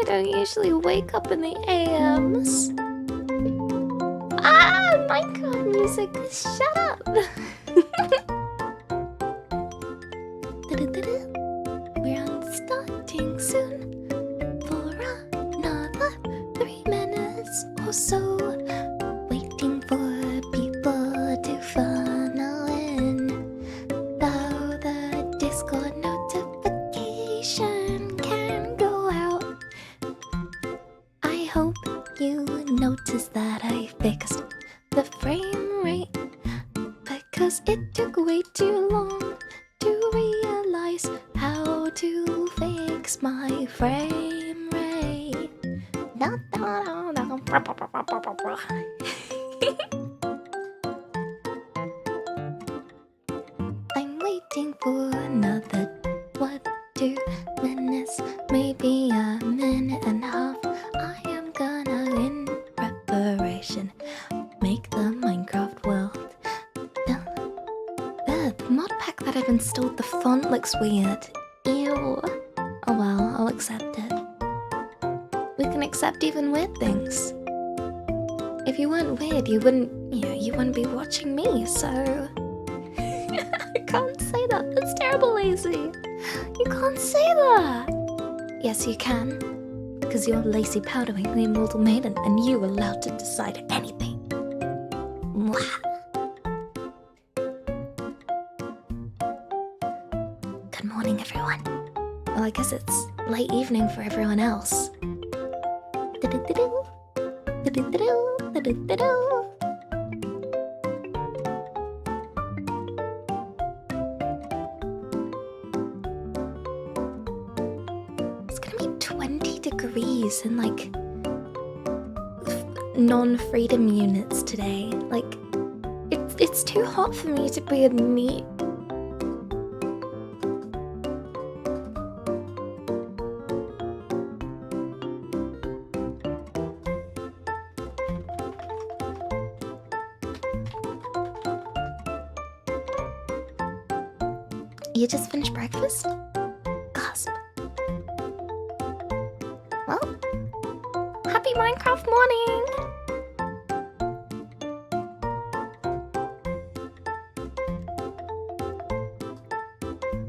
I don't usually wake up in the AMs. Minecraft music, shut up! We're on starting soon for another 3 minutes or so, waiting for people to funnel in. Though the Discord notification can go out, I hope you notice that I fixed the frame rate, because it took way too long to realize how to fix my frame rate. I'm waiting for another 2 minutes, maybe a minute and a half. I am gonna, in preparation, make the Minecraft world. The mod pack that I've installed, the font looks weird. Ew. Oh well, I'll accept it. We can accept even weird things. If you weren't weird, you wouldn't be watching me, so... I can't say that, that's terrible, Lacey. You can't say that. Yes, you can. Because you're Lacey Powdering, the Immortal Maiden, and you're allowed to decide anything. Mwah. Good morning, everyone. Well, I guess it's late evening for everyone else. It's gonna be 20 degrees in like non-freedom units today. Like, it's too hot for me to be in meat. You just finished breakfast? Gasp. Well, happy Minecraft morning!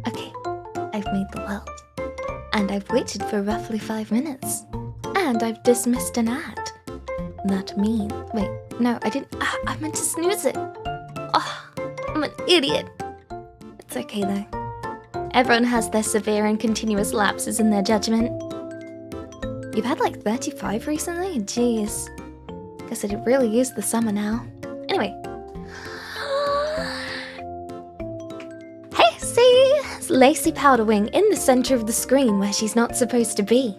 Okay, I've made the world. And I've waited for roughly 5 minutes. And I've dismissed an ad. That means... Wait, no, I didn't... I meant to snooze it. Oh, I'm an idiot. It's okay though. Everyone has their severe and continuous lapses in their judgment. You've had like 35 recently? Jeez. Guess I did really use the summer now. Anyway. Hey, see? It's Lacey Powderwing in the center of the screen where she's not supposed to be.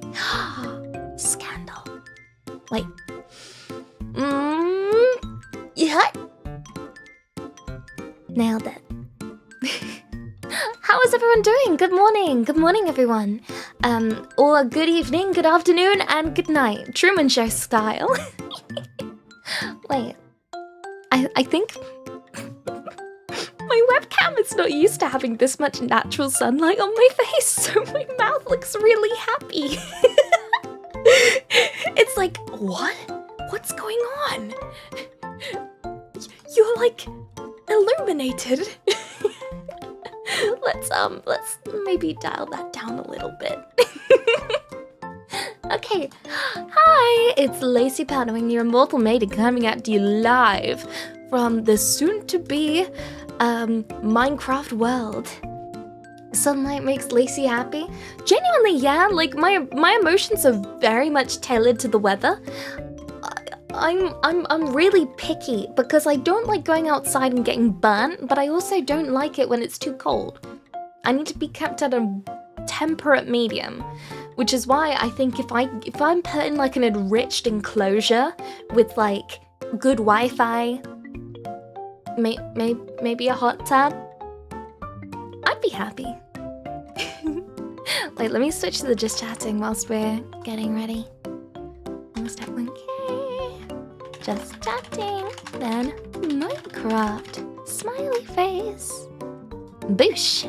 Scandal. Wait. Yeah. Nailed it. How is everyone doing? Good morning. Good morning, everyone. Or good evening, good afternoon, and good night. Truman Show style. Wait. I think... my webcam is not used to having this much natural sunlight on my face, so my mouth looks really happy. It's like, what? What's going on? You're like illuminated. Let's maybe dial that down a little bit. Okay, hi, it's Lacey Powdering, your Immortal Maiden, coming at you live from the soon-to-be Minecraft world. Sunlight makes Lacey happy. Genuinely, yeah, like my emotions are very much tailored to the weather. I'm really picky because I don't like going outside and getting burnt, but I also don't like it when it's too cold. I need to be kept at a temperate medium, which is why I think if I'm put in like an enriched enclosure with like good Wi-Fi, maybe a hot tub, I'd be happy. Wait, let me switch to the just chatting whilst we're getting ready. Almost everyone. Just chatting, then Minecraft, smiley face. Boosh!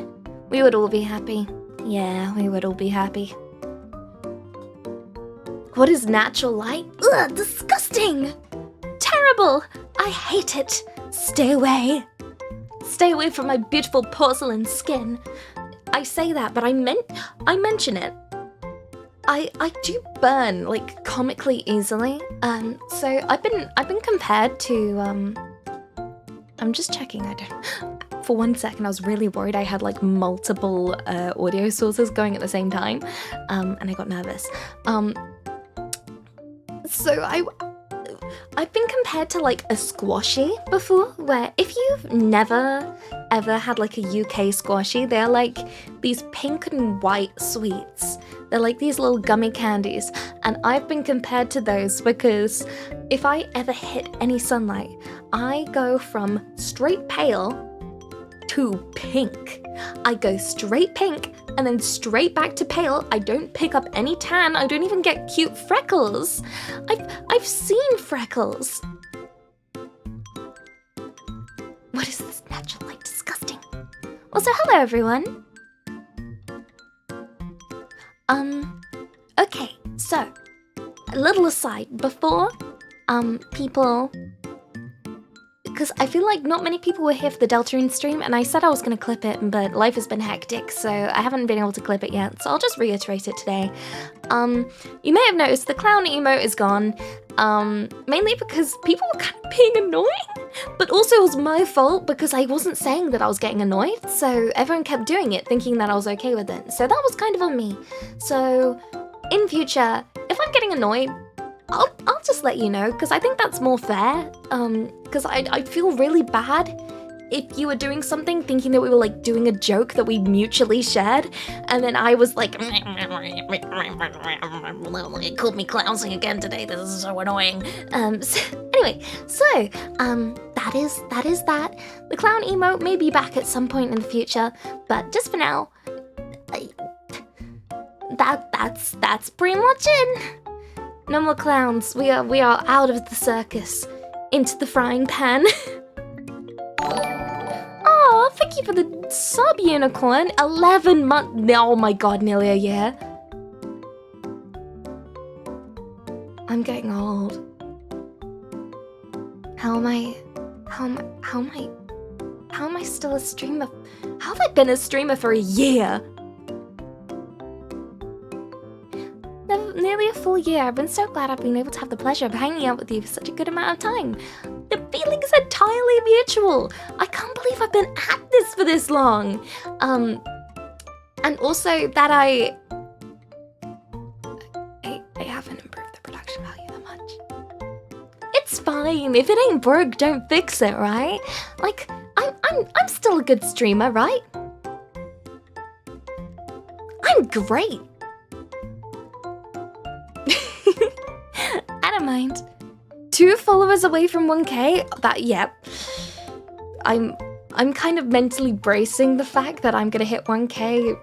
We would all be happy. Yeah, we would all be happy. What is natural light? Ugh, disgusting! Terrible! I hate it. Stay away. Stay away from my beautiful porcelain skin. I say that, but I mention it. I do burn like comically easily. So I've been compared to I'm just checking. For 1 second I was really worried I had like multiple audio sources going at the same time, and I got nervous. So I've been compared to like a squashy before, where if you've never ever had like a UK squashy, they're like these pink and white sweets. They're like these little gummy candies, and I've been compared to those because if I ever hit any sunlight, I go from straight pale to pink. I go straight pink and then straight back to pale. I don't pick up any tan. I don't even get cute freckles. I've seen freckles. What is this natural light? Disgusting. Also, hello everyone. Okay, so a little aside before people, because I feel like not many people were here for the Deltarune stream, and I said I was going to clip it, but life has been hectic, so I haven't been able to clip it yet, so I'll just reiterate it today. You may have noticed the clown emote is gone, mainly because people were kind of being annoying, but also it was my fault because I wasn't saying that I was getting annoyed, so everyone kept doing it, thinking that I was okay with it, so that was kind of on me. So, in future, if I'm getting annoyed, I'll just let you know, because I think that's more fair, because I feel really bad if you were doing something thinking that we were like doing a joke that we mutually shared, and then I was like, it called me clownsy again today, this is so annoying. Anyway, that is that. The clown emote may be back at some point in the future, but just for now, that's pretty much it. No more clowns. We are out of the circus, into the frying pan. Oh, thank you for the sub, unicorn. 11 months. Oh my god, nearly a year. I'm getting old. How am I still a streamer? How have I been a streamer for a year? Nearly a full year. I've been so glad I've been able to have the pleasure of hanging out with you for such a good amount of time. The feeling's entirely mutual. I can't believe I've been at this for this long. And also that I haven't improved the production value that much. It's fine. If it ain't broke, don't fix it, right? Like, I'm still a good streamer, right? I'm great. I don't mind. 2 followers away from 1K? That, yep. I'm kind of mentally bracing the fact that I'm gonna hit 1K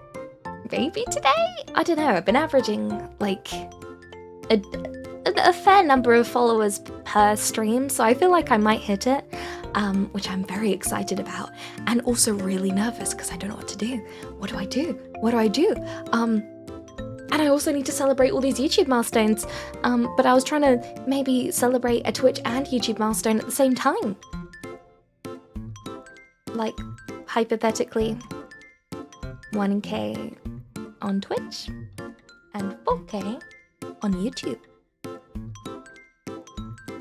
maybe today? I don't know, I've been averaging like a fair number of followers per stream, so I feel like I might hit it, which I'm very excited about, and also really nervous because I don't know what to do. What do I do? What do I do? And I also need to celebrate all these YouTube milestones, but I was trying to maybe celebrate a Twitch and YouTube milestone at the same time. Like, hypothetically, 1K on Twitch and 4K on YouTube.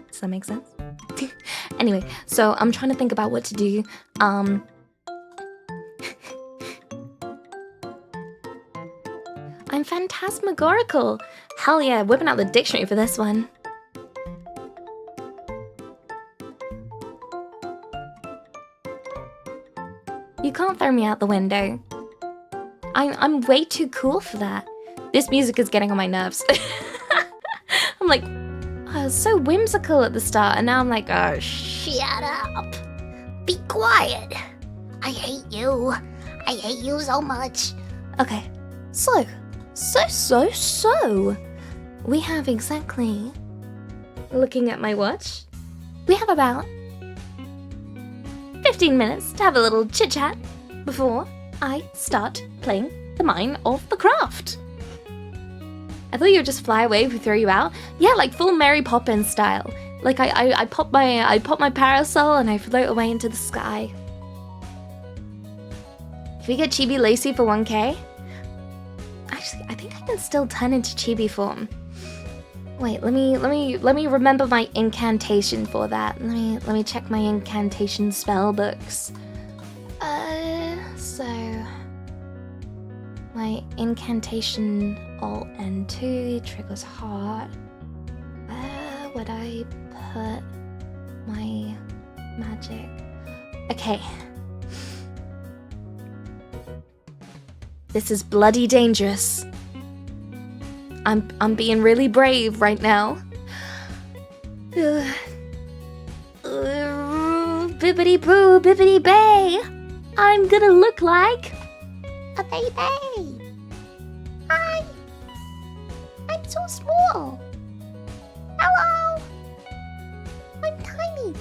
Does that make sense? Anyway, so I'm trying to think about what to do. I'm phantasmagorical. Hell yeah, whipping out the dictionary for this one. You can't throw me out the window. I'm way too cool for that. This music is getting on my nerves. I'm like, oh, so whimsical at the start, and now I'm like, oh, shut up. Be quiet. I hate you. I hate you so much. Okay, so. We have exactly, looking at my watch, we have about 15 minutes to have a little chit-chat before I start playing the Mine of the Craft. I thought you would just fly away if we throw you out. Yeah, like full Mary Poppins style. Like I pop my parasol and I float away into the sky. Can we get Chibi Lacey for 1K? Actually, I think I can still turn into Chibi form. Wait, let me remember my incantation for that. Let me check my incantation spell books. So my incantation Alt N2 triggers heart. Where would I put my magic? Okay. This is bloody dangerous. I'm being really brave right now. Bibbidi boo, bibbidi bay. I'm gonna look like a baby. Hi. I'm so small. Hello. I'm tiny.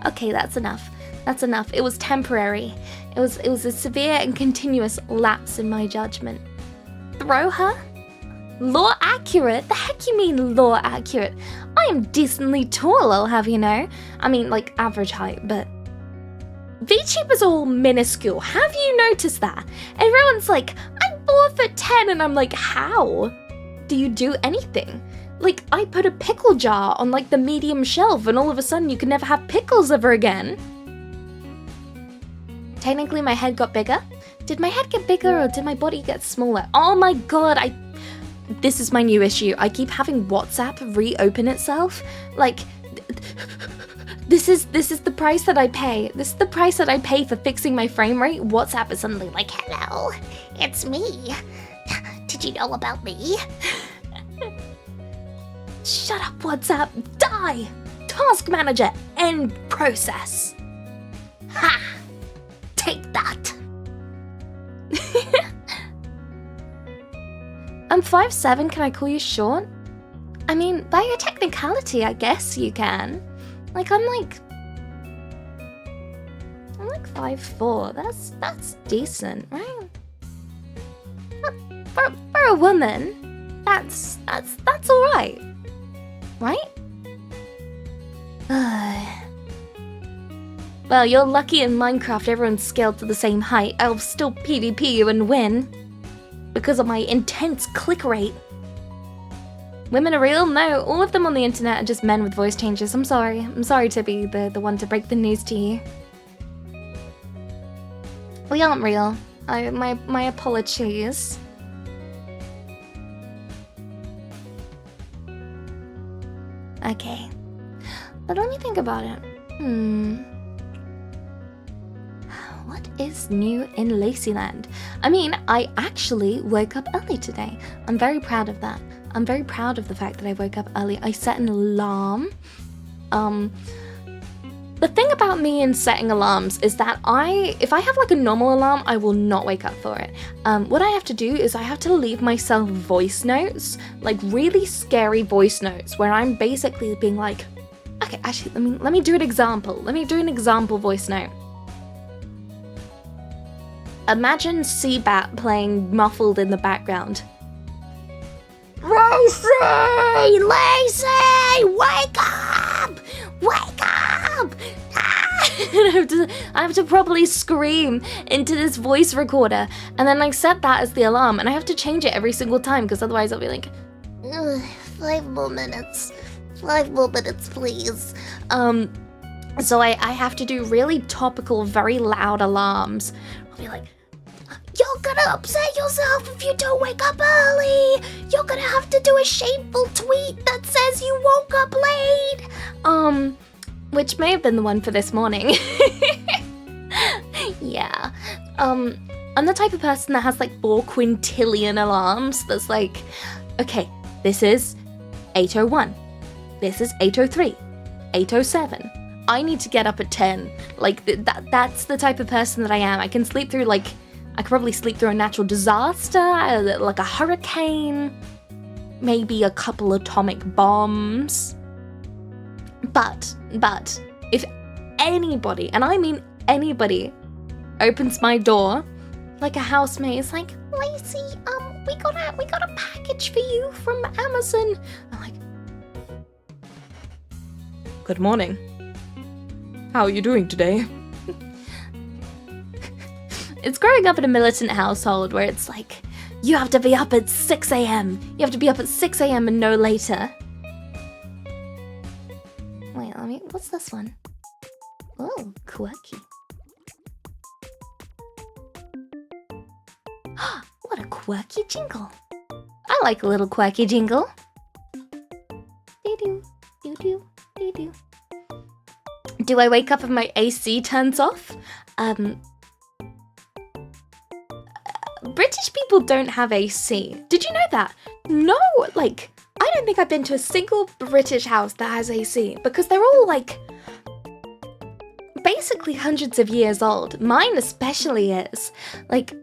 Okay, that's enough. That's enough. It was temporary. It was a severe and continuous lapse in my judgment. Throw her? Law accurate? The heck you mean law accurate? I am decently tall, I'll have you know. I mean, like, average height, but... VTubers are all minuscule. Have you noticed that? Everyone's like, I'm 4'10", and I'm like, how do you do anything? Like, I put a pickle jar on, like, the medium shelf, and all of a sudden you can never have pickles ever again. Technically, my head got bigger. Did my head get bigger, or did my body get smaller? Oh my god, This is my new issue. I keep having WhatsApp reopen itself. Like, this is the price that I pay. This is the price that I pay for fixing my frame rate. WhatsApp is suddenly like, hello, it's me. Did you know about me? Shut up, WhatsApp. Die. Task manager. End process. Ha. Take that. I'm 5'7", can I call you short? I mean, by your technicality, I guess you can. Like, I'm like 5'4". That's decent, right? For a woman, that's alright. Right? Well, you're lucky in Minecraft everyone's scaled to the same height. I'll still PvP you and win. Because of my intense click rate. Women are real? No, all of them on the internet are just men with voice changes. I'm sorry. I'm sorry to be the one to break the news to you. We aren't real. My apologies. Okay. But let me think about it. What is new in Lacyland? I mean, I actually woke up early today. I'm very proud of that. I'm very proud of the fact that I woke up early. I set an alarm. The thing about me and setting alarms is that if I have like a normal alarm, I will not wake up for it. What I have to do is I have to leave myself voice notes, like really scary voice notes, where I'm basically being like, okay, actually, let me do an example. Let me do an example voice note. Imagine Seabat playing muffled in the background. Lacey! Lacey! Wake up! Wake up! I have to properly scream into this voice recorder, and then I set that as the alarm, and I have to change it every single time, because otherwise I'll be like, 5 more minutes. 5 more minutes, please. So I have to do really topical, very loud alarms. I'll be like, you're gonna upset yourself if you don't wake up early. You're gonna have to do a shameful tweet that says you woke up late. Which may have been the one for this morning. Yeah. I'm the type of person that has like 4 quintillion alarms. That's like, okay, this is 8:01. This is 8:03. 8:07. I need to get up at 10. Like, that's the type of person that I am. I can sleep through, like, I could probably sleep through a natural disaster, like a hurricane, maybe a couple atomic bombs. But, if anybody, and I mean anybody, opens my door, like a housemate is like, Lacey, we got a package for you from Amazon. I'm like, good morning. How are you doing today? It's growing up in a militant household where it's like, you have to be up at 6 a.m. You have to be up at 6 a.m. and no later. Wait, what's this one? Oh, quirky. What a quirky jingle. I like a little quirky jingle. Doo-doo, doo-doo, doo-doo. Do I wake up and my AC turns off? British people don't have AC. Did you know that? No, like, I don't think I've been to a single British house that has AC because they're all like basically hundreds of years old. Mine especially is. Like,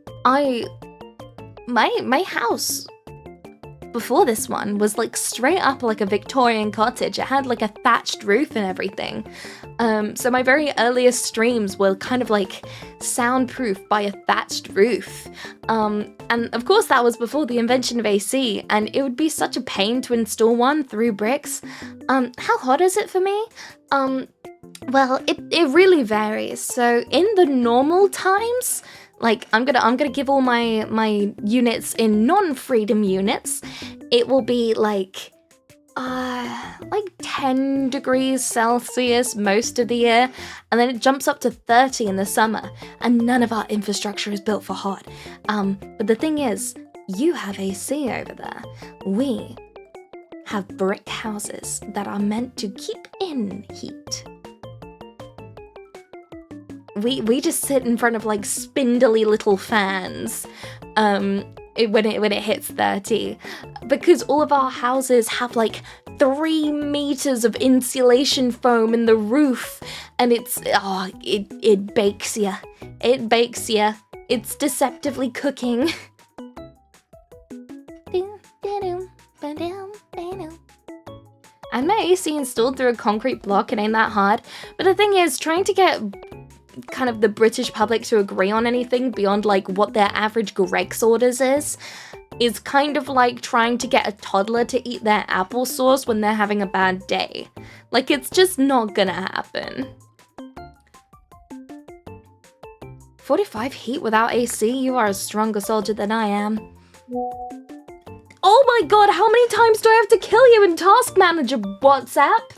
my house before this one was like straight up like a Victorian cottage. It had like a thatched roof and everything. So my very earliest streams were kind of like soundproof by a thatched roof. And of course that was before the invention of AC, and it would be such a pain to install one through bricks. How hot is it for me? Well, it really varies. So in the normal times, like I'm gonna give all my units in non-freedom units, it will be like 10 degrees Celsius most of the year, and then it jumps up to 30 in the summer, and none of our infrastructure is built for hot. But the thing is, you have AC over there. We have brick houses that are meant to keep in heat. We just sit in front of like spindly little fans when it hits 30, because all of our houses have like 3 meters of insulation foam in the roof, and it bakes ya. It bakes ya. It's deceptively cooking. I had my AC installed through a concrete block. It ain't that hard, but the thing is, trying to get kind of the British public to agree on anything beyond like what their average Greggs orders is kind of like trying to get a toddler to eat their applesauce when they're having a bad day. Like, it's just not gonna happen. 45 heat without AC? You are a stronger soldier than I am. Oh my god, how many times do I have to kill you in Task Manager, WhatsApp?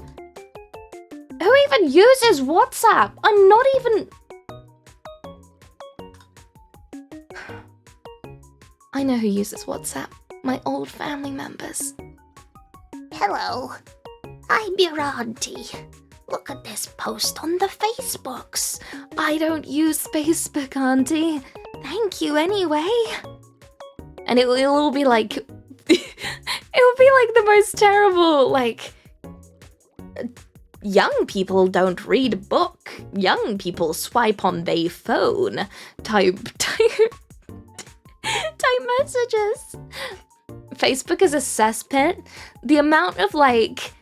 Who even uses WhatsApp? I'm not even... I know who uses WhatsApp. My old family members. Hello. I'm your auntie. Look at this post on the Facebooks. I don't use Facebook, auntie. Thank you anyway. And it'll all be like... it'll be like the most terrible, like... young people don't read a book. Young people swipe on their phone. Type messages. Facebook is a cesspit. The amount of like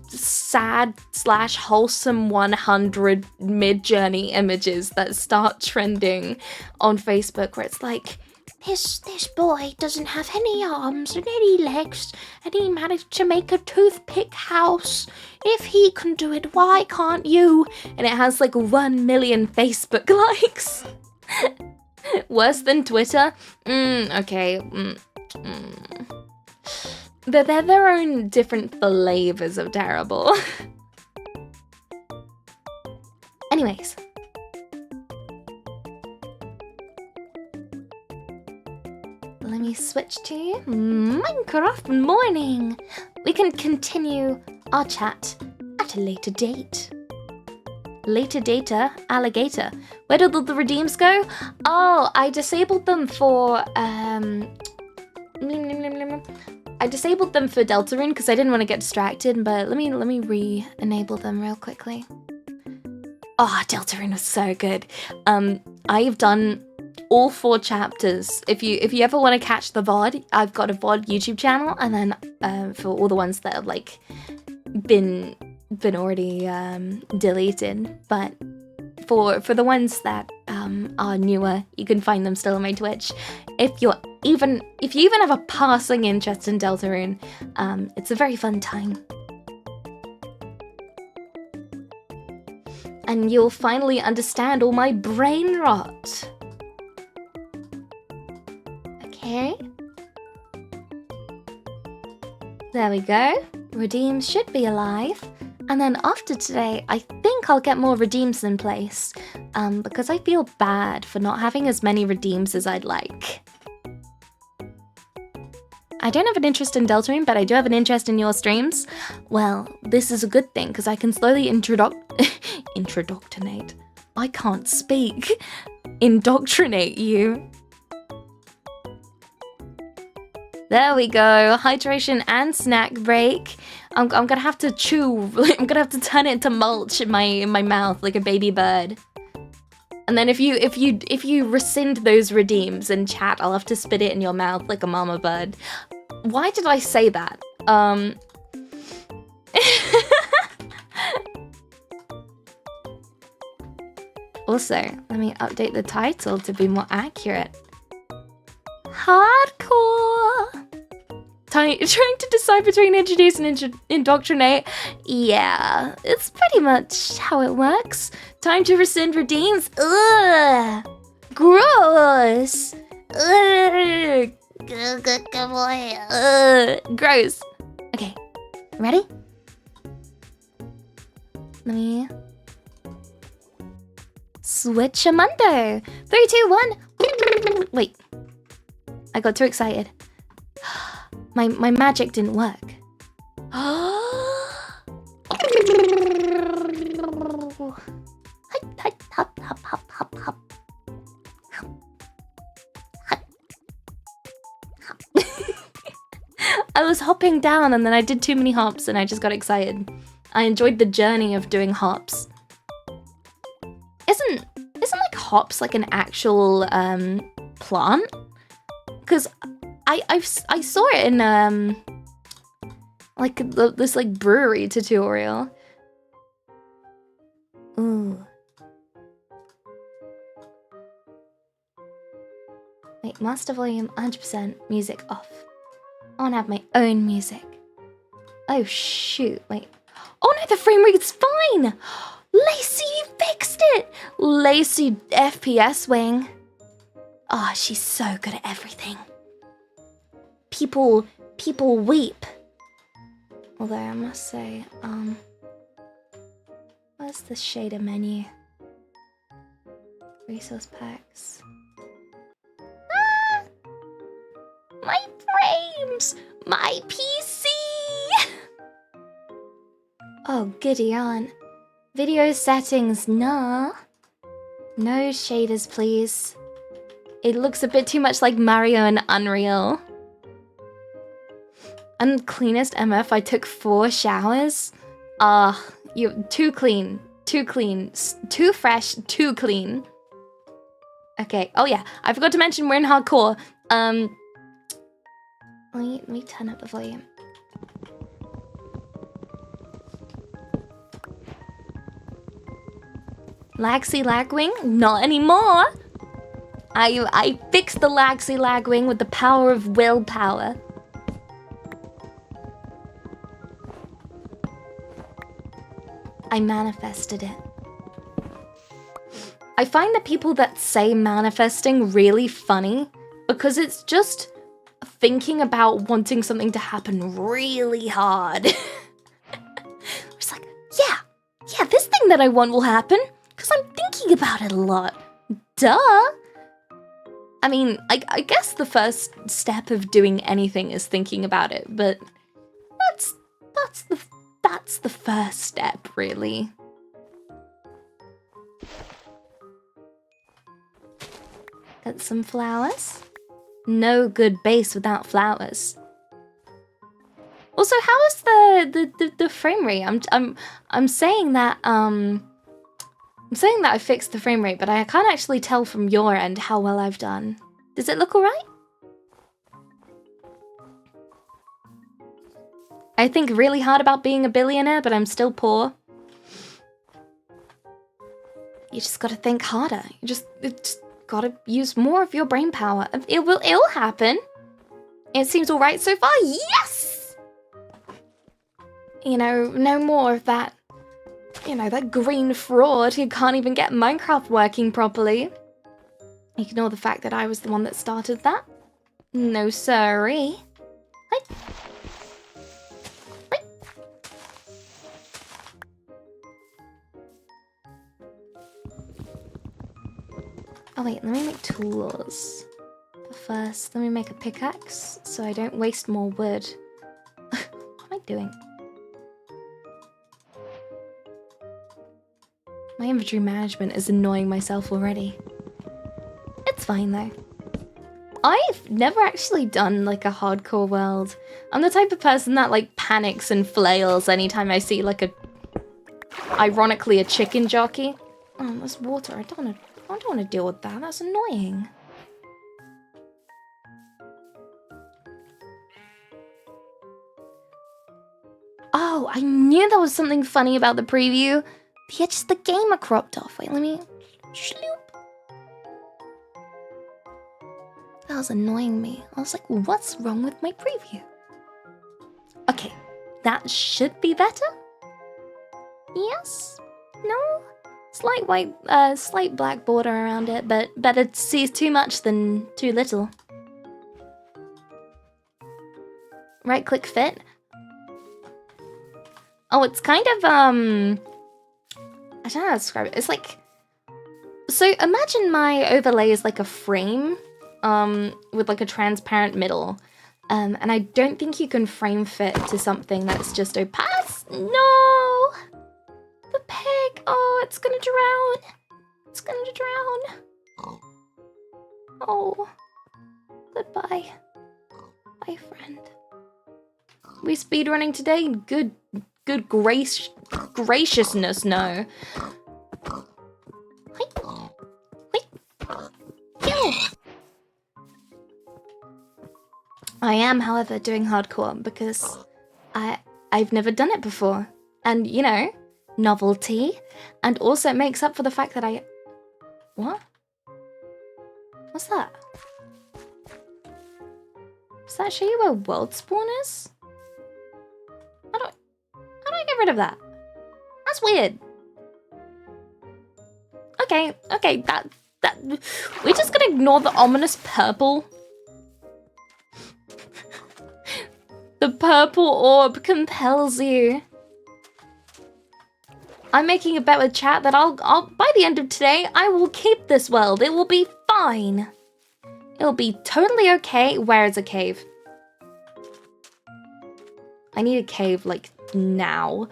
sad/wholesome 100 mid-journey images that start trending on Facebook, where it's like, this boy doesn't have any arms and any legs, and he managed to make a toothpick house. If he can do it, why can't you? And it has like 1 million Facebook likes. Worse than Twitter? Okay. They're their own different flavors of terrible. Anyways. Let me switch to Minecraft morning. We can continue our chat at a later date. Later data, alligator. Where did all the redeems go? Oh, I disabled them for I disabled them for Deltarune because I didn't want to get distracted, but let me re-enable them real quickly. Oh, Deltarune was so good. I've done all 4 chapters. If you ever want to catch the VOD, I've got a VOD YouTube channel, and then for all the ones that have like been already deleted, but for the ones that are newer, you can find them still on my Twitch. If you even have a passing interest in Deltarune, it's a very fun time. And you'll finally understand all my brain rot. Okay. There we go. Redeems should be alive. And then after today, I think I'll get more redeems in place. Because I feel bad for not having as many redeems as I'd like. I don't have an interest in Deltarune, but I do have an interest in your streams. Well, this is a good thing, because I can slowly indoctrinate. I can't speak. Indoctrinate you. There we go. Hydration and snack break. I'm gonna have to chew. I'm gonna have to turn it into mulch in my mouth like a baby bird. And then if you rescind those redeems in chat, I'll have to spit it in your mouth like a mama bird. Why did I say that? Also, let me update the title to be more accurate. Hardcore! Trying to decide between introduce and indoctrinate. Yeah, it's pretty much how it works. Time to rescind redeems. Ugh! Gross! Ugh! Gross. Okay, ready? Let me switch a mundo. 3, 2, 1. Wait, I got too excited. My magic didn't work. I was hopping down and then I did too many hops and I just got excited. I enjoyed the journey of doing hops. Isn't like hops like an actual plant? Because I saw it in like this like brewery tutorial. Ooh. Wait, master volume 100%, music off. I want to have my own music. Oh shoot, wait. Oh no, the frame rate's fine! Lacey, you fixed it! Lacey FPS wing. Oh, she's so good at everything. People weep. Although I must say, where's the shader menu? Resource packs. Ah! My frames! My PC! Oh, goody on. Video settings, nah. No shaders, please. It looks a bit too much like Mario and Unreal. Uncleanest MF, I took 4 showers. You're too clean. Too clean. Too fresh, too clean. Okay, oh yeah, I forgot to mention we're in hardcore. Let me turn up the volume. Lagsy Lagwing? Not anymore! I fixed the Lagsy Lagwing with the power of willpower. I manifested it. I find the people that say manifesting really funny because it's just thinking about wanting something to happen really hard. It's like, yeah, this thing that I want will happen because I'm thinking about it a lot. Duh. I mean, I guess the first step of doing anything is thinking about it, but that's the first step, really. Got some flowers. No good base without flowers. Also, how is the frame rate? I'm saying that I fixed the frame rate, but I can't actually tell from your end how well I've done. Does it look alright? I think really hard about being a billionaire, but I'm still poor. You just gotta think harder. You just gotta use more of your brain power. It'll happen. It seems alright so far. Yes! You know, no more of that. You know, that green fraud who can't even get Minecraft working properly. Ignore the fact that I was the one that started that. No siree. Hi. Hi. Oh wait, let me make tools. But first, let me make a pickaxe so I don't waste more wood. What am I doing? My inventory management is annoying myself already. It's fine though. I've never actually done like a hardcore world. I'm the type of person that like panics and flails anytime I see like ironically a chicken jockey. Oh, there's water. I don't want to deal with that. That's annoying. Oh, I knew there was something funny about the preview. The edges of the game are cropped off. Wait, let me... Shloop. That was annoying me. I was like, what's wrong with my preview? Okay, that should be better? Yes? No? Slight white, slight black border around it, but better to see too much than too little. Right-click fit. Oh, it's kind of, I don't know how to describe it. It's like... So imagine my overlay is like a frame, with like a transparent middle. And I don't think you can frame fit to something that's just opaque. No! The pig! Oh, it's gonna drown! It's gonna drown! Oh. Goodbye. Bye, friend. We speedrunning today? Good graciousness, no. I am, however, doing hardcore because I've never done it before. And, you know, novelty. And also it makes up for the fact that I... What? What's that? Does that show you where world spawn is? How do I get rid of that? That's weird. Okay, that we're just gonna ignore the ominous purple. The purple orb compels you. I'm making a bet with chat that I'll by the end of today, I will keep this world. It will be fine. It'll be totally okay. Where is a cave? I need a cave, like, now.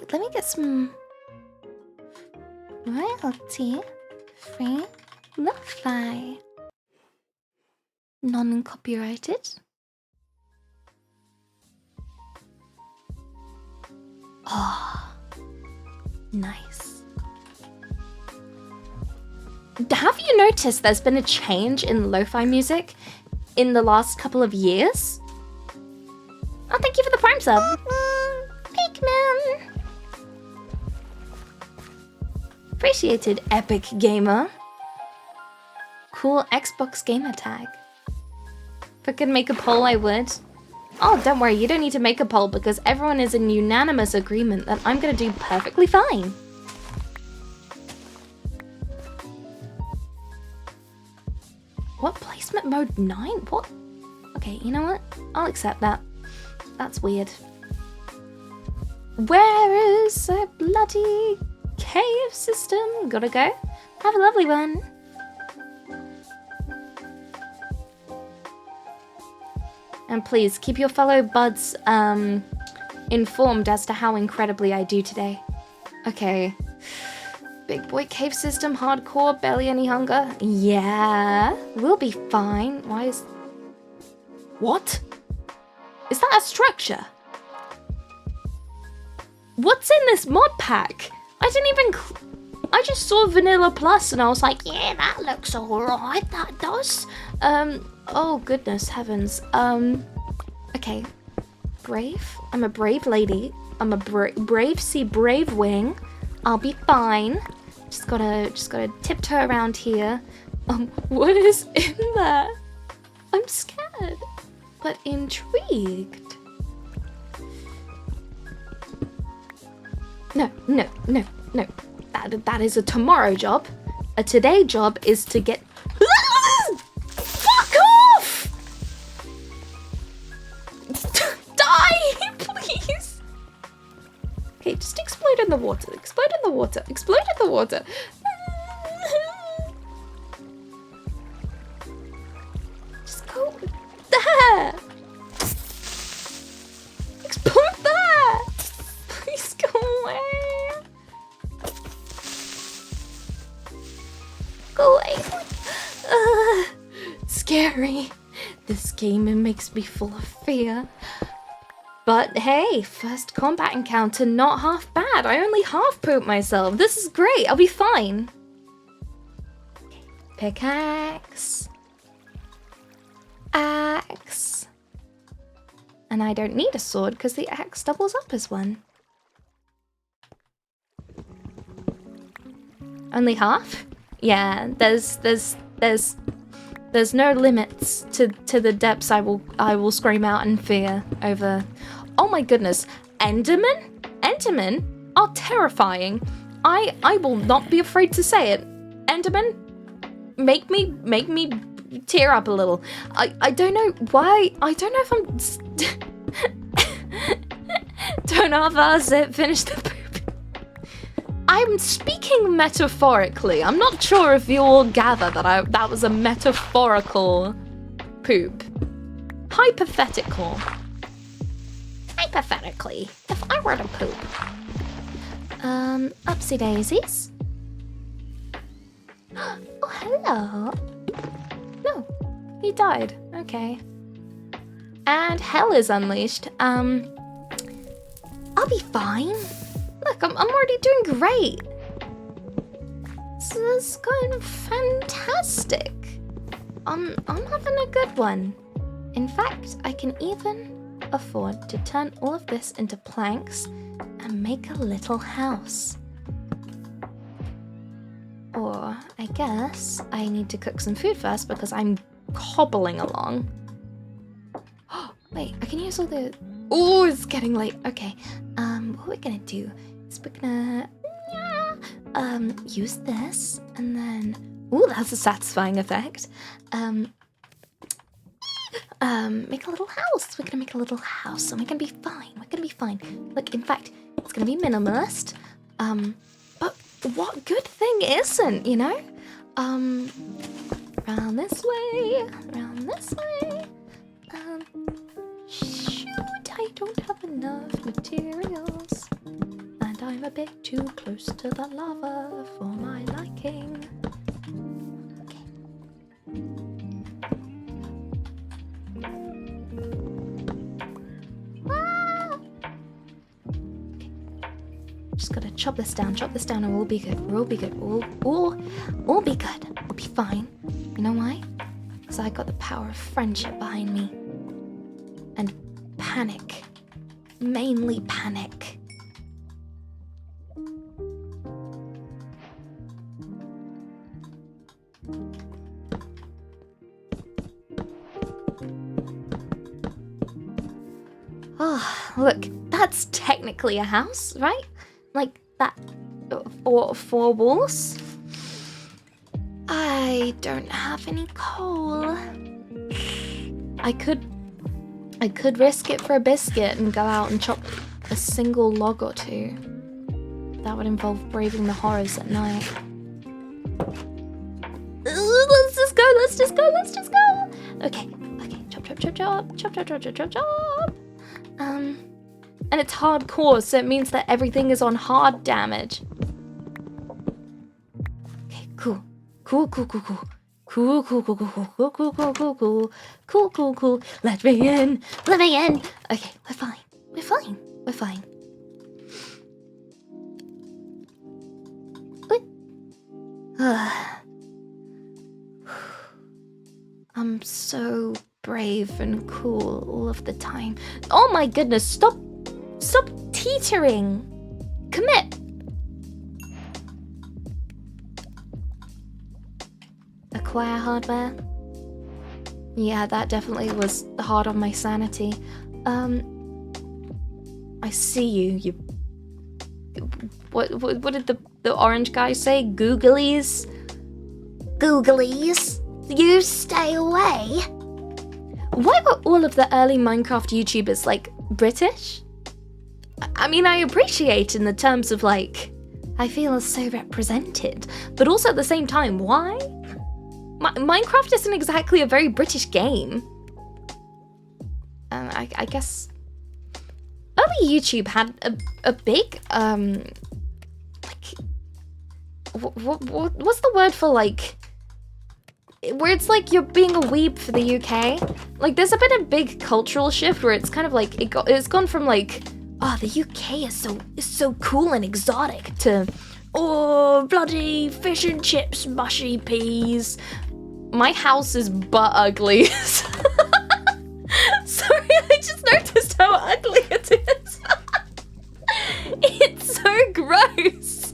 Let me get some royalty free lo-fi. Non-copyrighted. Oh, nice. Have you noticed there's been a change in lo-fi music in the last couple of years? Oh, thank you for the prime sub. Pikmin. Appreciated, Epic Gamer. Cool Xbox gamer tag. If I could make a poll, I would. Oh, don't worry, you don't need to make a poll because everyone is in unanimous agreement that I'm gonna do perfectly fine. What? Placement mode 9? What? Okay, you know what? I'll accept that. That's weird. Where is a bloody cave system? Gotta go. Have a lovely one. And please, keep your fellow buds informed as to how incredibly I do today. Okay. Big boy cave system, hardcore, barely any hunger. Yeah, we'll be fine. Why is... What? Is that a structure? What's in this mod pack? I didn't even... I just saw Vanilla Plus and I was like, yeah, that looks alright, that does. Oh, goodness heavens. Okay. brave. I'm a brave lady. I'm a brave sea brave wing. I'll be fine. Just gotta tiptoe around here. What is in there? I'm scared, but intrigued. No. That is a tomorrow job. A today job is to get... Fuck off! Die, please! Okay, just explode in the water. Explode in the water. Explode in the water. Just go there. Explode there. Please go away. Go away. Scary. This game, it makes me full of fear. But hey, first combat encounter, not half bad. I only half pooped myself. This is great. I'll be fine. Okay. Pickaxe. Axe. And I don't need a sword because the axe doubles up as one. Only half? Yeah, there's no limits to the depths I will scream out in fear over. Oh my goodness, Endermen? Endermen are terrifying. I will not be afraid to say it. Endermen make me tear up a little. I don't know why. I don't know if I'm don't know if that's it. Finish the poop. I'm speaking metaphorically. I'm not sure if you all gather that that was a metaphorical poop. Hypothetical. Hypothetically, if I were to poop. Upsy daisies. Oh, hello. No, he died. Okay. And hell is unleashed. I'll be fine. Look, I'm already doing great. This is going fantastic. I'm having a good one. In fact, I can even afford to turn all of this into planks and make a little house. Or I guess I need to cook some food first because I'm hobbling along. Oh, wait, I can use all the... Oh, it's getting late. Okay, what we're gonna do is we're gonna use this and then... Ooh, that's a satisfying effect. Make a little house. We're gonna make a little house and we're gonna be fine. We're gonna be fine. Look, in fact, it's gonna be minimalist. But what good thing isn't, you know? Round this way, round this way. Shoot, I don't have enough materials. And I'm a bit too close to the lava for my liking. Just gotta chop this down, and we'll be good. We'll be good. We'll be good. We'll be fine. You know why? Because I got the power of friendship behind me. And panic. Mainly panic. Oh, look, that's technically a house, right? Like that, or four walls. I don't have any coal. I could risk it for a biscuit and go out and chop a single log or two. That would involve braving the horrors at night. Let's just go. Okay, chop. And it's hardcore, so it means that everything is on hard damage. Okay, cool. Cool. Let me in. Okay, we're fine. I'm so brave and cool all of the time. Oh my goodness, stop teetering. Commit. Acquire hardware. Yeah, that definitely was hard on my sanity. I see you. What did the orange guy say? Googlies? Googlies? You stay away. Why were all of the early Minecraft YouTubers, like, British? I mean, I appreciate in the terms of, like, I feel so represented. But also at the same time, why? Minecraft isn't exactly a very British game. I guess... Early YouTube had a big, like... What's the word for, like... Where it's like you're being a weeb for the UK? Like, there's been a big cultural shift where it's kind of like, it's gone from like, oh, the UK is so cool and exotic to, oh, bloody fish and chips, mushy peas. My house is butt ugly. Sorry, I just noticed how ugly it is. It's so gross.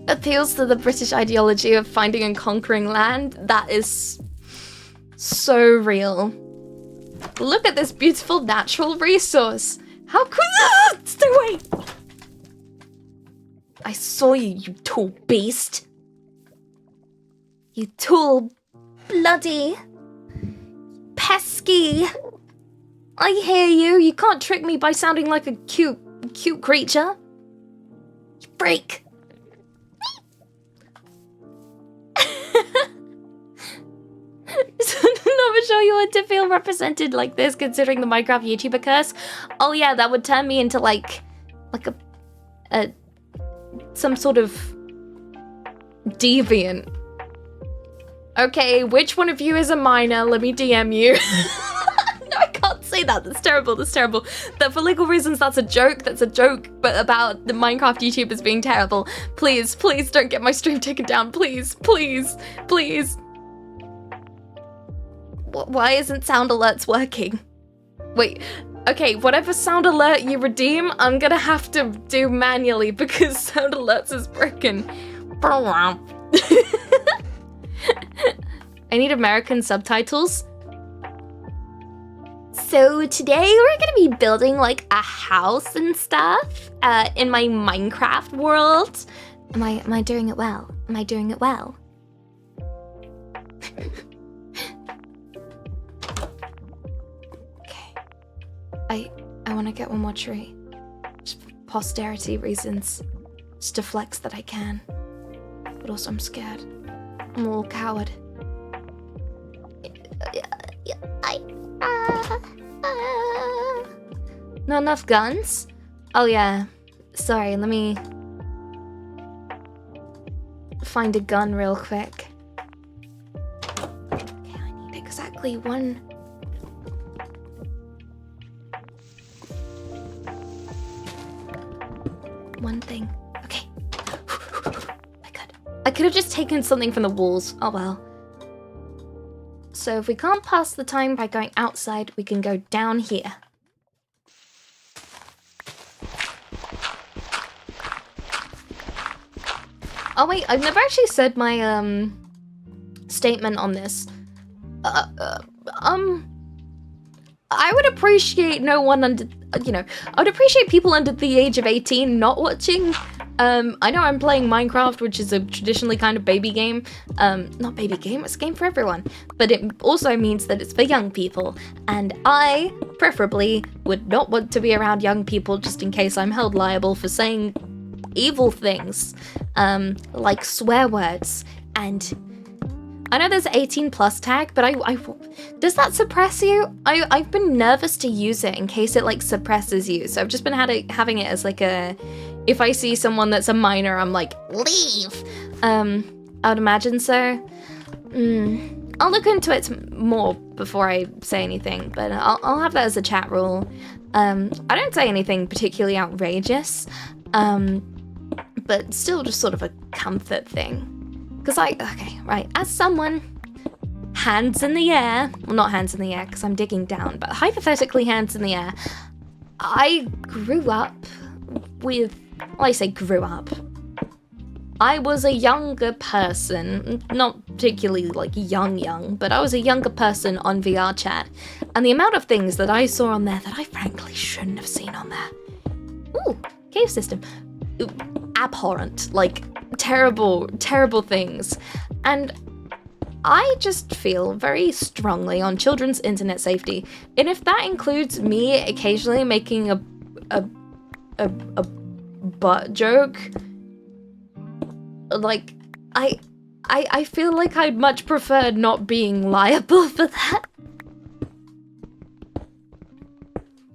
Appeals to the British ideology of finding and conquering land. That is so real. Look at this beautiful natural resource. How cool! Stay away! I saw you, you tall beast. You tall, bloody, pesky. I hear you. You can't trick me by sounding like a cute creature. You freak. Not sure you want to feel represented like this, considering the Minecraft YouTuber curse. Oh yeah, that would turn me into like a some sort of deviant. Okay, which one of you is a minor? Let me DM you. No, I can't say that. That's terrible. That's terrible. That for legal reasons, that's a joke. That's a joke, but about the Minecraft YouTubers being terrible. Please, please don't get my stream taken down. Please, please, please. Why isn't sound alerts working? Wait, okay, whatever sound alert you redeem, I'm gonna have to do manually because sound alerts is broken. I need American subtitles. So today we're gonna be building like a house and stuff in my Minecraft world. Am I doing it well? Am I doing it well? I want to get one more tree. Just for posterity reasons. Just to flex that I can. But also I'm scared. I'm a little coward. Not enough guns? Oh yeah. Sorry, let me find a gun real quick. Okay, I need exactly one thing. Okay. I could have just taken something from the walls. Oh well. So if we can't pass the time by going outside, we can go down here. Oh wait, I've never actually said my statement on this. I would appreciate no one under, I would appreciate people under the age of 18 not watching. I know I'm playing Minecraft, which is a traditionally kind of baby game. Not baby game, it's a game for everyone. But it also means that it's for young people. And I, preferably, would not want to be around young people just in case I'm held liable for saying evil things. Like swear words. And I know there's an 18 plus tag, but I does that suppress you? I've been nervous to use it in case it like suppresses you. So I've just been having it as like a, if I see someone that's a minor, I'm like, leave. I would imagine so. I'll look into it more before I say anything, but I'll have that as a chat rule. I don't say anything particularly outrageous, but still just sort of a comfort thing. Because okay, right, as someone hands in the air, well, not hands in the air because I'm digging down, but hypothetically hands in the air, I grew up with, well, I say grew up. I was a younger person, not particularly like young, but I was a younger person on VR chat, and the amount of things that I saw on there that I frankly shouldn't have seen on there. Ooh, cave system. Ooh, abhorrent, like terrible things. And I just feel very strongly on children's internet safety, and if that includes me occasionally making a butt joke, like, I feel like I'd much prefer not being liable for that.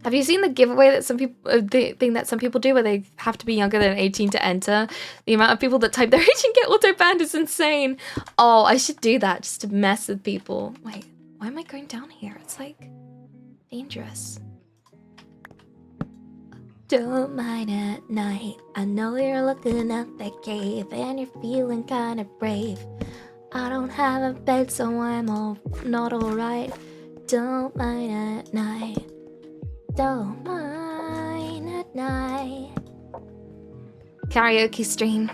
Have you seen the giveaway that some people, the thing that some people do where they have to be younger than 18 to enter? The amount of people that type their age and get auto-banned is insane. Oh, I should do that just to mess with people. Wait, why am I going down here? It's like dangerous. Don't mind at night. I know you're looking at that cave and you're feeling kind of brave. I don't have a bed, so I'm not alright. Don't mind at night. Don't mind at night. Karaoke stream.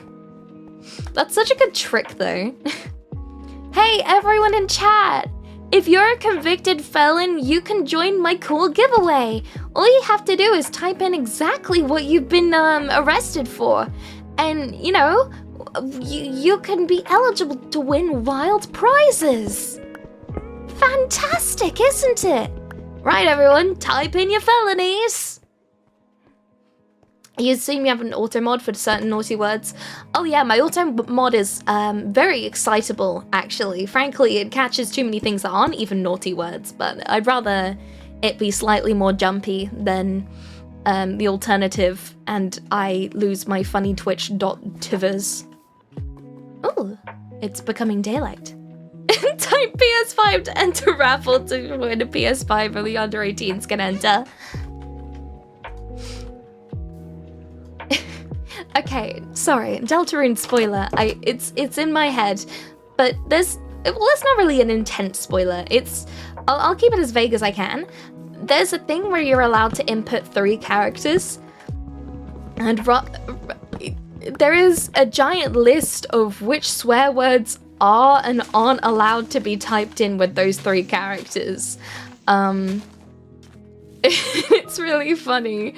That's such a good trick, though. Hey, everyone in chat! If you're a convicted felon, you can join my cool giveaway. All you have to do is type in exactly what you've been arrested for. And, you know, you can be eligible to win wild prizes. Fantastic, isn't it? Right, everyone, type in your felonies. You assume you have an auto mod for certain naughty words. Oh yeah, my auto mod is very excitable, actually. Frankly, it catches too many things that aren't even naughty words, but I'd rather it be slightly more jumpy than the alternative, and I lose my funny twitch.tivers. Ooh, it's becoming daylight. Type PS5 to enter raffle to win a PS5, only under 18s can enter. Okay, sorry, Deltarune spoiler. It's in my head, but there's not really an intense spoiler. I'll keep it as vague as I can. There's a thing where you're allowed to input 3 characters, and there is a giant list of which swear words are and aren't allowed to be typed in with those 3 characters. It's really funny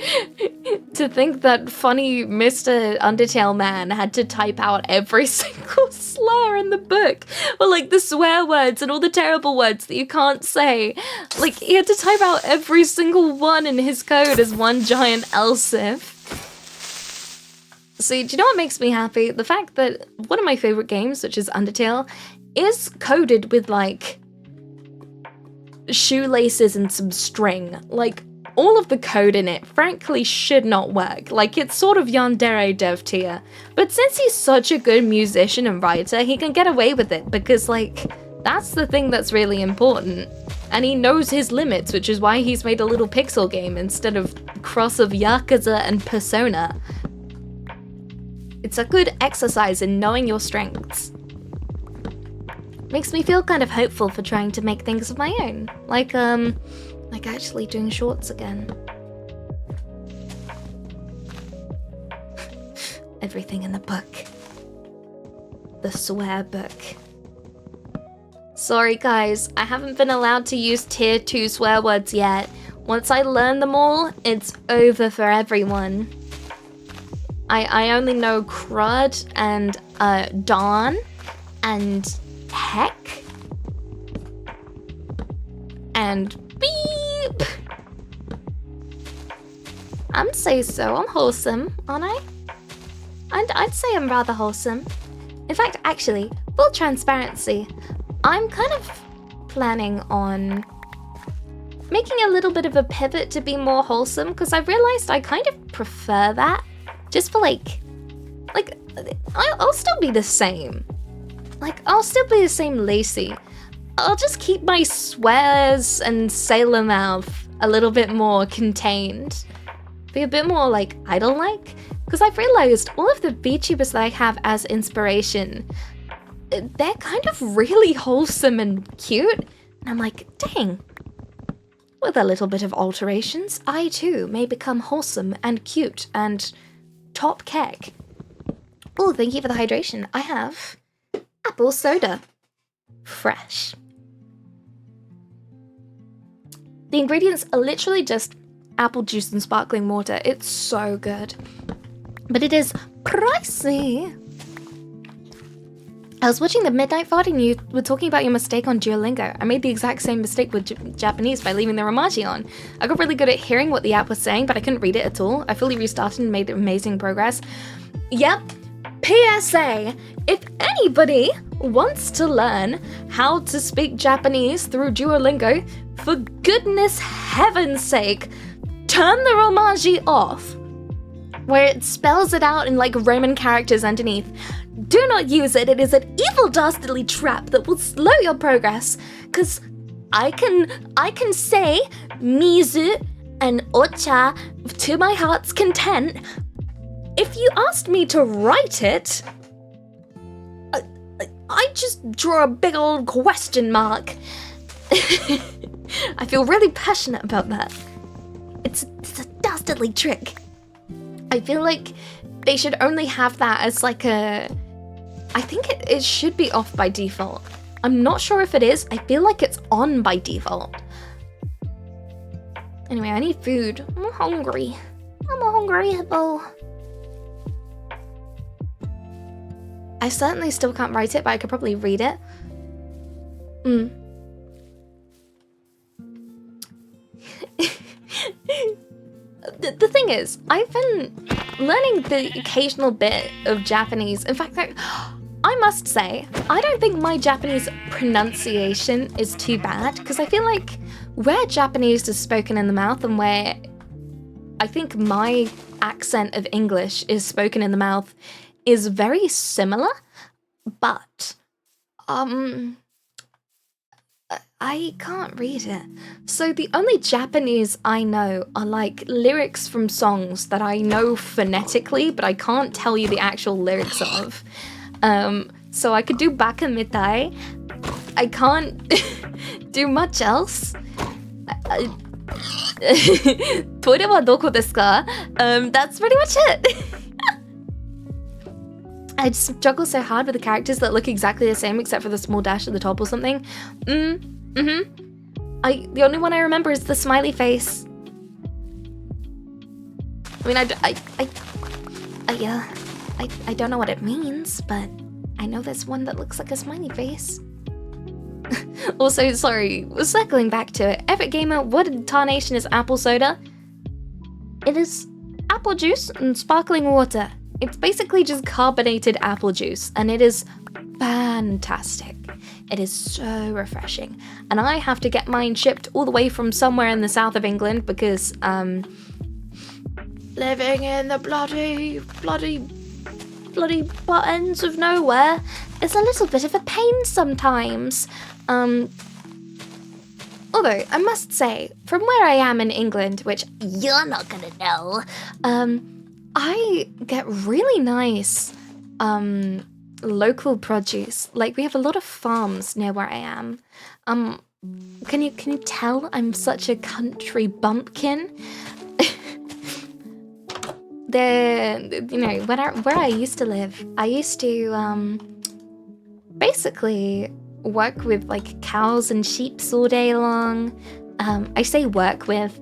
to think that funny Mr. Undertale man had to type out every single slur in the book, or like the swear words and all the terrible words that you can't say. Like, he had to type out every single one in his code as one giant else-if. See, do you know what makes me happy? The fact that one of my favorite games, which is Undertale, is coded with like shoelaces and some string. Like, all of the code in it frankly should not work. Like, it's sort of yandere dev tier, but since he's such a good musician and writer, he can get away with it because, like, that's the thing that's really important, and he knows his limits, which is why he's made a little pixel game instead of cross of Yakuza and Persona. It's a good exercise in knowing your strengths. Makes me feel kind of hopeful for trying to make things of my own. Like actually doing shorts again. Everything in the book. The swear book. Sorry guys, I haven't been allowed to use tier 2 swear words yet. Once I learn them all, it's over for everyone. I only know crud and dawn and heck and beep. I'd say so. I'm wholesome, aren't I? I'd say I'm rather wholesome. In fact, actually, full transparency, I'm kind of planning on making a little bit of a pivot to be more wholesome, because I realized I kind of prefer that. Just for like I'll still be the same. Like, I'll still be the same Lacey. I'll just keep my swears and sailor mouth a little bit more contained. Be a bit more, like, idol-like. Because I've realized all of the VTubers that I have as inspiration, they're kind of really wholesome and cute. And I'm like, dang. With a little bit of alterations, I too may become wholesome and cute and top keg. Oh, thank you for the hydration. I have apple soda. Fresh. The ingredients are literally just apple juice and sparkling water. It's so good. But it is pricey. I was watching the Midnight VOD and you were talking about your mistake on Duolingo. I made the exact same mistake with Japanese by leaving the Romaji on. I got really good at hearing what the app was saying, but I couldn't read it at all. I fully restarted and made amazing progress. Yep. PSA, if anybody wants to learn how to speak Japanese through Duolingo, for goodness heaven's sake, turn the Romaji off, where it spells it out in like Roman characters underneath. Do not use it. It is an evil dastardly trap that will slow your progress. Cause I can say mizu and ocha to my heart's content. If you asked me to write it, I just draw a big old question mark. I feel really passionate about that. It's a dastardly trick. I feel like they should only have that as like a... I think it should be off by default. I'm not sure if it is. I feel like it's on by default. Anyway, I need food. I'm hungry. I'm a hungry hippo. I certainly still can't write it, but I could probably read it. The thing is, I've been learning the occasional bit of Japanese. In fact, I must say, I don't think my Japanese pronunciation is too bad, because I feel like where Japanese is spoken in the mouth and where I think my accent of English is spoken in the mouth is very similar, but I can't read it. So the only Japanese I know are like lyrics from songs that I know phonetically, but I can't tell you the actual lyrics of. So I could do baka mitai. I can't do much else. Toire wa doko desu ka? That's pretty much it. I struggle so hard with the characters that look exactly the same except for the small dash at the top or something. The only one I remember is the smiley face. I mean, I don't know what it means, but I know there's one that looks like a smiley face. Also, sorry, circling back to it. Epic Gamer, what in tarnation is apple soda? It is apple juice and sparkling water. It's basically just carbonated apple juice, and it is fantastic. It is so refreshing. And I have to get mine shipped all the way from somewhere in the south of England because, living in the bloody butt ends of nowhere is a little bit of a pain sometimes. Although, I must say, from where I am in England, which you're not gonna know, I get really nice, local produce. Like, we have a lot of farms near where I am. Can you tell I'm such a country bumpkin? Where I used to live, I used to, basically work with, like, cows and sheep all day long. I say work with,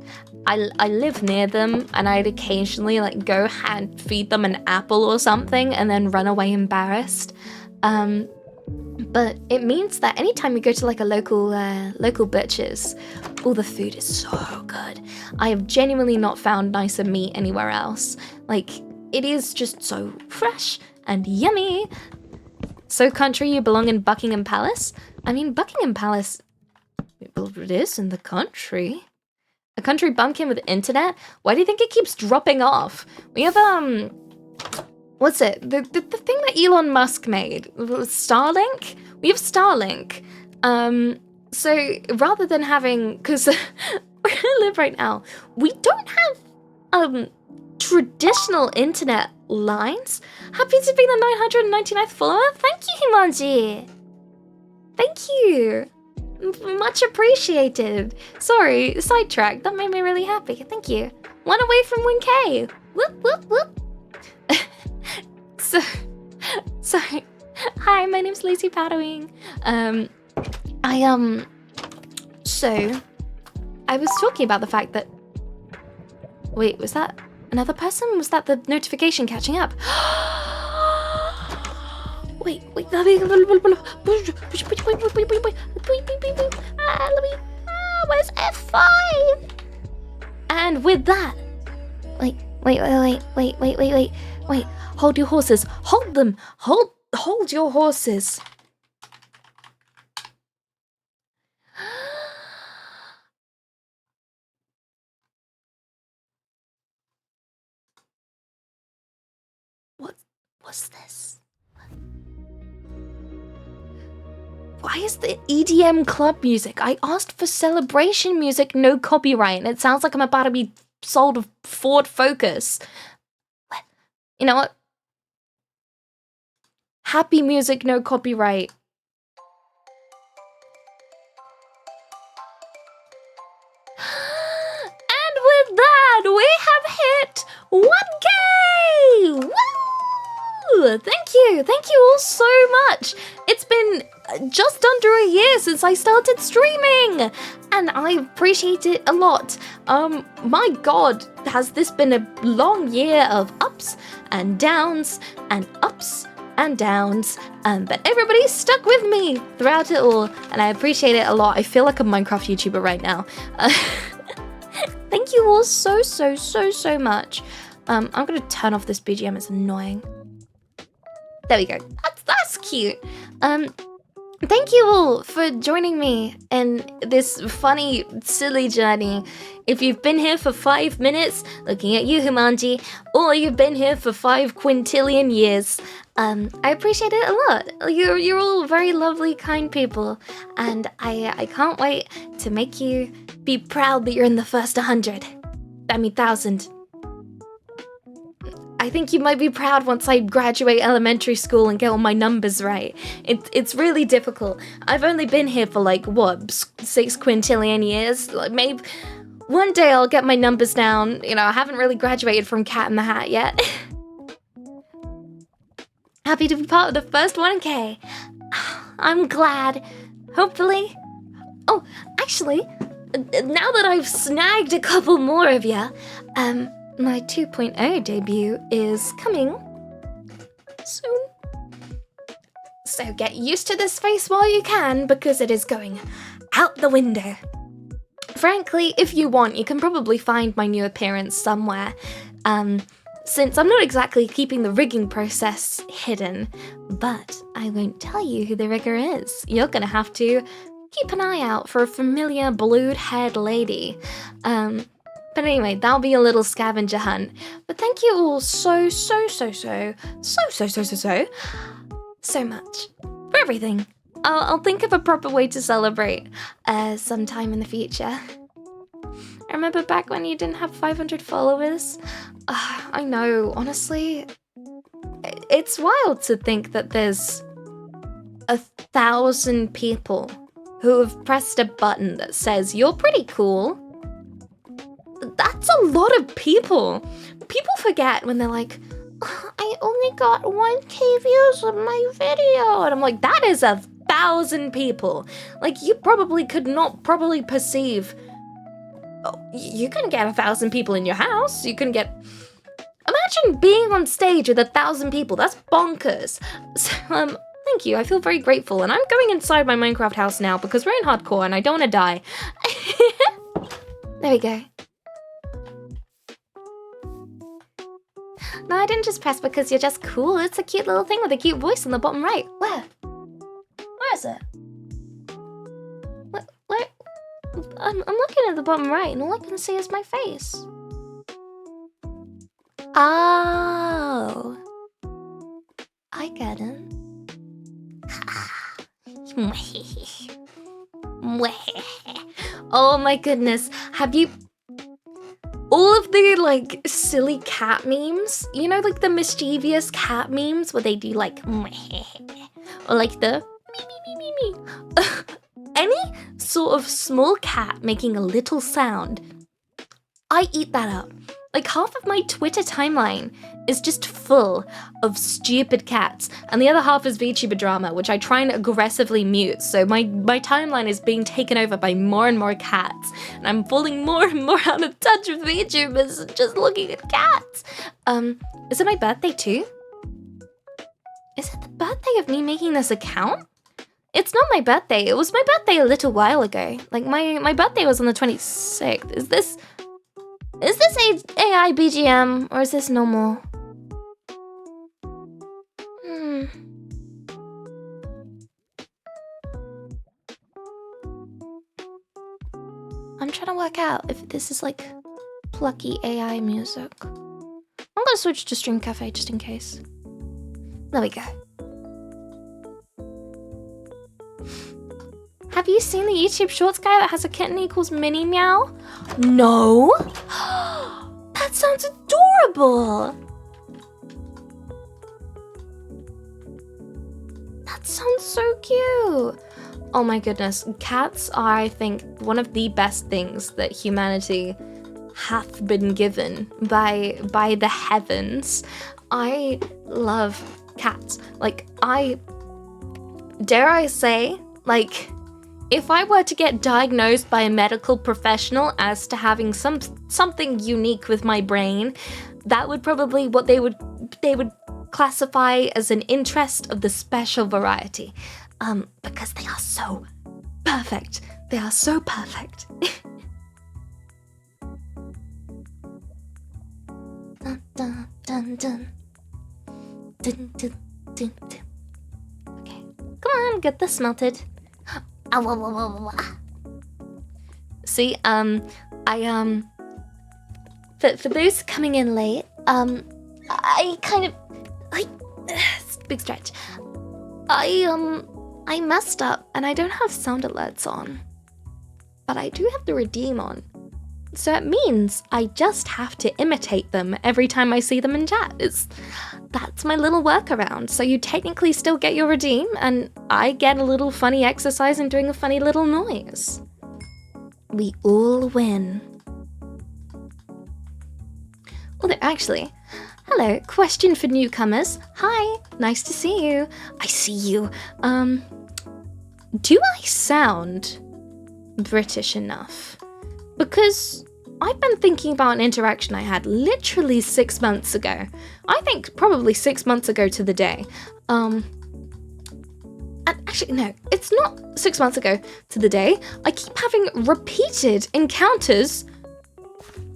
I live near them, and I'd occasionally, like, go hand feed them an apple or something and then run away embarrassed. But it means that anytime we go to, like, a local butcher's, all the food is so good. I have genuinely not found nicer meat anywhere else. Like, it is just so fresh and yummy. So country, you belong in Buckingham Palace? I mean, Buckingham Palace, well, it is in the country. A country bumpkin with internet? Why do you think it keeps dropping off? We have, what's it? The thing that Elon Musk made. Starlink? We have Starlink. So rather than having, because where I live right now, we don't have, traditional internet lines. Happy to be the 999th follower. Thank you, Himanji. Thank you. Much appreciated. Sorry, sidetracked. That made me really happy. Thank you. One away from 1K. Whoop, whoop, whoop. Sorry. Hi, my name's Lucy Powdering. So, I was talking about the fact that... Wait, was that another person? Was that the notification catching up? Wait, let me... Where's F5? And with that... Wait. Hold your horses. Hold them. Hold your horses. What's this? Why is the EDM club music? I asked for celebration music, no copyright, and it sounds like I'm about to be sold a Ford Focus. You know what? Happy music, no copyright. And with that, we have hit 1K! Woo! Thank you all so much. It's been just under a year since I started streaming, and I appreciate it a lot. My god, has this been a long year of ups and downs and ups and downs, but everybody's stuck with me throughout it all, and I appreciate it a lot. I feel like a Minecraft YouTuber right now. Thank you all so much. I'm gonna turn off this BGM, it's annoying. There we go. That's cute. Thank you all for joining me in this funny, silly journey. If you've been here for 5 minutes, looking at you, Humanji, or you've been here for 5 quintillion years, I appreciate it a lot. You're all very lovely, kind people, and I can't wait to make you be proud that you're in the first 100. I mean, 1,000. I think you might be proud once I graduate elementary school and get all my numbers right. It's really difficult. I've only been here for like, what, 6 quintillion years? Like, maybe one day I'll get my numbers down. You know, I haven't really graduated from Cat in the Hat yet. Happy to be part of the first 1K. I'm glad. Hopefully. Oh, actually, now that I've snagged a couple more of you, my 2.0 debut is coming soon. So get used to this face while you can, because it is going out the window. Frankly, if you want, you can probably find my new appearance somewhere, since I'm not exactly keeping the rigging process hidden, but I won't tell you who the rigger is. You're gonna have to keep an eye out for a familiar blued-haired lady. But anyway, that'll be a little scavenger hunt. But thank you all so much for everything. I'll think of a proper way to celebrate sometime in the future. I remember back when you didn't have 500 followers. I know, honestly, it's wild to think that there's 1,000 people who have pressed a button that says, "You're pretty cool." That's a lot of people. People forget when they're like, "I only got 1K views of my video." And I'm like, that is 1,000 people. Like, you probably could not properly perceive. Oh, you couldn't get 1,000 people in your house. You couldn't get... Imagine being on stage with 1,000 people. That's bonkers. So, thank you. I feel very grateful. And I'm going inside my Minecraft house now because we're in hardcore and I don't want to die. There we go. No, I didn't just press because you're just cool. It's a cute little thing with a cute voice on the bottom right. Where? Where is it? Where? I'm looking at the bottom right and all I can see is my face. Oh. I get it. Oh my goodness. Have you... all of the like silly cat memes, you know, like the mischievous cat memes where they do like or like the me. Any sort of small cat making a little sound, I eat that up. Like half of my Twitter timeline is just full of stupid cats, and the other half is VTuber drama, which I try and aggressively mute. So my timeline is being taken over by more and more cats, and I'm falling more and more out of touch with VTubers and just looking at cats. Is it my birthday too? Is it the birthday of me making this account? It's not my birthday. It was my birthday a little while ago. Like my birthday was on the 26th. Is this AI BGM or is this normal? I'm trying to work out if this is like plucky AI music. I'm gonna switch to Stream Cafe just in case. There we go. Have you seen the YouTube Shorts guy that has a kitten he calls Mini Meow? No? That sounds adorable! That sounds so cute! Oh my goodness, cats are, I think, one of the best things that humanity hath been given by the heavens. I love cats. Like, dare I say, like, if I were to get diagnosed by a medical professional as to having something unique with my brain, that would probably what they would classify as an interest of the special variety. Because they are so perfect. They are so perfect. Dun, dun, dun, dun. Dun, dun, dun, dun. Okay, come on, get this melted. See, for those coming in late, I kind of, big stretch. I messed up and I don't have sound alerts on, but I do have the redeem on. So it means I just have to imitate them every time I see them in chat. That's my little workaround. So you technically still get your redeem, and I get a little funny exercise in doing a funny little noise. We all win. Although, actually, hello, question for newcomers. Hi, nice to see you. I see you. Do I sound British enough? Because I've been thinking about an interaction I had literally 6 months ago. I think probably 6 months ago to the day. And actually, no, it's not 6 months ago to the day. I keep having repeated encounters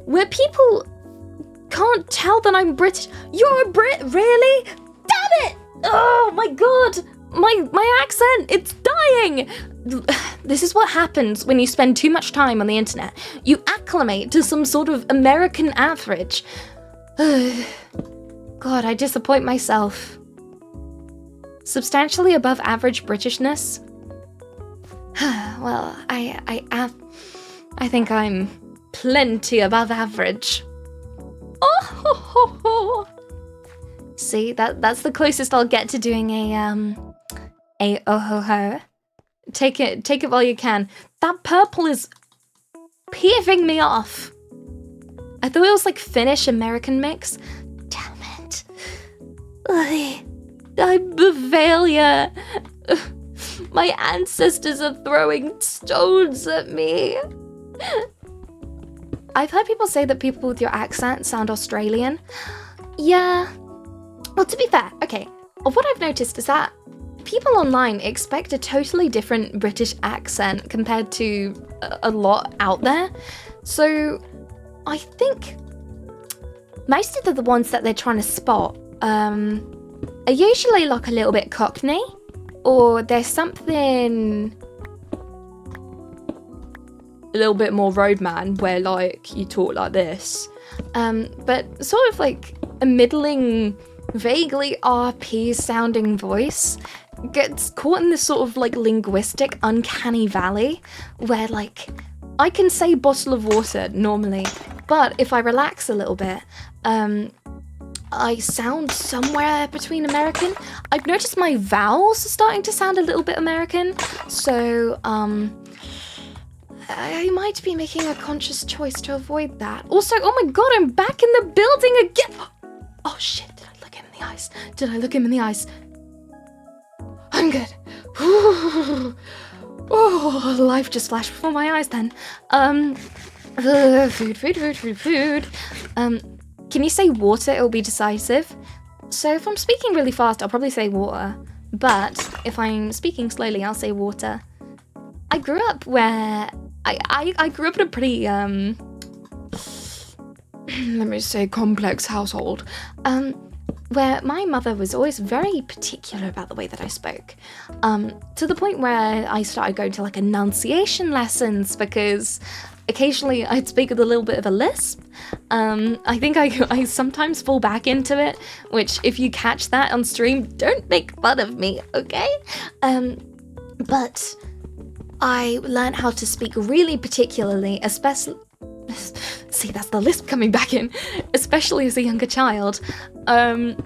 where people can't tell that I'm British. You're a Brit, really? Damn it! Oh my god! My accent, it's dying! This is what happens when you spend too much time on the internet. You acclimate to some sort of American average. God, I disappoint myself. Substantially above average Britishness? Well, I think I'm plenty above average. Oh ho ho ho! See, that's the closest I'll get to doing a oh ho ho. Take it while you can. That purple is peeving me off. I thought it was like Finnish American mix. Damn it. I'm Bavaria. My ancestors are throwing stones at me. I've heard people say that people with your accent sound Australian. Yeah. Well, to be fair, okay. What I've noticed is that people online expect a totally different British accent compared to a lot out there. So I think most of the ones that they're trying to spot are usually like a little bit Cockney, or there's something a little bit more roadman where like you talk like this. But sort of like a middling, vaguely RP sounding voice gets caught in this sort of like linguistic uncanny valley where like I can say bottle of water normally But if I relax a little bit, I sound somewhere between American. I've noticed my vowels are starting to sound a little bit American, so I might be making a conscious choice to avoid that. Also, oh my god, I'm back in the building again! Oh shit, did I look him in the eyes? Did I look him in the eyes? I'm good. Oh, life just flashed before my eyes then. Food. Can you say water? It'll be decisive. So if I'm speaking really fast, I'll probably say water. But if I'm speaking slowly, I'll say water. I grew up where... I grew up in a pretty, let me say, complex household. Where my mother was always very particular about the way that I spoke. To the point where I started going to like enunciation lessons because occasionally I'd speak with a little bit of a lisp. I think I sometimes fall back into it, which if you catch that on stream, don't make fun of me, okay? But I learned how to speak really particularly, especially... See, that's the lisp coming back in, especially as a younger child. When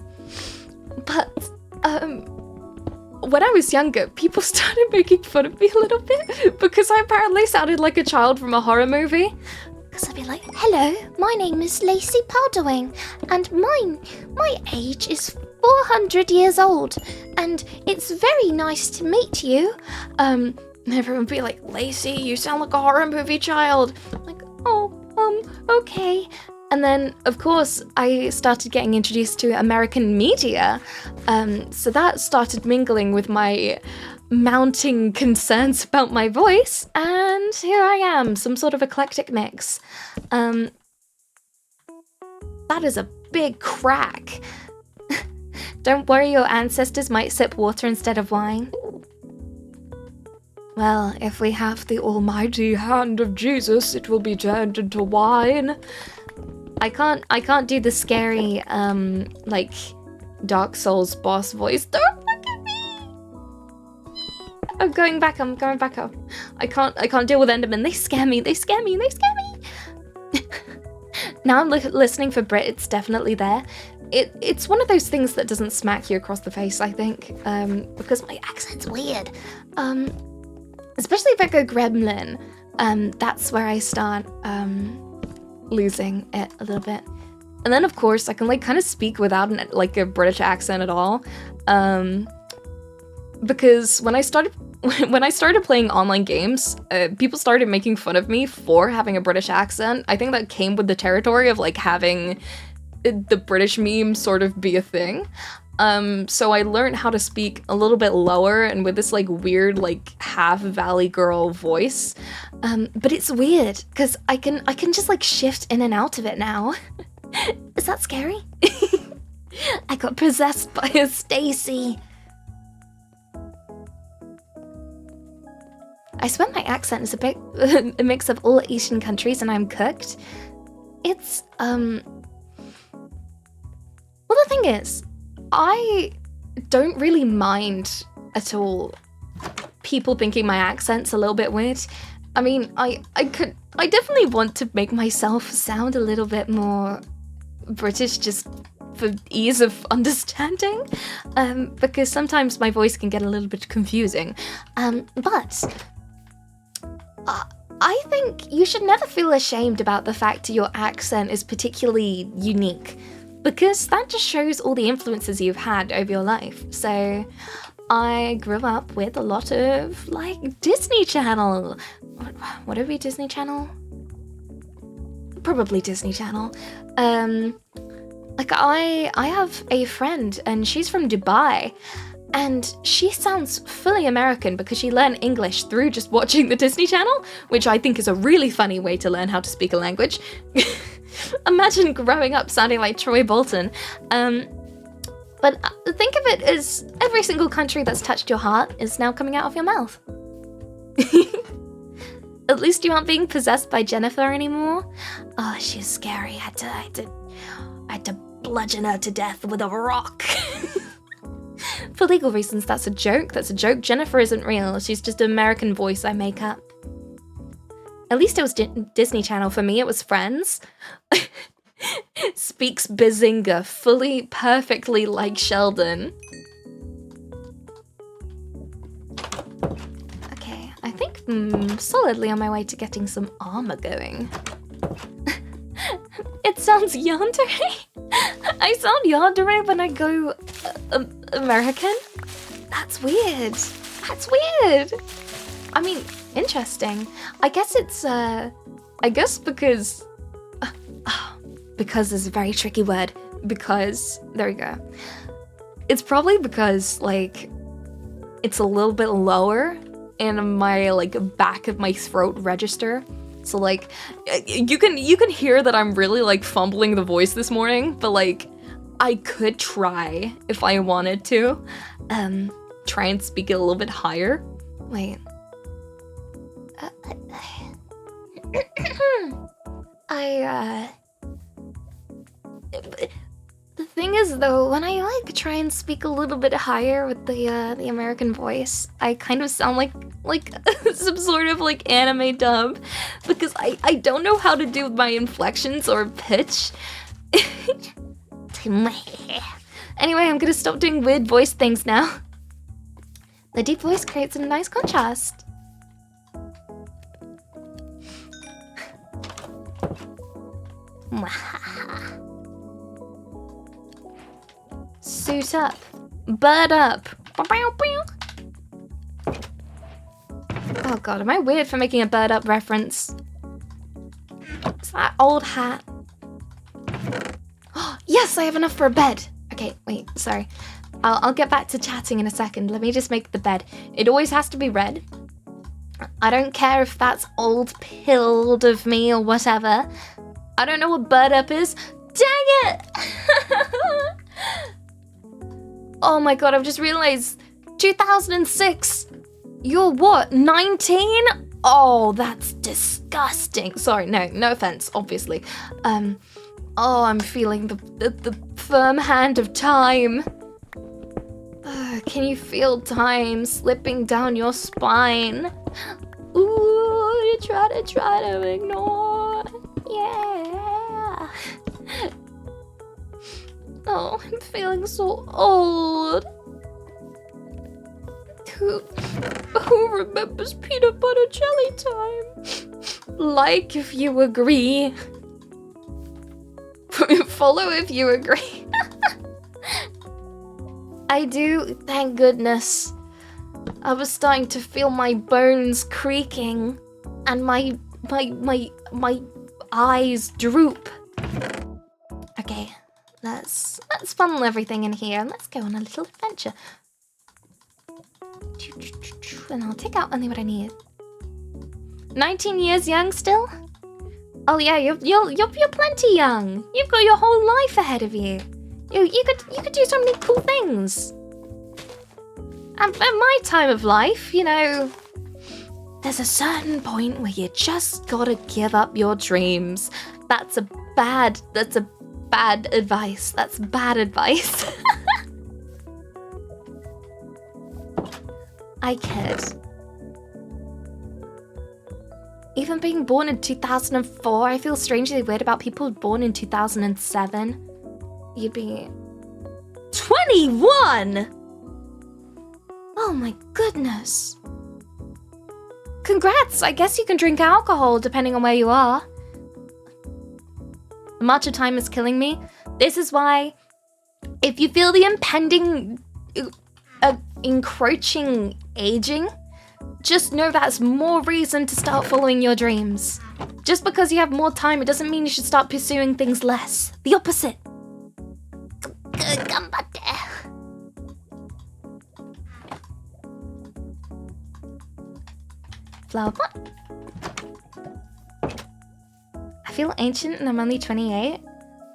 I was younger, people started making fun of me a little bit because I apparently sounded like a child from a horror movie. Because I'd be like, hello, my name is Lacey Powderwing, and my age is 400 years old, and it's very nice to meet you. And everyone would be like, Lacey, you sound like a horror movie child. I'm like, oh, okay. And then, of course, I started getting introduced to American media. So that started mingling with my mounting concerns about my voice. And here I am, some sort of eclectic mix. That is a big crack. Don't worry, your ancestors might sip water instead of wine. Well, if we have the almighty hand of Jesus, it will be turned into wine. I can't do the scary, like, Dark Souls boss voice. Don't look at me! I'm going back up. I can't deal with Endermen. They scare me. Now I'm listening for Brit. It's definitely there. It's one of those things that doesn't smack you across the face, I think, because my accent's weird. Especially if I go gremlin, that's where I start losing it a little bit. And then of course I can like kind of speak without a British accent at all, because when I started playing online games, people started making fun of me for having a British accent. I think that came with the territory of like having the British meme sort of be a thing. So I learned how to speak a little bit lower and with this like weird like half Valley Girl voice. But it's weird because I can just like shift in and out of it now. Is that scary? I got possessed by a Stacy. I swear my accent is a bit a mix of all Asian countries and I'm cooked. It's well, the thing is, I don't really mind at all people thinking my accent's a little bit weird. I mean, I definitely want to make myself sound a little bit more British just for ease of understanding, because sometimes my voice can get a little bit confusing. But I think you should never feel ashamed about the fact your accent is particularly unique, because that just shows all the influences you've had over your life. So I grew up with a lot of like Disney Channel. Would it be Disney Channel? Probably Disney Channel. Like I have a friend and she's from Dubai, and she sounds fully American because she learned English through just watching the Disney Channel, which I think is a really funny way to learn how to speak a language. Imagine growing up sounding like Troy Bolton. But think of it as every single country that's touched your heart is now coming out of your mouth. At least you aren't being possessed by Jennifer anymore. Oh, she's scary. I had to bludgeon her to death with a rock. For legal reasons, that's a joke. Jennifer isn't real. She's just an American voice I make up. At least it was Disney Channel. For me, it was Friends. Speaks Bazinga fully, perfectly like Sheldon. Okay, I think solidly on my way to getting some armor going. It sounds yandere. I sound yandere when I go American. That's weird. That's weird. I mean, interesting. I guess it's because is a very tricky word. Because there we go. It's probably because like it's a little bit lower in my like back of my throat register. So like you can hear that I'm really like fumbling the voice this morning, but like I could try if I wanted to try and speak it a little bit higher. Wait. The thing is though, when I like try and speak a little bit higher with the American voice, I kind of sound like some sort of like anime dub because I don't know how to do my inflections or pitch. Anyway, I'm gonna stop doing weird voice things now. The deep voice creates a nice contrast. Suit up. Bird up. Oh god, am I weird for making a bird up reference? It's that old hat. Oh, yes, I have enough for a bed. Okay, wait, sorry. I'll get back to chatting in a second. Let me just make the bed. It always has to be red. I don't care if that's old pilled of me or whatever. I don't know what bird up is. Dang it! Oh my god, I've just realized 2006. You're what, 19? Oh, that's disgusting. Sorry, no offense, obviously. Oh, I'm feeling the firm hand of time. Can you feel time slipping down your spine? Ooh, you try to ignore. Yeah. Oh, I'm feeling so old. Who remembers peanut butter jelly time? Like if you agree. Follow if you agree. I do, thank goodness. I was starting to feel my bones creaking and my eyes droop. Okay, let's funnel everything in here and let's go on a little adventure. And I'll take out only what I need. 19 years young still? Oh yeah, you're plenty young. You've got your whole life ahead of you. You could do so many cool things. And at my time of life, you know, there's a certain point where you just gotta give up your dreams. That's bad advice. That's bad advice. I kid. Even being born in 2004, I feel strangely weird about people born in 2007. You'd be 21! Oh my goodness. Congrats! I guess you can drink alcohol depending on where you are. The march of time is killing me. This is why, if you feel the impending, encroaching aging, just know that's more reason to start following your dreams. Just because you have more time, it doesn't mean you should start pursuing things less. The opposite. Flower pot. I feel ancient and I'm only 28.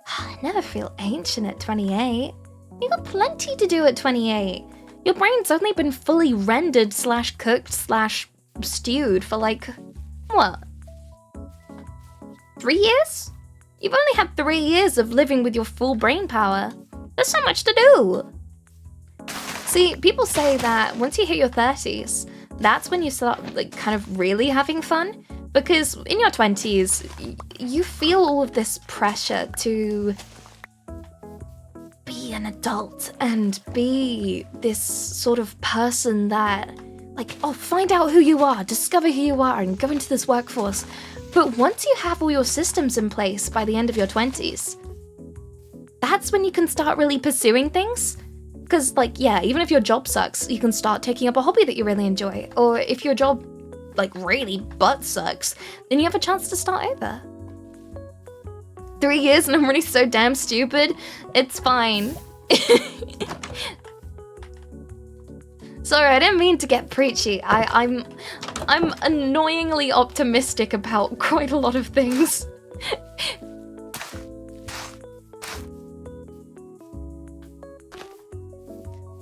I never feel ancient at 28. You got plenty to do at 28. Your brain's only been fully rendered / cooked / stewed for like, what? 3 years? You've only had 3 years of living with your full brain power. There's so much to do. See, people say that once you hit your 30s, that's when you start like kind of really having fun. Because in your 20s, you feel all of this pressure to be an adult and be this sort of person that, like, oh, find out who you are, discover who you are, and go into this workforce. But once you have all your systems in place by the end of your 20s, that's when you can start really pursuing things. Because, like, yeah, even if your job sucks, you can start taking up a hobby that you really enjoy. Or if your job, like, really butt sucks, then you have a chance to start over. 3 years and I'm really so damn stupid. It's fine. Sorry, I didn't mean to get preachy. I'm annoyingly optimistic about quite a lot of things.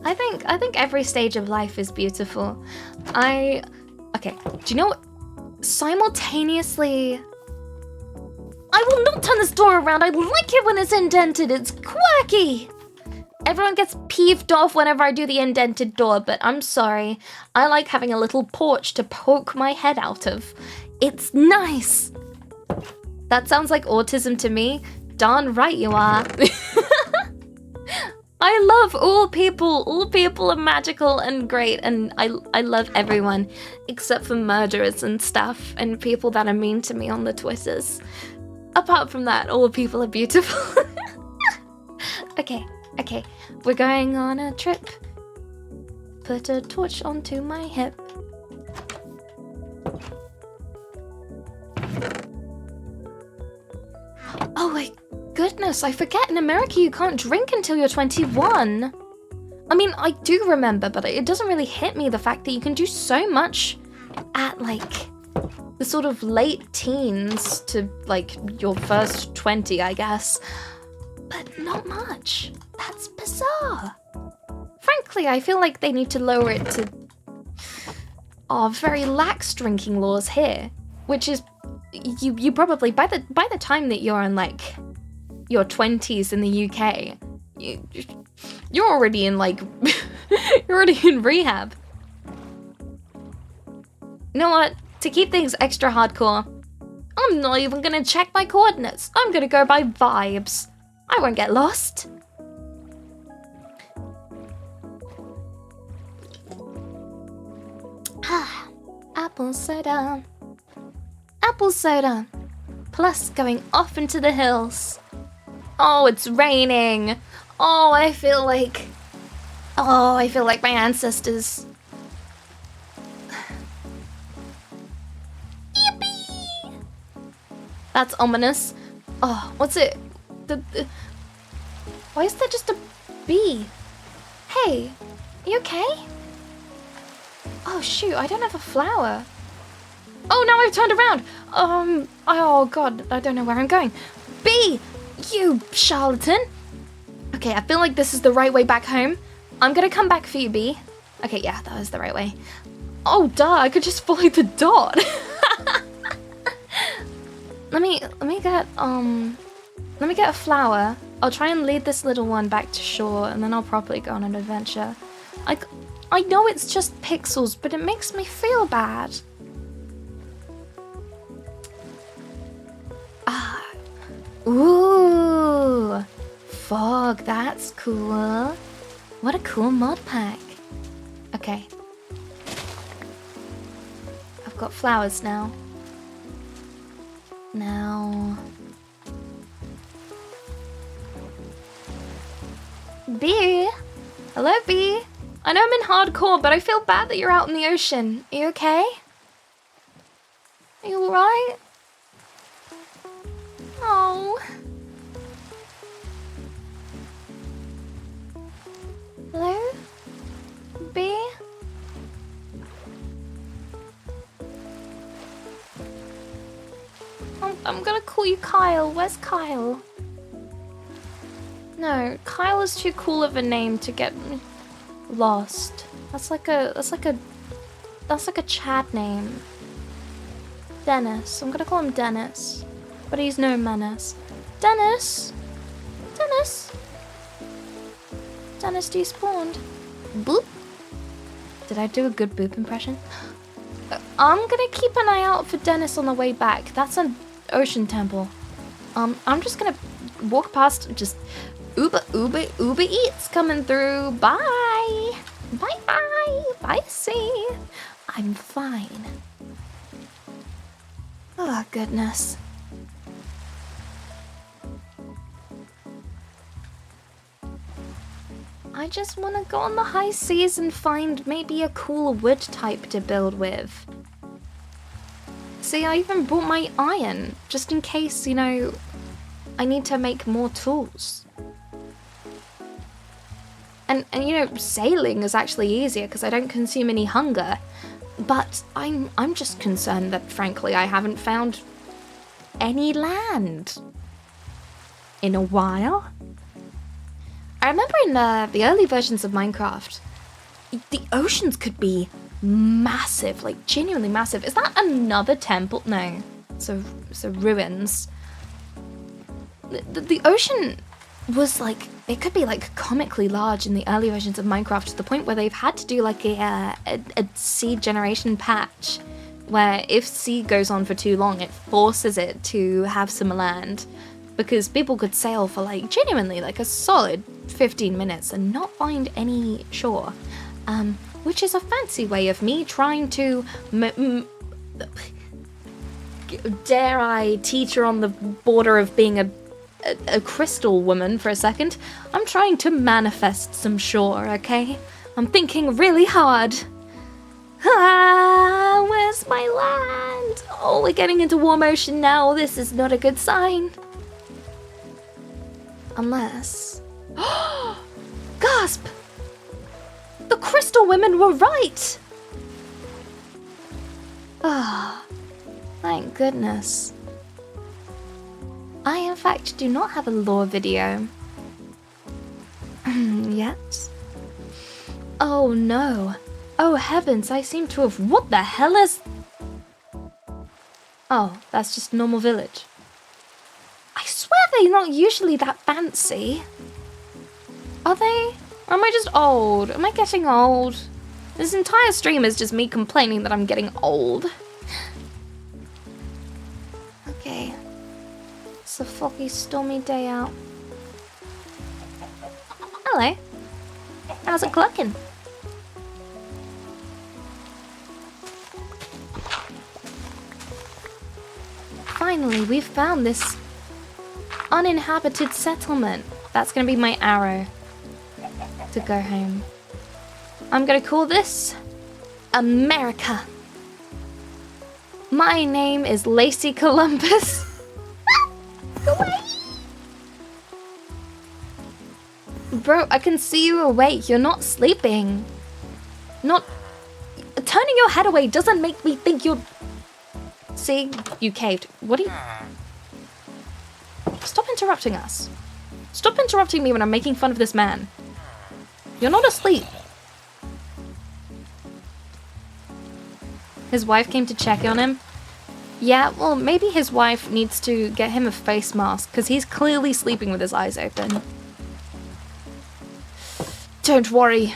I think every stage of life is beautiful. Okay, do you know what? Simultaneously, I will not turn this door around. I like it when it's indented. It's quirky. Everyone gets peeved off whenever I do the indented door, but I'm sorry. I like having a little porch to poke my head out of. It's nice. That sounds like autism to me. Darn right you are. I love all people. All people are magical and great, and I love everyone except for murderers and stuff and people that are mean to me on the Twitters. Apart from that, all people are beautiful. Okay, we're going on a trip. Put a torch onto my hip. Oh my goodness, I forget in America you can't drink until you're 21. I mean, I do remember, but it doesn't really hit me the fact that you can do so much at, like, the sort of late teens to, like, your first 20, I guess. But not much. That's bizarre. Frankly, I feel like they need to lower it to very lax drinking laws here, which is you probably by the time that you're in, like, your 20s in the UK, you're already in, like, you're already in rehab. You know what? To keep things extra hardcore, I'm not even gonna check my coordinates. I'm gonna go by vibes. I won't get lost. Apple soda. Apple soda. Plus going off into the hills. Oh, it's raining. Oh, I feel like my ancestors. Yippee! That's ominous. Oh, what's it? Why is there just a bee? Hey, you okay? Oh shoot, I don't have a flower. Oh, now I've turned around. Oh god, I don't know where I'm going. Bee, you charlatan. Okay, I feel like this is the right way back home. I'm gonna come back for you, Bee. Okay, yeah, that was the right way. Oh, duh, I could just follow the dot. Let me get a flower. I'll try and lead this little one back to shore, and then I'll probably go on an adventure. I know it's just pixels, but it makes me feel bad. Ah. Ooh. Fog, that's cool. What a cool mod pack. Okay. I've got flowers now. Bee! Hello, Bee! I know I'm in hardcore, but I feel bad that you're out in the ocean. Are you okay? Are you alright? Oh. Hello? Bee? I'm gonna call you Kyle. Where's Kyle? No, Kyle is too cool of a name to get lost. That's like a Chad name. Dennis. I'm gonna call him Dennis. But he's no menace. Dennis! Dennis! Dennis despawned. Boop! Did I do a good boop impression? I'm gonna keep an eye out for Dennis on the way back. That's an ocean temple. I'm just gonna walk past, just Uber Eats coming through. Bye. Bye, C. I'm fine. Oh, goodness. I just want to go on the high seas and find maybe a cool wood type to build with. See, I even brought my iron, just in case, you know, I need to make more tools. And you know, sailing is actually easier because I don't consume any hunger. But I'm just concerned that, frankly, I haven't found any land in a while. I remember in the early versions of Minecraft, the oceans could be massive, like genuinely massive. Is that another temple? No, so ruins. The ocean was like, it could be like comically large in the early versions of Minecraft, to the point where they've had to do like a seed generation patch, where if seed goes on for too long, it forces it to have some land. Because people could sail for like genuinely like a solid 15 minutes and not find any shore. Which is a fancy way of me trying to, dare I teeter on the border of being a crystal woman for a second. I'm trying to manifest some shore, okay? I'm thinking really hard. Ah, where's my land? Oh, we're getting into warm ocean now. This is not a good sign. Unless... Gasp! The crystal women were right! Ah, thank goodness. I, in fact, do not have a lore video. Yet. Oh no. Oh heavens, I seem to have... What the hell is... Oh, that's just a normal village. I swear they're not usually that fancy. Are they? Or am I just old? Am I getting old? This entire stream is just me complaining that I'm getting old. Okay. It's a foggy, stormy day out. Hello. How's it clucking? Finally, we've found this uninhabited settlement. That's gonna be my arrow to go home. I'm gonna call this America. My name is Lacey Columbus. Go away! Bro, I can see you awake. You're not sleeping. Not... Turning your head away doesn't make me think you're... See? You caved. What are you... Stop interrupting us. Stop interrupting me when I'm making fun of this man. You're not asleep. His wife came to check on him. Yeah, well, maybe his wife needs to get him a face mask, because he's clearly sleeping with his eyes open. Don't worry,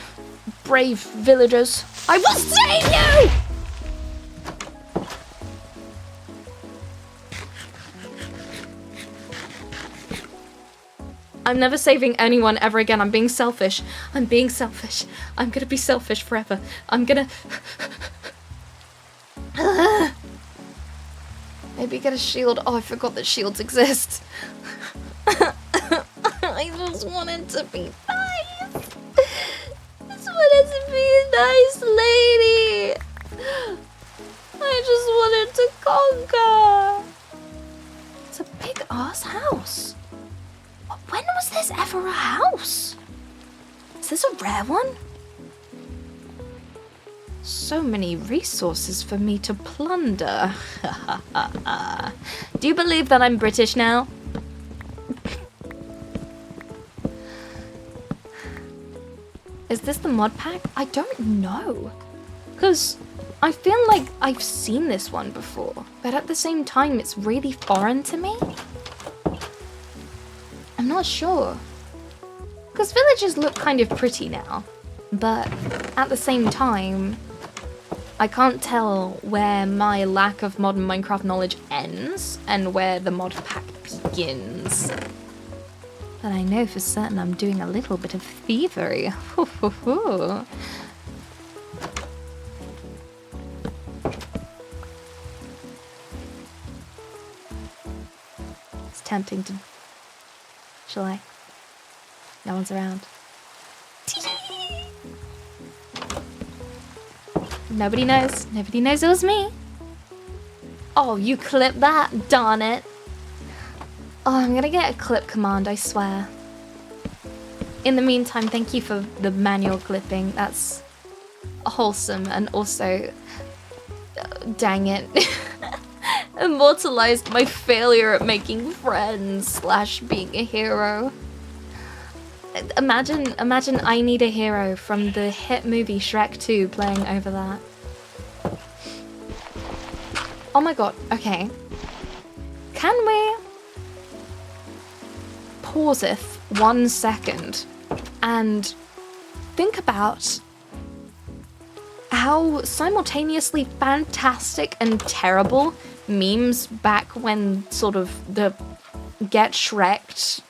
brave villagers. I will save you! I'm never saving anyone ever again. I'm being selfish. I'm being selfish. I'm gonna be selfish forever. I'm gonna... Maybe get a shield. Oh, I forgot that shields exist. I just wanted to be nice. Just wanted to be a nice lady. I just wanted to conquer. It's a big ass house. When was this ever a house? Is this a rare one? So many resources for me to plunder. Do you believe that I'm British now? Is this the mod pack? I don't know. Because I feel like I've seen this one before, but at the same time it's really foreign to me. I'm not sure. Because villages look kind of pretty now, but at the same time, I can't tell where my lack of modern Minecraft knowledge ends and where the mod pack begins. But I know for certain I'm doing a little bit of thievery. It's tempting to... Shall I? No one's around. Nobody knows. Nobody knows it was me. Oh, you clipped that, darn it. Oh, I'm gonna get a clip command, I swear. In the meantime, thank you for the manual clipping. That's wholesome and also... dang it. Immortalized my failure at making friends / being a hero. Imagine I Need a Hero from the hit movie Shrek 2 playing over that. Oh my god, okay. Can we pause it 1 second and think about how simultaneously fantastic and terrible memes back when sort of the Get Shrek'd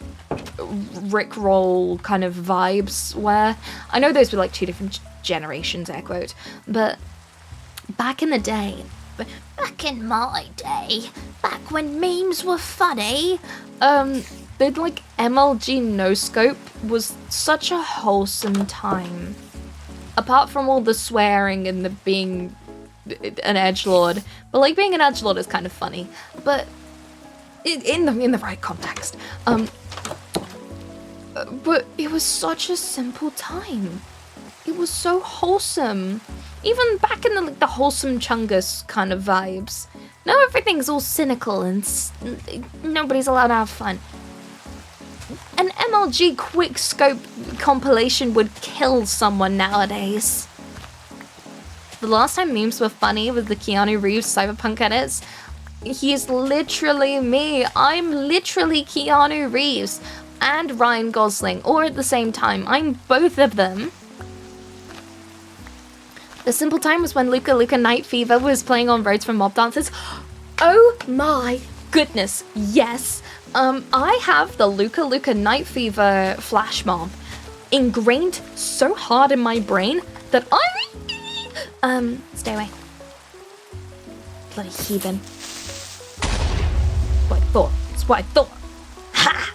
Rickroll kind of vibes were. I know those were like 2 different generations, air quote, but back in the day, back in my day, back when memes were funny, they'd like MLG no scope was such a wholesome time. Apart from all the swearing and the being an edgelord, but like being an edgelord is kind of funny, but in the right context. But it was such a simple time. It was so wholesome. Even back in the wholesome Chungus kind of vibes. Now everything's all cynical and nobody's allowed to have fun. An MLG quick scope compilation would kill someone nowadays. The last time memes were funny was the Keanu Reeves Cyberpunk edits. He's literally me. I'm literally Keanu Reeves. And Ryan Gosling, or at the same time. I'm both of them. The simple time was when Luca Luca Night Fever was playing on Roads from Mob Dancers. Oh my goodness, yes. I have the Luca Luca Night Fever flash mob ingrained so hard in my brain that stay away. Bloody heathen. What I thought. It's what I thought. Ha!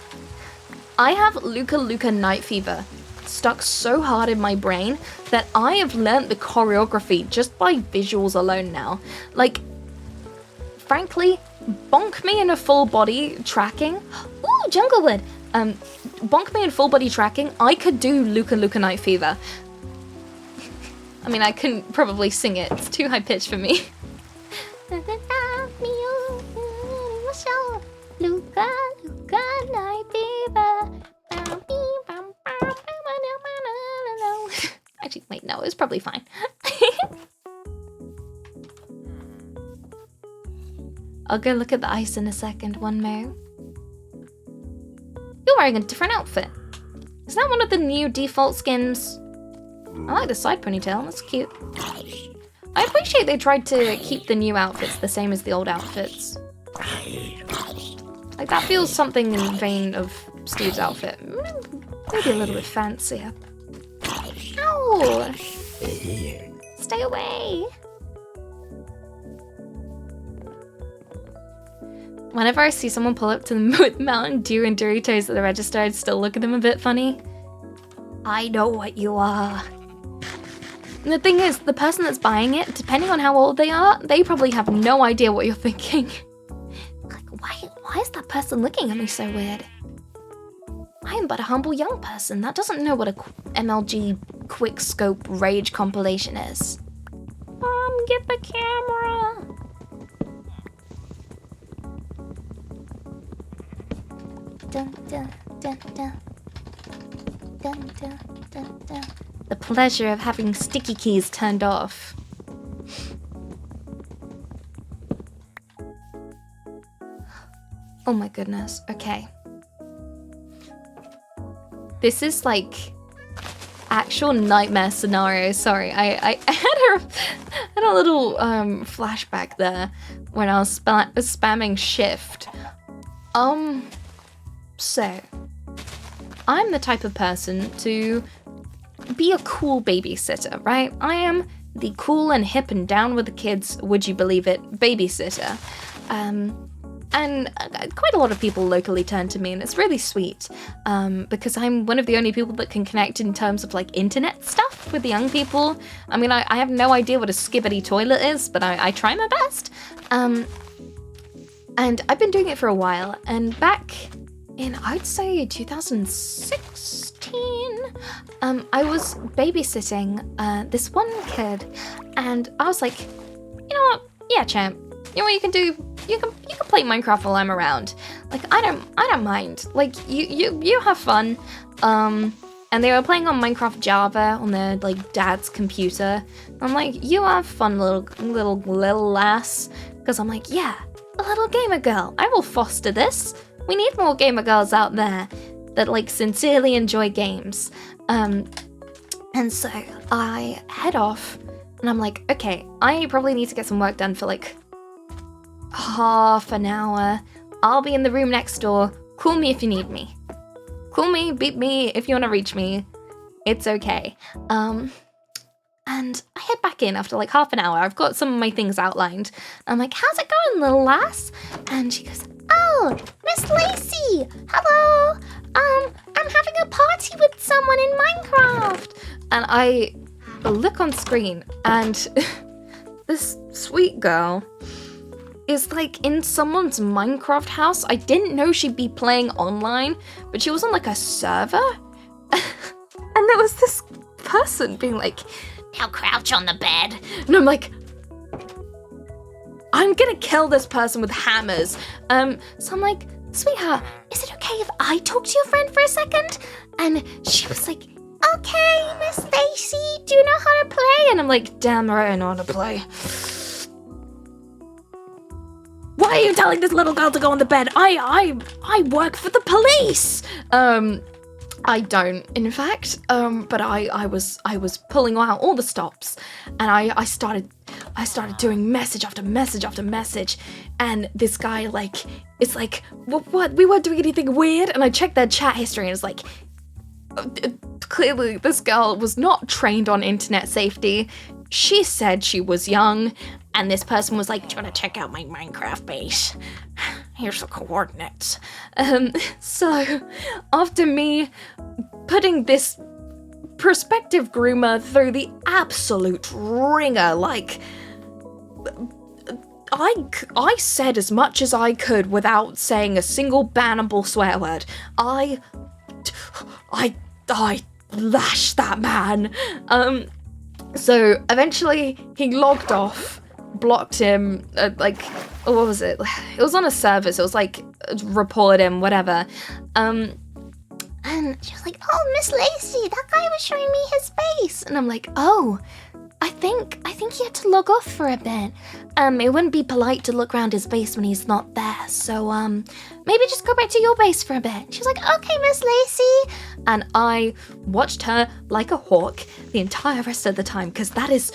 I have Luca Luca Night Fever stuck so hard in my brain that I have learnt the choreography just by visuals alone now. Like, frankly, bonk me in a full body tracking. Ooh, Junglewood! Bonk me in full body tracking, I could do Luca Luca Night Fever. I mean, I couldn't probably sing it. It's too high pitched for me. Luca Luca Night Fever. Actually, wait, no, it was probably fine. I'll go look at the ice in a second, one mo. You're wearing a different outfit. Is that one of the new default skins? I like the side ponytail, that's cute. I appreciate they tried to keep the new outfits the same as the old outfits. Like, that feels something in the vein of Steve's outfit. Maybe a little bit fancier. Ow! Stay away! Whenever I see someone pull up to them with Mountain Dew and Doritos at the register, I'd still look at them a bit funny. I know what you are. And the thing is, the person that's buying it, depending on how old they are, they probably have no idea what you're thinking. Like, why is that person looking at me so weird? I am but a humble young person that doesn't know what a MLG quick scope rage compilation is. Get the camera. Dun, dun, dun, dun. Dun, dun, dun, dun. The pleasure of having sticky keys turned off. Oh my goodness, okay. This is like actual nightmare scenario. Sorry, I had a little flashback there when I was spamming shift. So I'm the type of person to be a cool babysitter, right? I am the cool and hip and down with the kids, would you believe it, babysitter. And quite a lot of people locally turn to me, and it's really sweet, because I'm one of the only people that can connect in terms of like internet stuff with the young people. I mean, I have no idea what a skibbity toilet is, but I try my best. And I've been doing it for a while, and back in, I'd say 2016, I was babysitting this one kid, and I was like, you know what? Yeah, champ. You know what you can do? You can play Minecraft while I'm around. Like, I don't mind. Like, you have fun. And they were playing on Minecraft Java on their like dad's computer. I'm like, you have fun, little lass. Because I'm like, yeah, a little gamer girl. I will foster this. We need more gamer girls out there that like sincerely enjoy games. And so I head off, and I'm like, okay, I probably need to get some work done for like half an hour. I'll be in the room next door. Call me if you need me. Call me, beat me if you want to reach me. It's okay. And I head back in after like half an hour. I've got some of my things outlined. I'm like, how's it going, little lass? And she goes, oh, Miss Lacey, hello. I'm having a party with someone in Minecraft. And I look on screen, and this sweet girl is like in someone's Minecraft house. I didn't know she'd be playing online, but she was on like a server. And there was this person being like, now crouch on the bed. And I'm like, I'm gonna kill this person with hammers. So I'm like, sweetheart, is it okay if I talk to your friend for a second? And she was like, okay, Miss Lacey, do you know how to play? And I'm like, damn right I know how to play. Why are you telling this little girl to go on the bed? I work for the police. I don't, in fact. But I was pulling out all the stops, and I started doing message after message after message, and this guy like is like, what? We weren't doing anything weird, and I checked their chat history, and it's like, clearly this girl was not trained on internet safety. She said she was young, and this person was like, do you want to check out my Minecraft base? Here's the coordinates. So after me putting this prospective groomer through the absolute ringer, like, I said as much as I could without saying a single bannable swear word. I lashed that man. So eventually he logged off, blocked him, like, what was it? It was on a server, so it was like, reported him, whatever. And she was like, oh, Miss Lacey, that guy was showing me his face. And I'm like, oh, I think he had to log off for a bit. It wouldn't be polite to look around his base when he's not there. So, maybe just go back to your base for a bit. She was like, okay, Miss Lacey. And I watched her like a hawk the entire rest of the time, because that is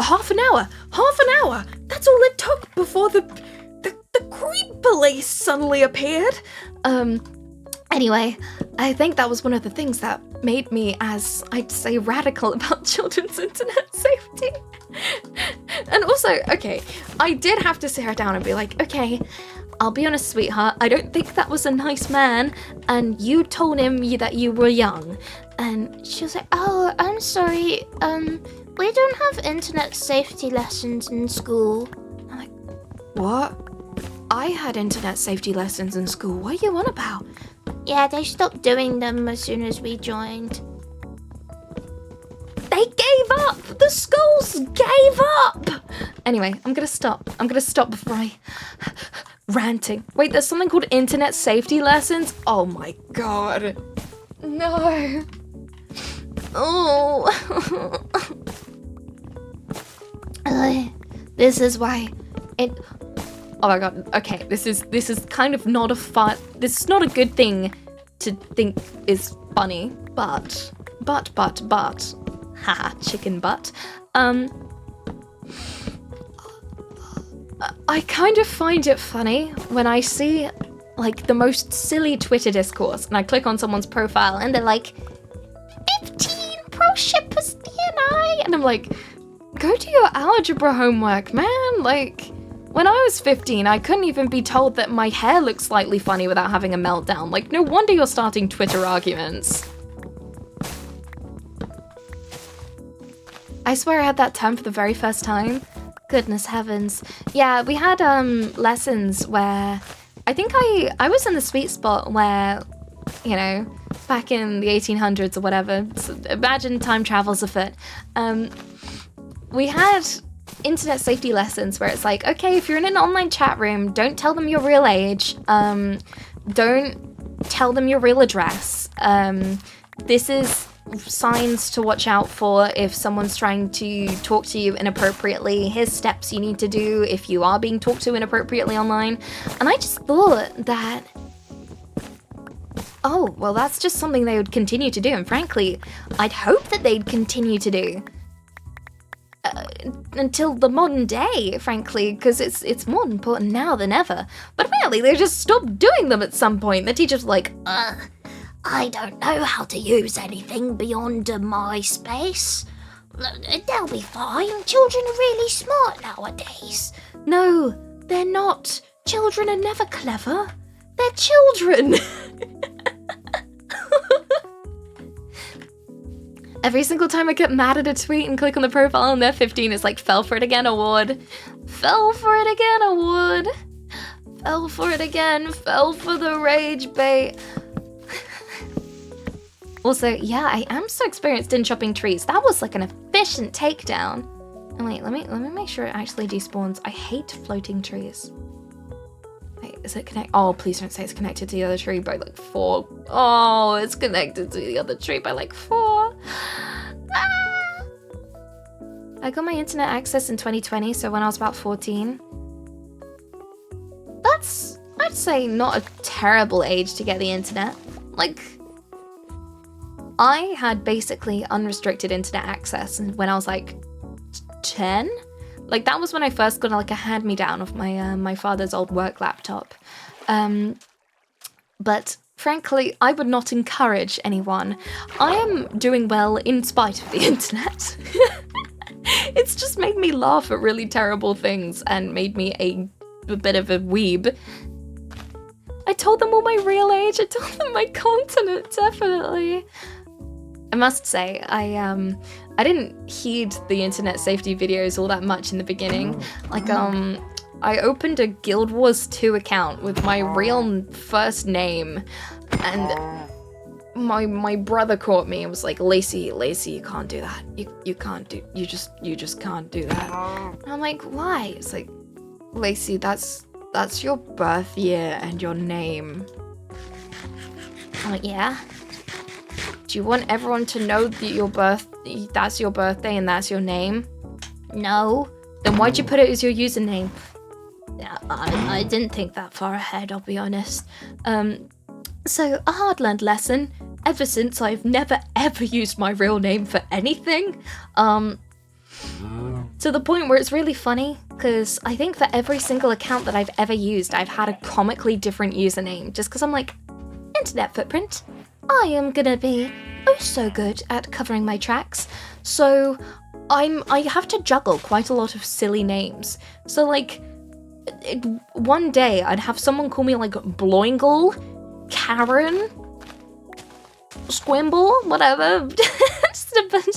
half an hour. That's all it took before the creep police suddenly appeared. Anyway, I think that was one of the things that made me, as I'd say, radical about children's internet safety. And also, okay, I did have to sit her down and be like, okay, I'll be honest, sweetheart, I don't think that was a nice man, and you told him that you were young. And she was like, oh, I'm sorry, we don't have internet safety lessons in school. I'm like, what? I had internet safety lessons in school. What are you on about? Yeah, they stopped doing them as soon as we joined. They gave up! The schools gave up! Anyway, I'm gonna stop before I... ranting. Wait, there's something called internet safety lessons? Oh my god. No. Oh. This is why it... Oh my god, okay, this is kind of not a fun... This is not a good thing to think is funny, but But, haha, chicken butt. I kind of find it funny when I see, like, the most silly Twitter discourse, and I click on someone's profile, and they're like, 15 pro shippers DNI, and I'm like, go do your algebra homework, man. Like, when I was 15, I couldn't even be told that my hair looked slightly funny without having a meltdown. Like, no wonder you're starting Twitter arguments. I swear I had that term for the very first time. Goodness heavens. Yeah, we had lessons where I think I was in the sweet spot where, you know, back in the 1800s or whatever, so imagine time travels afoot. We had internet safety lessons where it's like, okay, if you're in an online chat room, don't tell them your real age. Don't tell them your real address. This is signs to watch out for if someone's trying to talk to you inappropriately. Here's steps you need to do if you are being talked to inappropriately online. And I just thought that, oh, well, that's just something they would continue to do. And frankly, I'd hope that they'd continue to do until the modern day, frankly, because it's more important now than ever. But apparently they just stopped doing them at some point. The teacher's like, I don't know how to use anything beyond MySpace. They'll be fine. Children are really smart nowadays. No, they're not. Children are never clever. They're children. Every single time I get mad at a tweet and click on the profile and they're 15, it's like, fell for it again award. Fell for it again award. Fell for it again. Fell for the rage bait. Also, yeah, I am so experienced in chopping trees. That was like an efficient takedown. And wait, let me make sure it actually despawns. I hate floating trees. Wait, is it connect? Oh, please don't say it's connected to the other tree by like 4. Oh, it's connected to the other tree by like 4. Ah! I got my internet access in 2020, so when I was about 14. That's, I'd say, not a terrible age to get the internet. Like, I had basically unrestricted internet access when I was like 10. Like, that was when I first got like a hand-me-down of my my father's old work laptop. But frankly, I would not encourage anyone. I am doing well in spite of the internet. It's just made me laugh at really terrible things and made me a bit of a weeb. I told them all my real age. I told them my continent, definitely. I must say, I didn't heed the internet safety videos all that much in the beginning. Like, I opened a Guild Wars 2 account with my real first name, and my brother caught me and was like, Lacey, you can't do that. You can't do, you just can't do that. And I'm like, why? It's like, Lacey, that's your birth year and your name. I'm like, yeah. Do you want everyone to know that that's your birthday and that's your name? No. Then why'd you put it as your username? Yeah, I didn't think that far ahead, I'll be honest. So a hard-learned lesson. Ever since, I've never ever used my real name for anything. To the point where it's really funny, because I think for every single account that I've ever used, I've had a comically different username, just because I'm like, internet footprint. I am gonna be oh so good at covering my tracks, so I have to juggle quite a lot of silly names. So like, one day I'd have someone call me like Bloingle, Karen, Squimble, whatever. Just a bunch.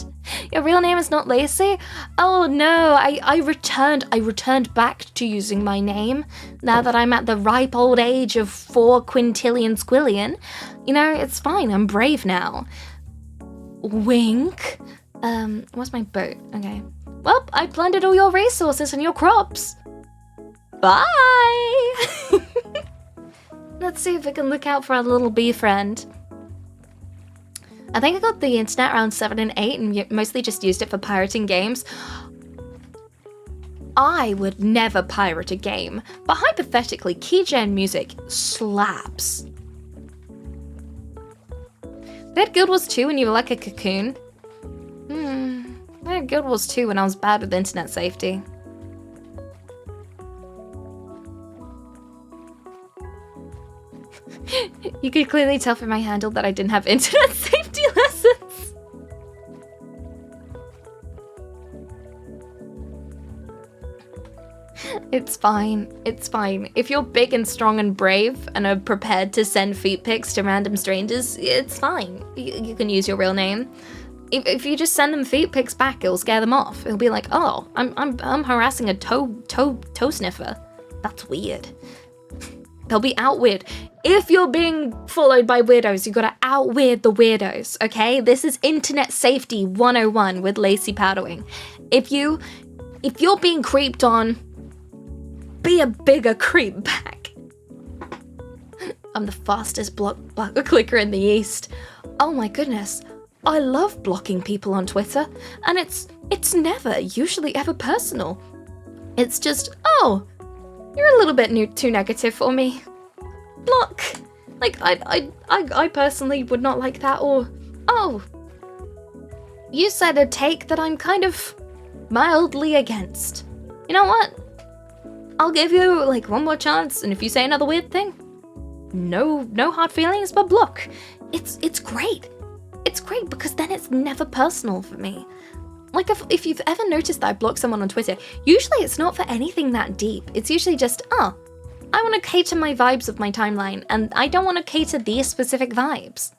Your real name is not Lacey? Oh no, I returned back to using my name now that I'm at the ripe old age of 4 quintillion squillion. You know, it's fine, I'm brave now. Wink. Where's my boat? Okay. Well, I plundered all your resources and your crops. Bye! Let's see if we can look out for our little bee friend. I think I got the internet around 7 and 8 and mostly just used it for pirating games. I would never pirate a game, but hypothetically, keygen music slaps. I had Guild Wars 2 when you were like a cocoon. I had Guild Wars 2 when I was bad with internet safety. You could clearly tell from my handle that I didn't have internet safety lessons. It's fine. It's fine. If you're big and strong and brave and are prepared to send feet pics to random strangers, it's fine. You can use your real name. If you just send them feet pics back, it'll scare them off. It'll be like, oh, I'm harassing a toe sniffer. That's weird. They'll be out weird. If you're being followed by weirdos, you gotta out weird the weirdos, okay? This is internet safety 101 with Lacey Powdering. If you're being creeped on, be a bigger creep back. I'm the fastest block clicker in the East. Oh my goodness. I love blocking people on Twitter, and it's never usually ever personal. It's just, oh, you're a little bit too negative for me. Block. Like, I personally would not like that, or, oh, you said a take that I'm kind of mildly against. You know what? I'll give you, like, one more chance, and if you say another weird thing, no hard feelings, but block. It's great. It's great because then it's never personal for me. Like, if you've ever noticed that I block someone on Twitter, usually it's not for anything that deep. It's usually just, oh, I want to cater my vibes of my timeline, and I don't want to cater these specific vibes.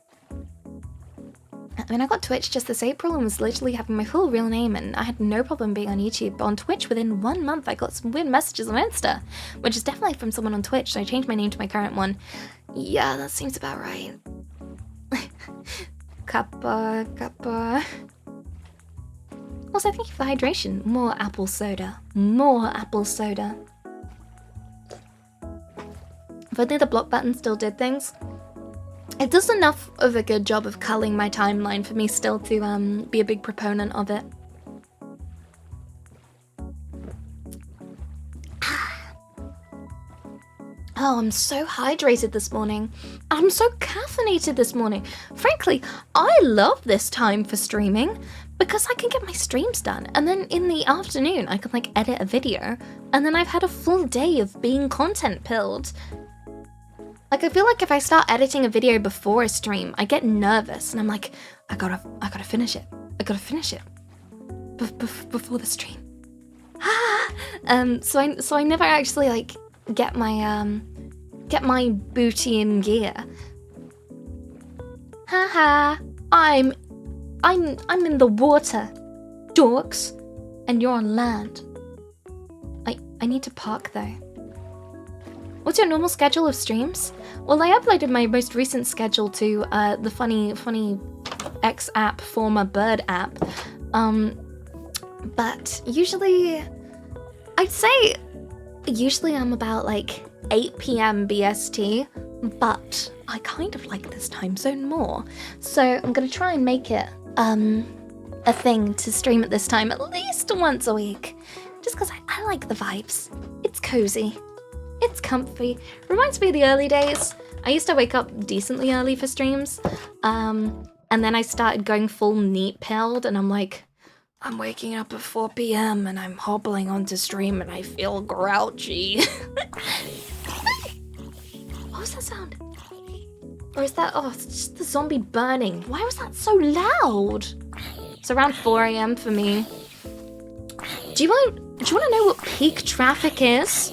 I mean, I got Twitch just this April and was literally having my full real name, and I had no problem being on YouTube. But on Twitch, within 1 month, I got some weird messages on Insta, which is definitely from someone on Twitch, so I changed my name to my current one. Yeah, that seems about right. Kappa. Also, thank you for the hydration. More apple soda. If only the block button still did things. It does enough of a good job of culling my timeline for me still to be a big proponent of it. Oh, I'm so hydrated this morning. I'm so caffeinated this morning. Frankly, I love this time for streaming because I can get my streams done, and then in the afternoon I can like edit a video, and then I've had a full day of being content pilled. Like, I feel like if I start editing a video before a stream, I get nervous and I'm like, I gotta finish it. Before the stream. So I never actually like get my booty in gear. Haha, I'm in the water, dorks, and you're on land. I need to park though. What's your normal schedule of streams? Well, I uploaded my most recent schedule to the funny X app, former Bird app. But usually, I'd say usually I'm about like 8 p.m. BST, but I kind of like this time zone more. So I'm gonna try and make it a thing to stream at this time at least once a week. Just because I like the vibes. It's cozy. It's comfy. Reminds me of the early days. I used to wake up decently early for streams. And then I started going full neat pilled, and I'm like, I'm waking up at 4 p.m. and I'm hobbling onto stream and I feel grouchy. What was that sound? Or is that, oh, it's just the zombie burning. Why was that so loud? It's around 4 a.m. for me. Do you want to know what peak traffic is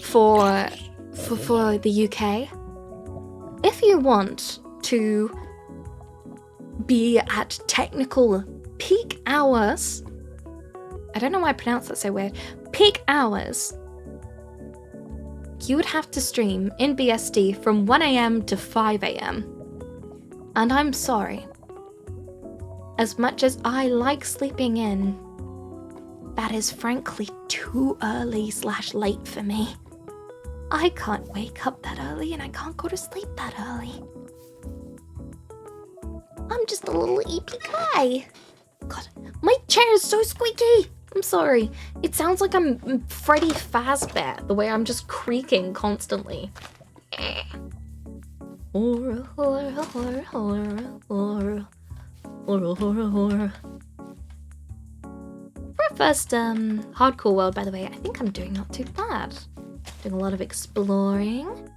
for the UK? If you want to be at technical peak hours, I don't know why I pronounce that so weird, peak hours, you would have to stream in BSD from 1 a.m. to 5 a.m. And I'm sorry, as much as I like sleeping in, that is frankly too early/late for me. I can't wake up that early and I can't go to sleep that early. I'm just a little EP guy. God, my chair is so squeaky. I'm sorry. It sounds like I'm Freddy Fazbear, the way I'm just creaking constantly. Horror, horror, horror, horror, horror, horror, horror, horror. For a first hardcore world, by the way, I think I'm doing not too bad. Doing a lot of exploring.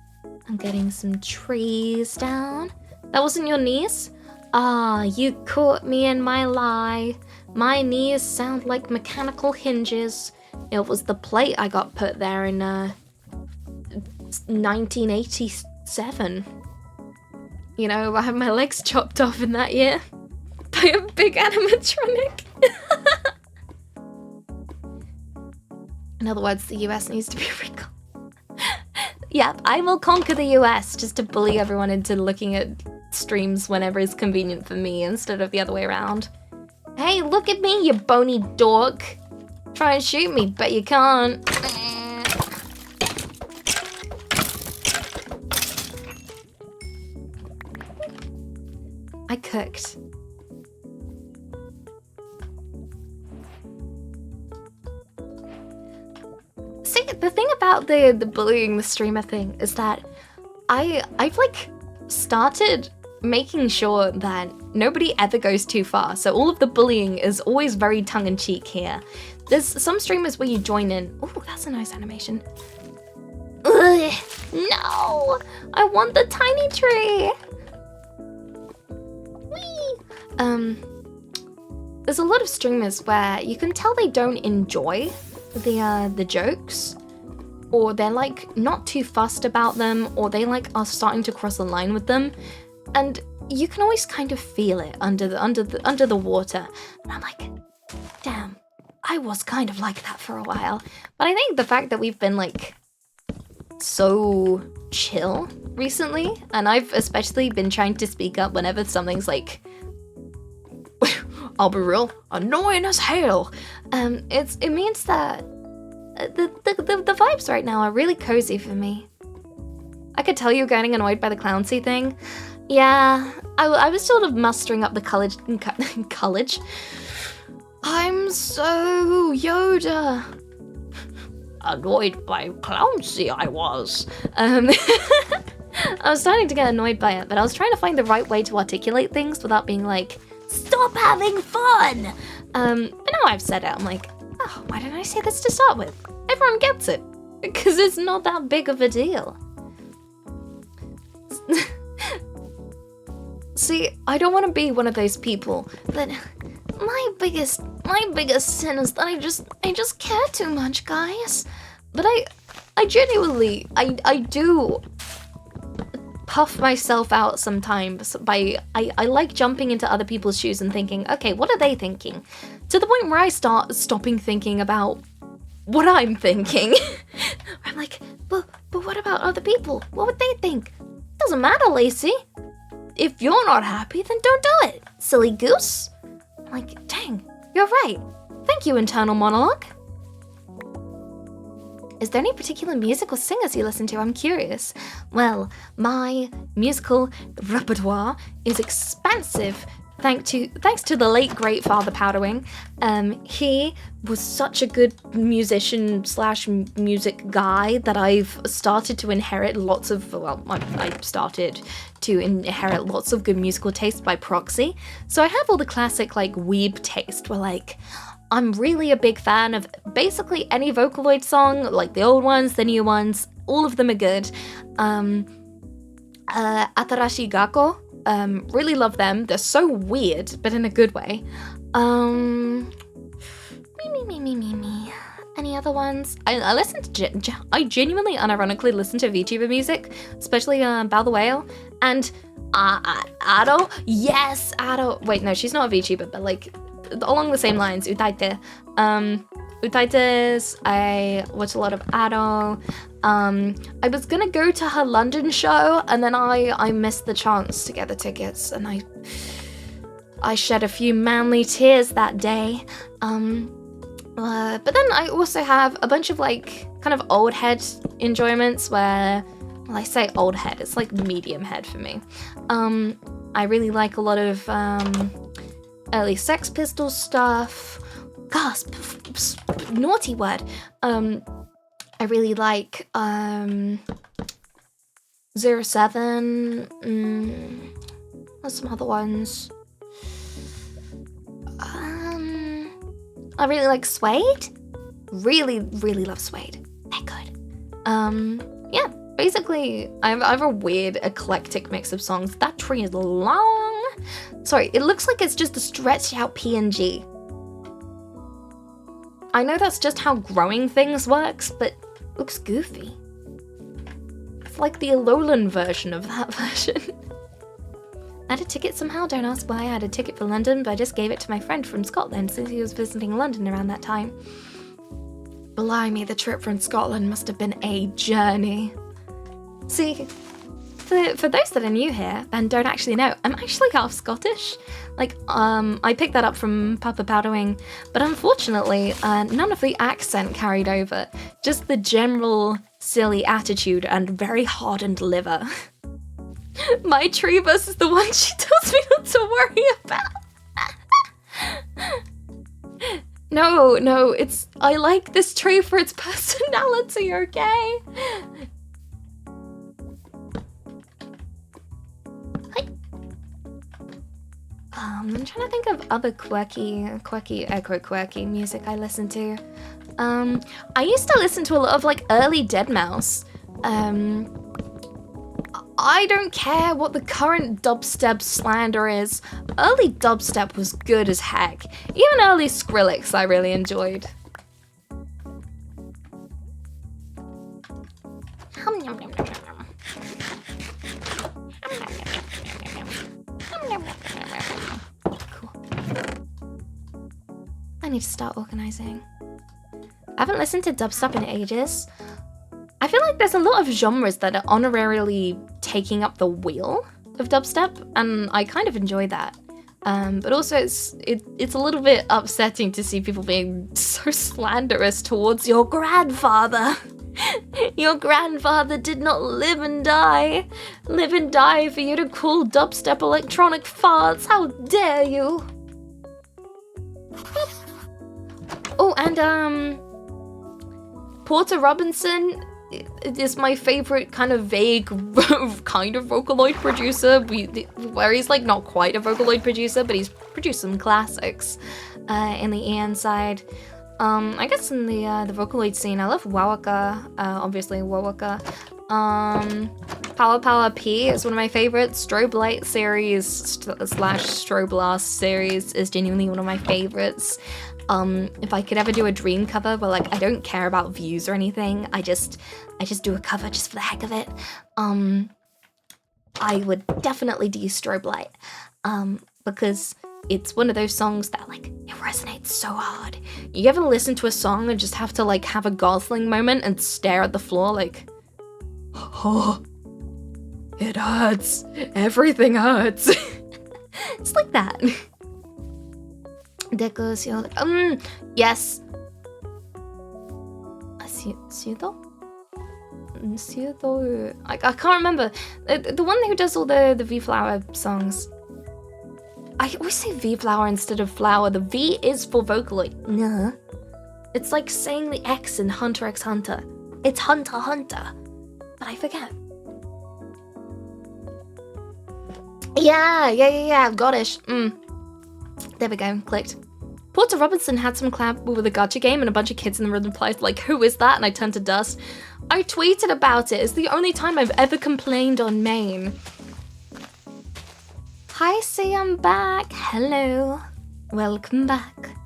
I'm getting some trees down. That wasn't your knees? Ah, you caught me in my lie. My knees sound like mechanical hinges. It was the plate I got put there in 1987. You know, I had my legs chopped off in that year by a big animatronic. In other words, the US needs to be recalled. Yep, I will conquer the US just to bully everyone into looking at streams whenever it's convenient for me instead of the other way around. Hey, look at me, you bony dork. Try and shoot me, but you can't. I cooked. See, the thing about the bullying the streamer thing is that I've like started making sure that nobody ever goes too far. So all of the bullying is always very tongue-in-cheek here. There's some streamers where you join in. Oh, that's a nice animation. Ugh, no! I want the tiny tree! Whee! There's a lot of streamers where you can tell they don't enjoy the jokes, or they're like not too fussed about them, or they like are starting to cross a line with them, and you can always kind of feel it under the water. And I'm like, damn, I was kind of like that for a while. But I think the fact that we've been like so chill recently, and I've especially been trying to speak up whenever something's like, I'll be real, annoying as hell. It means that the vibes right now are really cozy for me. I could tell you getting annoyed by the clownsy thing. Yeah, I was sort of mustering up the college. I'm so Yoda. Annoyed by clownsy I was. I was starting to get annoyed by it, but I was trying to find the right way to articulate things without being like, stop having fun! But now I've said it, I'm like, oh, why didn't I say this to start with? Everyone gets it, because it's not that big of a deal. See, I don't want to be one of those people that my biggest sin is that I just care too much, guys. But I genuinely I do puff myself out sometimes by I like jumping into other people's shoes and thinking, okay, what are they thinking? To the point where I start stopping thinking about what I'm thinking. I'm like, but what about other people? What would they think? Doesn't matter, Lacey. If you're not happy, then don't do it, silly goose. I'm like, dang, you're right. Thank you, internal monologue. Is there any particular music or singers you listen to? I'm curious. Well, my musical repertoire is expansive. Thanks to the late great Father Powderwing. He was such a good musician / music guy that I've started to inherit lots of, well, I started to inherit lots of good musical taste by proxy. So I have all the classic like weeb taste where like, I'm really a big fan of basically any Vocaloid song, like the old ones, the new ones, all of them are good. Atarashi Gakko, really love them. They're so weird, but in a good way. Me. Any other ones? I listen to, I genuinely unironically listen to VTuber music, especially Bao the Whale, and Ado. Yes, Ado. Wait, no, she's not a VTuber, but like, along the same lines, Utaite. Utaite's, I watch a lot of Ado. I was gonna go to her London show, and then I missed the chance to get the tickets, and I shed a few manly tears that day. But then I also have a bunch of like kind of old head enjoyments where, well, I say old head, it's like medium head for me. I really like a lot of early Sex Pistols stuff. Gasp, naughty word. I really like 07. What's some other ones? I really like Suede. Really, really love Suede. They're good. Yeah, basically, I have a weird eclectic mix of songs. That tree is long. Sorry, it looks like it's just a stretched out PNG. I know that's just how growing things works, but it looks goofy. It's like the Alolan version of that version. I had a ticket somehow, don't ask why I had a ticket for London, but I just gave it to my friend from Scotland since he was visiting London around that time. Blimey, the trip from Scotland must have been a journey. See, for those that are new here and don't actually know, I'm actually half Scottish. Like, I picked that up from Papa Powdering, but unfortunately, none of the accent carried over. Just the general silly attitude and very hardened liver. My tree versus the one she tells me not to worry about. No, it's, I like this tree for its personality, okay? Hi. I'm trying to think of other quirky music I listen to. I used to listen to a lot of like early Deadmau5. I don't care what the current dubstep slander is. Early dubstep was good as heck. Even early Skrillex I really enjoyed. Cool. I need to start organizing. I haven't listened to dubstep in ages. I feel like there's a lot of genres that are honorarily taking up the wheel of dubstep, and I kind of enjoy that. But also it's a little bit upsetting to see people being so slanderous towards your grandfather. Your grandfather did not live and die for you to call dubstep electronic farts. How dare you? Oh, and Porter Robinson is my favorite kind of vague kind of Vocaloid producer, where he's like not quite a Vocaloid producer, but he's produced some classics in the EN side. I guess in the Vocaloid scene, I love Wowaka, obviously Wowaka. Power P is one of my favorites. Strobe Light series slash Strobe Blast series is genuinely one of my favorites. If I could ever do a dream cover where like I don't care about views or anything, I just do a cover just for the heck of it, I would definitely do Strobe Light, because it's one of those songs that like it resonates so hard. You ever listen to a song and just have to like have a Gosling moment and stare at the floor like, oh, it hurts, everything hurts. It's like that. Yes. I can't remember. The one who does all the V-Flower songs. I always say V-Flower instead of flower. The V is for Vocaloid. Nah. It's like saying the X in Hunter x Hunter. It's Hunter Hunter. But I forget. Yeah. Goddish. There we go. Clicked. Porter Robinson had some collab with a gacha game and a bunch of kids in the room replied like, who is that? And I turned to dust. I tweeted about it. It's the only time I've ever complained on main. Hi, see, I'm back. Hello. Welcome back.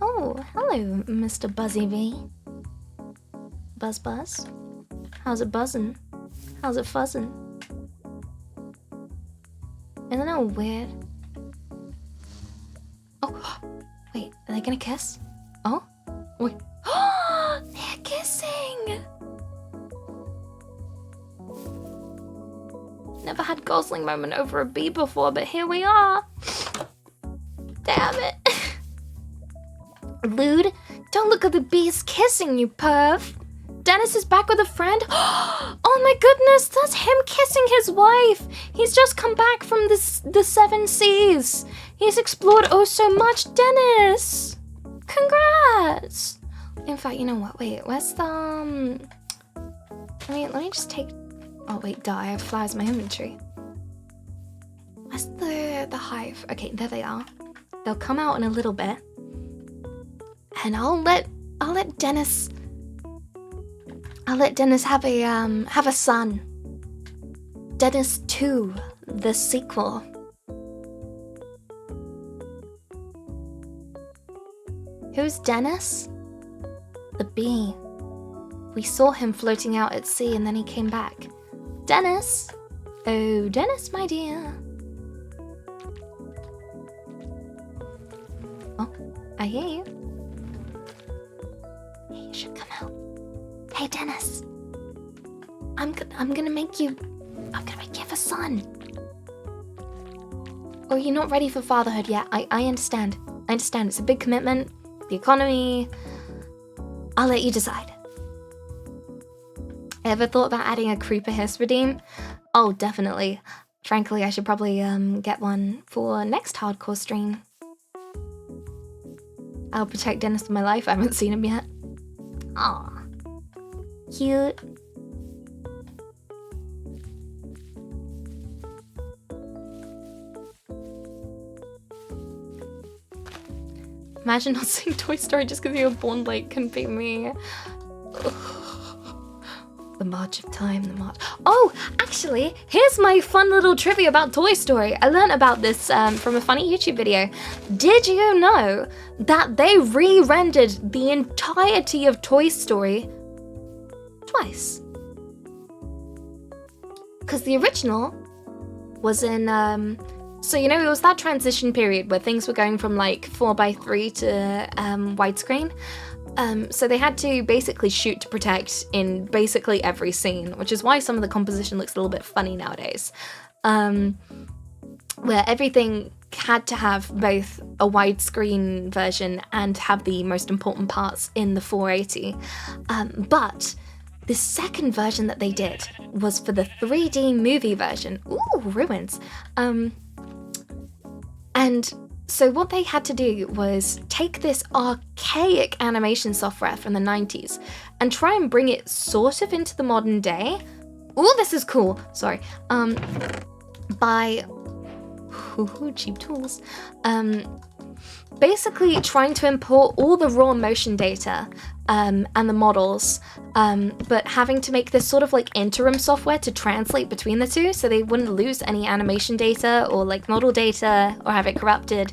Oh, hello, Mr. Buzzy V. Buzz? How's it buzzing? How's it fuzzing? Isn't it weird? Oh, wait, are they gonna kiss? Oh, wait. They're kissing! Never had Gosling moment over a bee before, but here we are. Damn it. Lude, don't look at the bees kissing, you perv. Dennis is back with a friend. Oh my goodness, that's him kissing his wife. He's just come back from the 7 seas. He's explored oh so much. Dennis, congrats. In fact, you know what? Wait, where's the Let me just take... Oh wait, duh, I have flowers in my inventory. Where's the hive? Okay, there they are. They'll come out in a little bit. And I'll let Dennis have a son. Dennis 2, the sequel. Who's Dennis? The bee. We saw him floating out at sea and then he came back. Dennis! Oh, Dennis, my dear. Oh, I hear you. Hey, you should come out. Hey, Dennis. I'm gonna make you have a son. Or you're not ready for fatherhood yet. I understand. I understand. It's a big commitment. The economy. I'll let you decide. Ever thought about adding a creeper historedeem? Oh, definitely. Frankly, I should probably get one for next hardcore stream. I'll protect Dennis with my life. I haven't seen him yet. Aw. Cute. Imagine not seeing Toy Story just because you were born late can be me. Ugh. The march of time, the march. Oh, actually, here's my fun little trivia about Toy Story. I learned about this from a funny YouTube video. Did you know that they re-rendered the entirety of Toy Story twice? Because the original was in, so you know, it was that transition period where things were going from like 4:3 to widescreen. So they had to basically shoot to protect in basically every scene, which is why some of the composition looks a little bit funny nowadays. Where everything had to have both a widescreen version and have the most important parts in the 480. But the second version that they did was for the 3D movie version. Ooh, ruins. And so what they had to do was take this archaic animation software from the 90s and try and bring it sort of into the modern day. Ooh, this is cool. Sorry. By cheap tools. Basically trying to import all the raw motion data and the models, but having to make this sort of like interim software to translate between the two so they wouldn't lose any animation data or like model data or have it corrupted.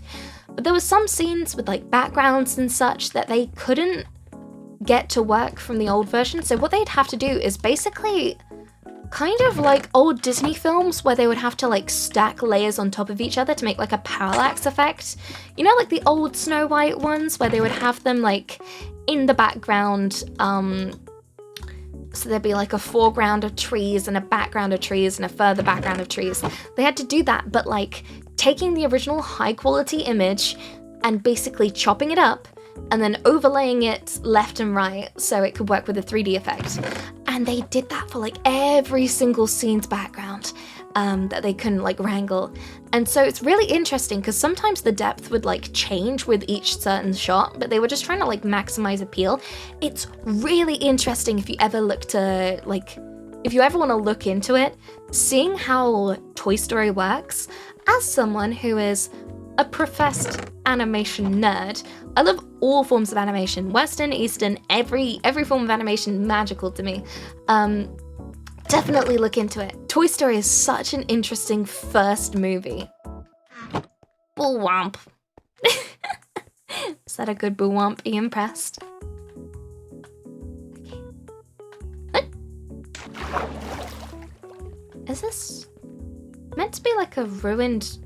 But there were some scenes with like backgrounds and such that they couldn't get to work from the old version. So what they'd have to do is basically kind of like old Disney films where they would have to like stack layers on top of each other to make like a parallax effect. You know, like the old Snow White ones where they would have them like in the background, so there'd be like a foreground of trees and a background of trees and a further background of trees. They had to do that, but like taking the original high quality image and basically chopping it up and then overlaying it left and right so it could work with the 3D effect. And they did that for like every single scene's background that they couldn't like wrangle. And so it's really interesting because sometimes the depth would like change with each certain shot, but they were just trying to like maximize appeal. It's really interesting if you ever look to like, if you ever want to look into it, seeing how Toy Story works. As someone who is a professed animation nerd, I love all forms of animation, Western, Eastern, every form of animation magical to me. Definitely look into it. Toy Story is such an interesting first movie. Bullwomp. Is that a good bullwomp? Are you impressed? Okay. Is this meant to be like a ruined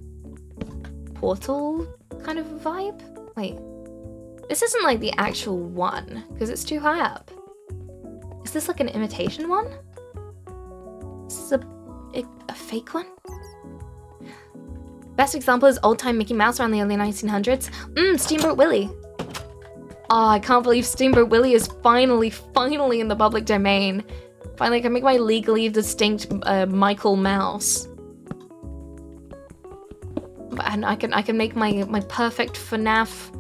portal kind of vibe? Wait. This isn't like the actual one, because it's too high up. Is this like an imitation one? Is this a fake one? Best example is old-time Mickey Mouse around the early 1900s. Steamboat Willie. Oh, I can't believe Steamboat Willie is finally in the public domain. Finally, I can make my legally distinct Michael Mouse. And I can make my perfect FNAF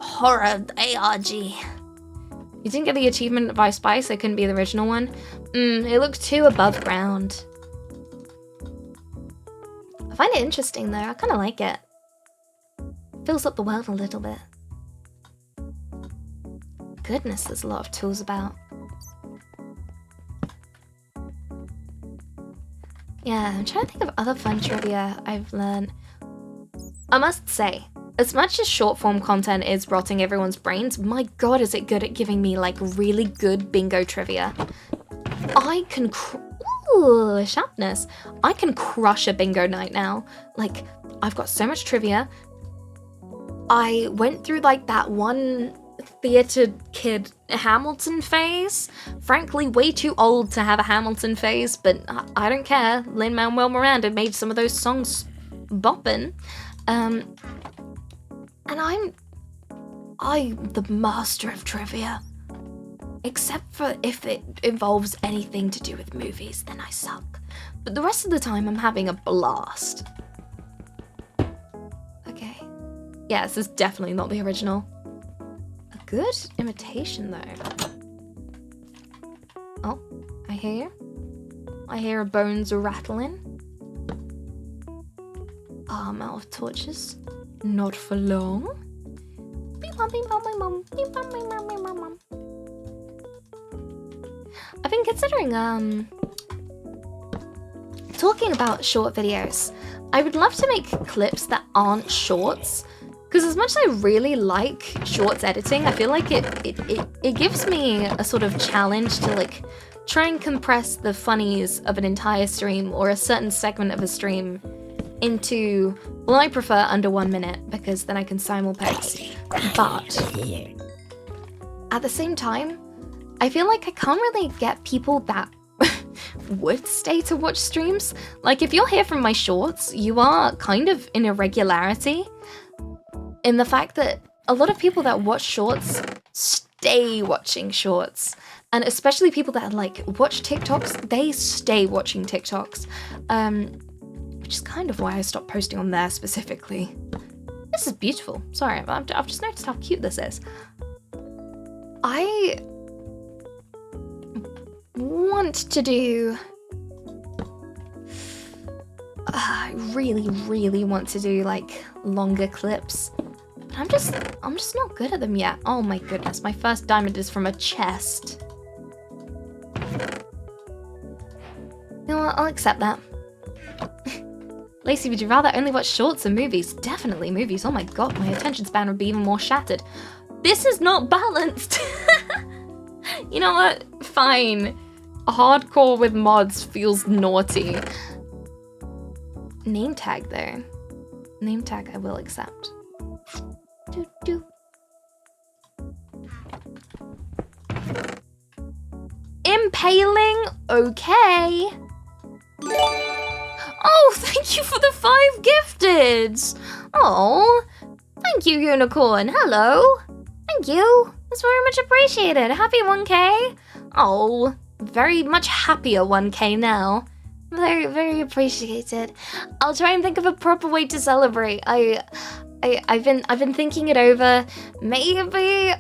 horror ARG. You didn't get the achievement of I Spy, so it couldn't be the original one. It looked too above ground. I find it interesting though, I kind of like it. Fills up the world a little bit. Goodness, there's a lot of tools about. Yeah, I'm trying to think of other fun trivia I've learned. I must say, as much as short form content is rotting everyone's brains, my god is it good at giving me like really good bingo trivia. I can ooh, sharpness. I can crush a bingo night now. Like, I've got so much trivia. I went through like that one theatre kid Hamilton phase. Frankly, way too old to have a Hamilton phase, but I don't care. Lin-Manuel Miranda made some of those songs boppin'. And I'm the master of trivia. Except for if it involves anything to do with movies, then I suck. But the rest of the time, I'm having a blast. Okay. Yeah, this is definitely not the original. A good imitation, though. Oh, I hear you. I hear a bones rattling. I'm out of torches. Not for long. I've been considering, talking about short videos. I would love to make clips that aren't shorts, because as much as I really like shorts editing, I feel like it gives me a sort of challenge to like try and compress the funnies of an entire stream or a certain segment of a stream into, well, I prefer under 1 minute because then I can simulpace. But at the same time, I feel like I can't really get people that would stay to watch streams. Like, if you'll hear from my shorts, you are kind of in irregularity in the fact that a lot of people that watch shorts stay watching shorts. And especially people that like watch TikToks, they stay watching TikToks. Which is kind of why I stopped posting on there specifically. This is beautiful. Sorry, I've just noticed how cute this is. I want to do... I really, really want to do like longer clips. But I'm just not good at them yet. Oh my goodness, my first diamond is from a chest. You know what, I'll accept that. Lacey, would you rather only watch shorts or movies? Definitely movies. Oh my god, my attention span would be even more shattered. This is not balanced. You know what? Fine. Hardcore with mods feels naughty. Name tag though. Name tag I will accept. Impaling? Okay. Oh, thank you for the 5 gifteds! Oh, thank you, Unicorn. Hello. Thank you. That's very much appreciated. Happy 1K. Oh, very much happier 1K now. Very, very appreciated. I'll try and think of a proper way to celebrate. I've been thinking it over. Maybe,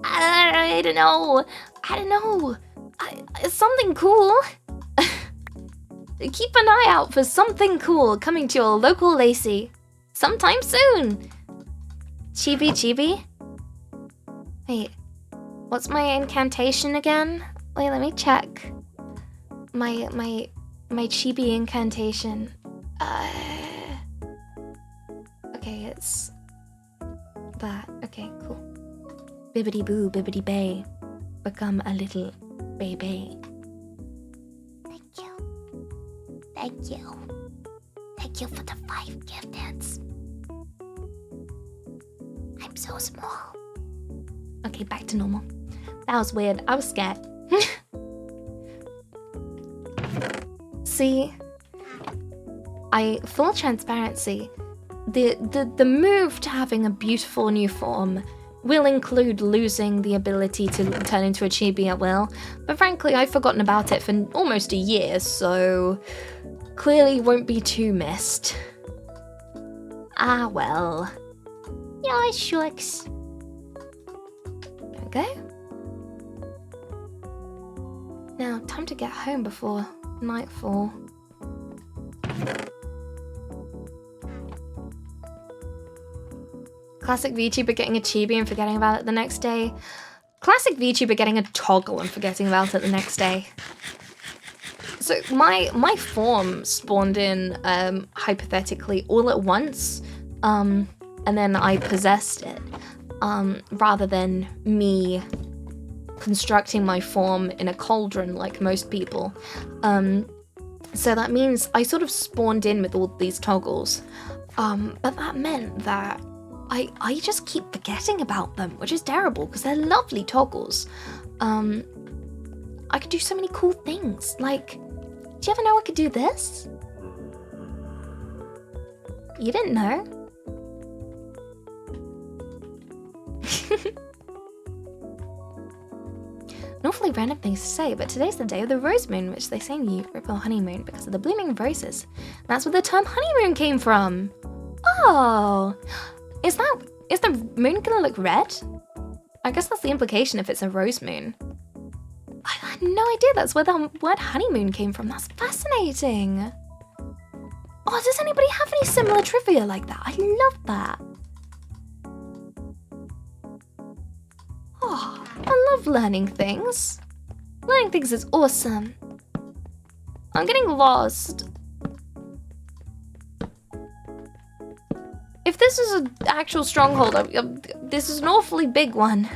I don't know. Something cool. Keep an eye out for something cool coming to your local Lacey sometime soon. Chibi chibi? Wait, what's my incantation again? Wait, let me check. My chibi incantation. Okay, it's that. Okay, cool. Bibbidi boo, bibbidi bay. Become a little baby. Thank you. Thank you for the 5 gifteds. I'm so small. Okay, back to normal. That was weird. I was scared. See, full transparency, the move to having a beautiful new form will include losing the ability to turn into a chibi at will, but frankly, I've forgotten about it for almost a year, so clearly won't be too missed. Ah well. Yeah, shucks. we go. Now, time to get home before nightfall. Classic VTuber getting a chibi and forgetting about it the next day. Classic VTuber getting a toggle and forgetting about it the next day. So my form spawned in hypothetically all at once, and then I possessed it, rather than me constructing my form in a cauldron like most people. So that means I sort of spawned in with all these toggles, but that meant that I just keep forgetting about them, which is terrible because they're lovely toggles. I could do so many cool things. Like, do you ever know I could do this? You didn't know? An awfully random thing to say, but today's the day of the rose moon, which they say in Europe or honeymoon because of the blooming of roses. That's where the term honeymoon came from. Oh, is the moon gonna look red? I guess that's the implication if it's a rose moon. I had no idea that's where the word honeymoon came from. That's fascinating. Oh, does anybody have any similar trivia like that? I love that. Oh, I love learning things. Learning things is awesome. I'm getting lost. If this is an actual stronghold, this is an awfully big one.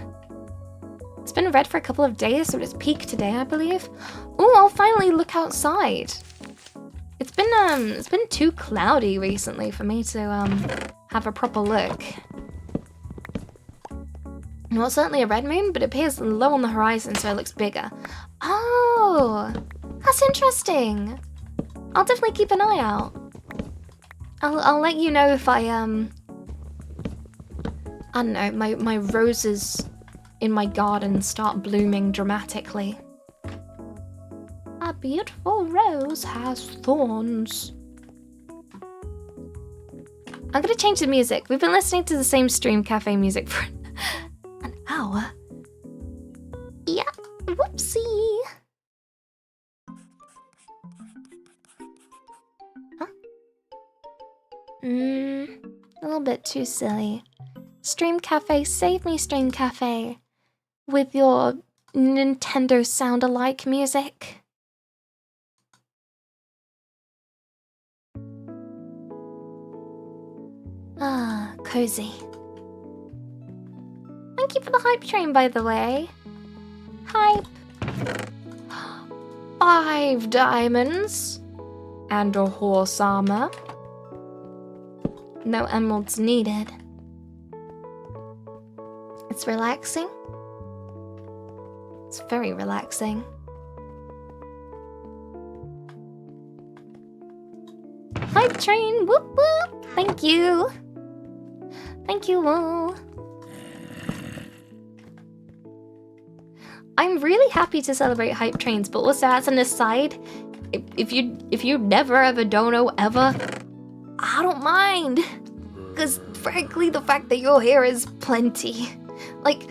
It's been red for a couple of days, so it's peaked today, I believe. Oh, I'll finally look outside. It's been too cloudy recently for me to have a proper look. Well, it's certainly a red moon, but it appears low on the horizon, so it looks bigger. Oh, that's interesting. I'll definitely keep an eye out. I'll let you know if I don't know, my roses in my garden start blooming dramatically. A beautiful rose has thorns. I'm gonna change the music. We've been listening to the same stream cafe music for an hour. Yeah, whoopsie. Huh? A little bit too silly. Stream Cafe, save me, Stream Cafe, with your Nintendo sound-alike music. Ah, cozy. Thank you for the hype train, by the way. Hype. 5 diamonds. And a horse armor. No emeralds needed. It's relaxing. It's very relaxing. Hype train, whoop whoop. Thank you. Thank you all. I'm really happy to celebrate hype trains, but also as an aside, if you never ever dono ever, I don't mind. Cause frankly, the fact that you're here is plenty. Like,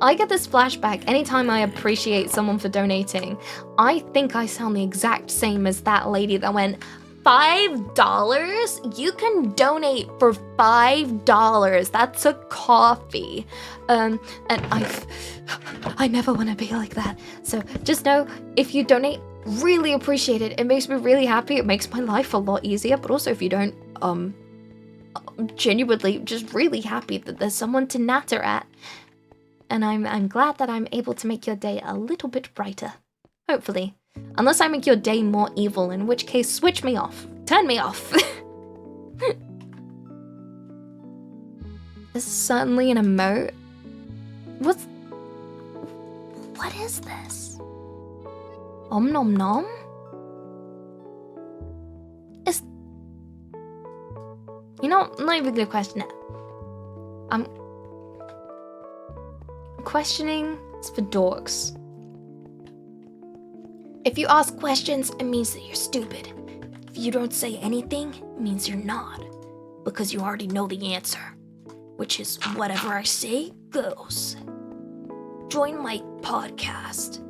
I get this flashback anytime I appreciate someone for donating. I think I sound the exact same as that lady that went, $5? You can donate for $5. That's a coffee. And I never want to be like that. So just know, if you donate, really appreciate it. It makes me really happy. It makes my life a lot easier. But also if you don't, genuinely just really happy that there's someone to natter at. And I'm glad that I'm able to make your day a little bit brighter. Hopefully. Unless I make your day more evil, in which case switch me off. Turn me off. This is certainly an emote. What is this? Om nom nom? You know, I'm not even gonna question it. I'm questioning is for dorks. If you ask questions, it means that you're stupid. If you don't say anything, it means you're not. Because you already know the answer. Which is whatever I say goes. join my podcast.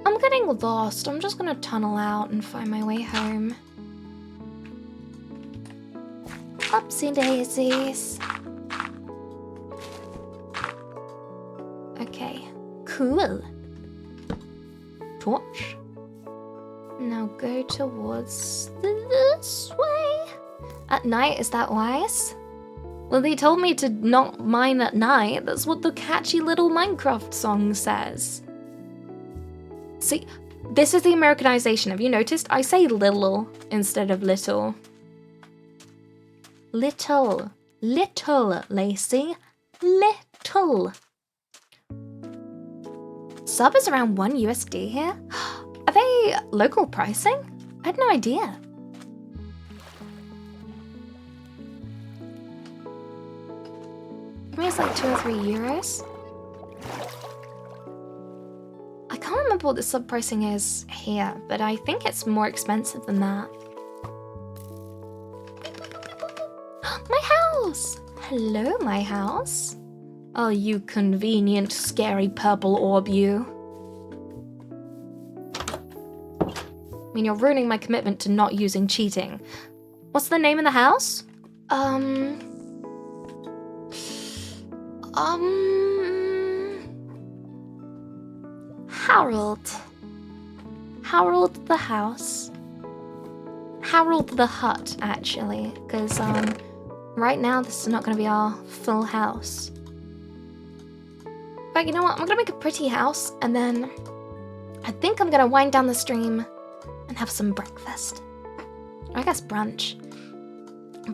I'm getting lost. I'm just gonna tunnel out and find my way home. Upsy daisies. Okay, cool. Torch. Now go towards this way. At night, is that wise? Well, they told me to not mine at night. That's what the catchy little Minecraft song says. See, this is the Americanization. Have you noticed? I say little instead of little. Little. Little, Lacey. Little. Sub is around $1 USD here. Are they local pricing? I had no idea. I mean, it's like 2 or 3 euros. I can't remember what the sub pricing is here, but I think it's more expensive than that. My house! Hello, my house. Oh, you convenient, scary purple orb, you. I mean, you're ruining my commitment to not using cheating. What's the name of the house? Harold. Harold the house. Harold the hut, actually, because, right now this is not going to be our full house. But you know what? I'm going to make a pretty house, and then I think I'm going to wind down the stream and have some breakfast. Or I guess brunch.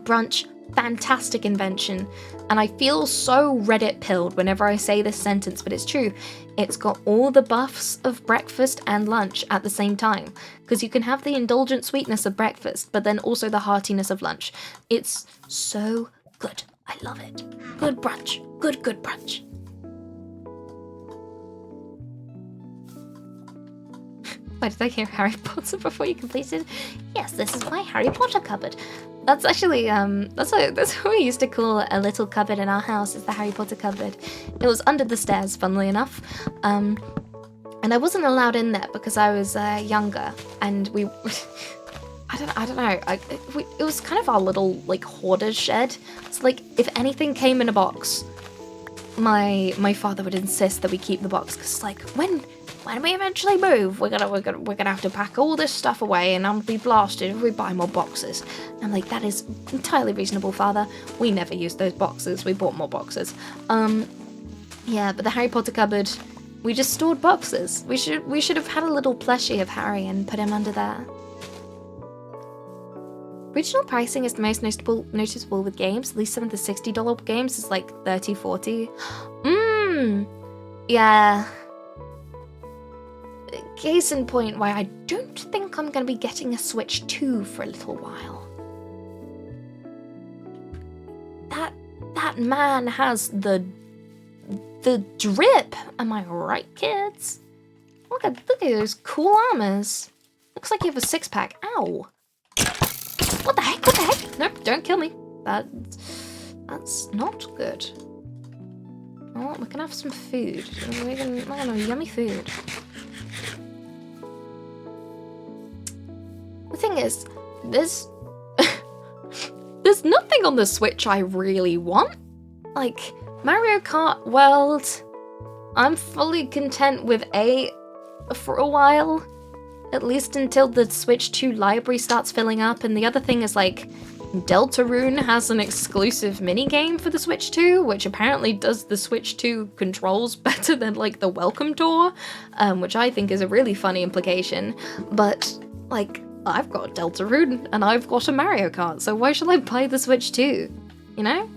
Brunch, fantastic invention. And I feel so Reddit pilled whenever I say this sentence, but it's true. It's got all the buffs of breakfast and lunch at the same time. Because you can have the indulgent sweetness of breakfast, but then also the heartiness of lunch. It's so good. I love it. Good brunch. Good brunch. Why did I hear Harry Potter before you completed? Yes, this is my Harry Potter cupboard. That's actually, that's what we used to call a little cupboard in our house, is the Harry Potter cupboard. It was under the stairs, funnily enough. And I wasn't allowed in there because I was younger, and we, I don't know, it was kind of our little, like, hoarder's shed. So, like, if anything came in a box, my father would insist that we keep the box, because, like, when we eventually move, we're gonna have to pack all this stuff away, and I'm gonna be blasted if we buy more boxes. And I'm like, that is entirely reasonable, Father. We never used those boxes. We bought more boxes. Yeah, but the Harry Potter cupboard, we just stored boxes. We should have had a little plushie of Harry and put him under there. Regional pricing is the most noticeable with games. At least some of the $60 games is like $30, $40. Yeah. Case in point why I don't think I'm going to be getting a Switch 2 for a little while. That man has the drip. Am I right, kids? Look at those cool armors. Looks like you have a 6-pack. Ow. What the heck? What the heck? Nope, don't kill me. That's not good. Oh, we can have some food. We can have yummy food. The thing is, there's nothing on the Switch I really want. Like, Mario Kart World, I'm fully content with 8 for a while. At least until the Switch 2 library starts filling up. And the other thing is, like, Deltarune has an exclusive minigame for the Switch 2, which apparently does the Switch 2 controls better than, like, the Welcome Tour, which I think is a really funny implication. But, like, I've got Deltarune and I've got a Mario Kart, so why should I buy the Switch 2? You know?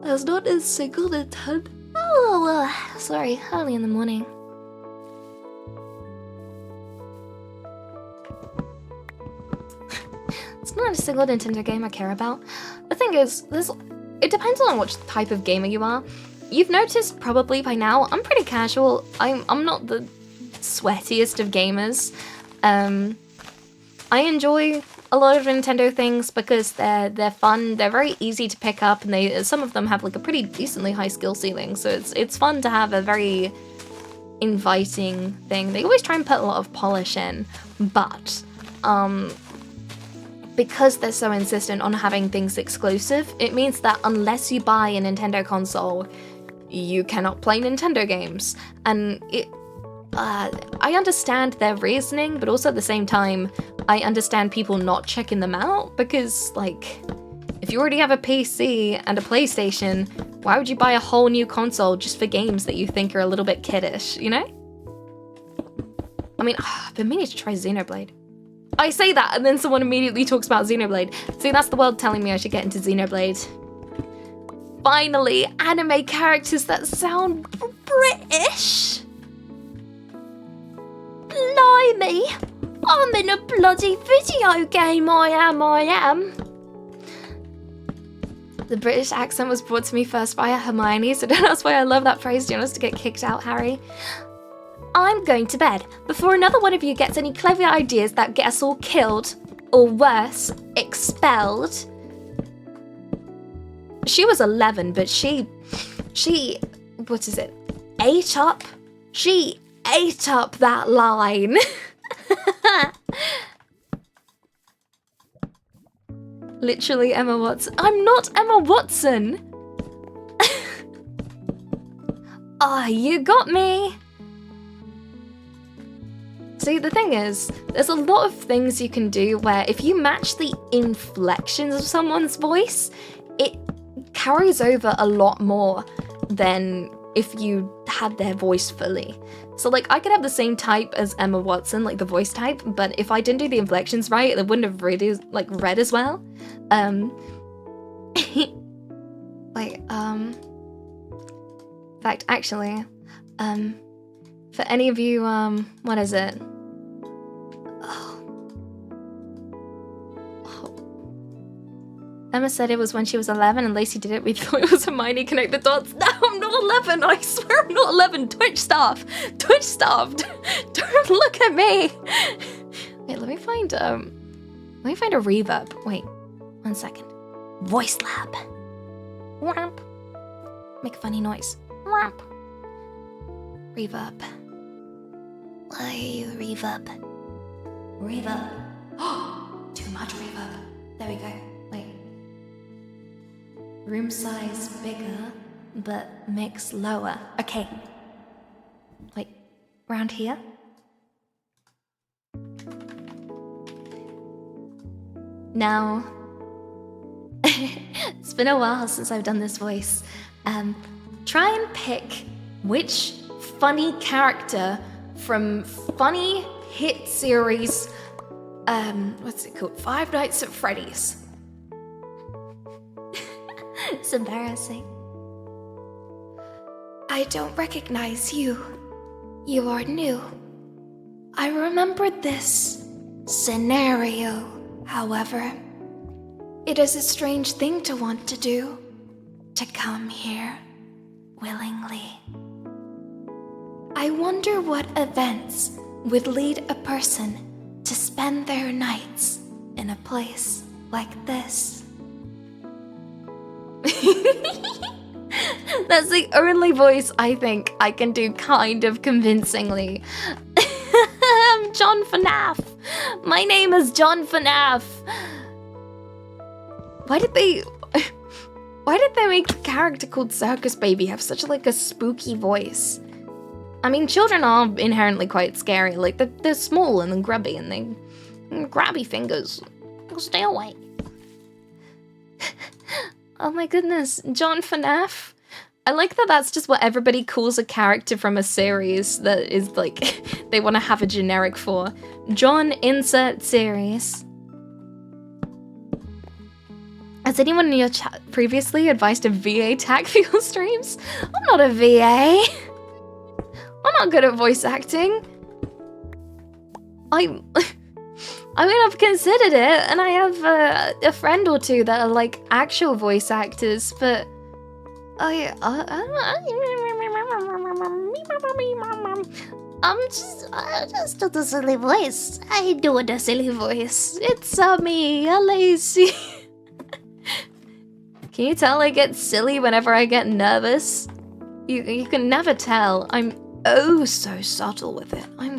There's not a single Nintendo. Oh, sorry, early in the morning. It's not a single Nintendo game I care about. The thing is, it depends on what type of gamer you are. You've noticed probably by now, I'm pretty casual. I'm not the sweatiest of gamers. I enjoy a lot of Nintendo things because they're fun. They're very easy to pick up, and some of them have like a pretty decently high skill ceiling. So it's fun to have a very inviting thing. They always try and put a lot of polish in, but because they're so insistent on having things exclusive, it means that unless you buy a Nintendo console, you cannot play Nintendo games. And I understand their reasoning, but also at the same time, I understand people not checking them out because, like, if you already have a PC and a PlayStation, why would you buy a whole new console just for games that you think are a little bit kiddish, you know? I mean, I've been meaning to try Xenoblade. I say that, and then someone immediately talks about Xenoblade. See, that's the world telling me I should get into Xenoblade. Finally, anime characters that sound British. Blimey, I'm in a bloody video game, I am. The British accent was brought to me first via Hermione, so don't ask why I love that phrase. Do you want us to get kicked out, Harry? I'm going to bed before another one of you gets any clever ideas that get us all killed, or worse, expelled. She was 11, but she, what is it, ate up? She ate up that line. Literally Emma Watson. I'm not Emma Watson. Ah, you got me. See, the thing is, there's a lot of things you can do where if you match the inflections of someone's voice, it carries over a lot more than if you had their voice fully. So, like, I could have the same type as Emma Watson, like the voice type, but if I didn't do the inflections right, it wouldn't have really, like, read as well. In fact, actually, for any of you, what is it? Emma said it was when she was 11 and Lacey did it. We thought it was Hermione. Connect the dots. No, I'm not 11. I swear I'm not 11. Twitch staff. Don't look at me. Wait, let me find a reverb. Wait, 1 second. Voice lab. Wamp. Make a funny noise. Wamp. Reverb. Why reverb? Reverb. Too much reverb. There we go. Wait. Room size bigger, but mix lower. Okay. Wait, around here? Now, it's been a while since I've done this voice. Try and pick which funny character from funny hit series, what's it called? Five Nights at Freddy's. It's embarrassing. I don't recognize you. You are new. I remembered this scenario, however. It is a strange thing to want to do, to come here willingly. I wonder what events would lead a person to spend their nights in a place like this. That's the only voice I think I can do kind of convincingly. I'm John FNAF. My name is John FNAF. Why did they make a character called Circus Baby have such like a spooky voice? I mean, children are inherently quite scary. Like they're small and then grubby and they grabby fingers. Stay away. Oh my goodness, John FNAF. I like that that's just what everybody calls a character from a series that is like, they want to have a generic for. John insert series. Has anyone in your chat previously advised a VA tag for your streams? I'm not a VA. I'm not good at voice acting. I mean, I've considered it, and I have a friend or two that are like actual voice actors, but just do the silly voice. I do the silly voice. It's me, lazy. Can you tell I get silly whenever I get nervous? You can never tell. I'm oh so subtle with it. I'm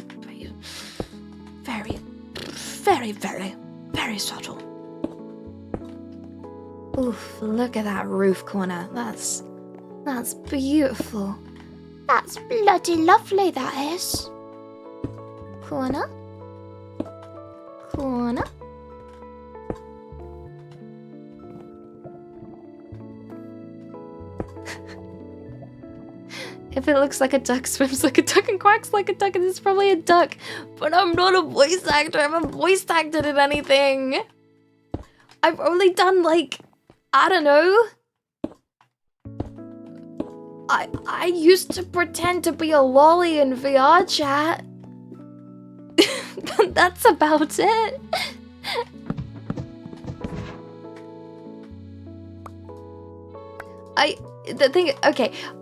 very, very, very, very subtle. Oof, look at that roof corner. That's beautiful. That's bloody lovely, that is. Corner. Corner. If it looks like a duck, swims like a duck, and quacks like a duck, and it's probably a duck. But I'm not a voice actor. I haven't voice acted in anything. I've only done, like, I don't know. I used to pretend to be a lolly in VR chat. But that's about it.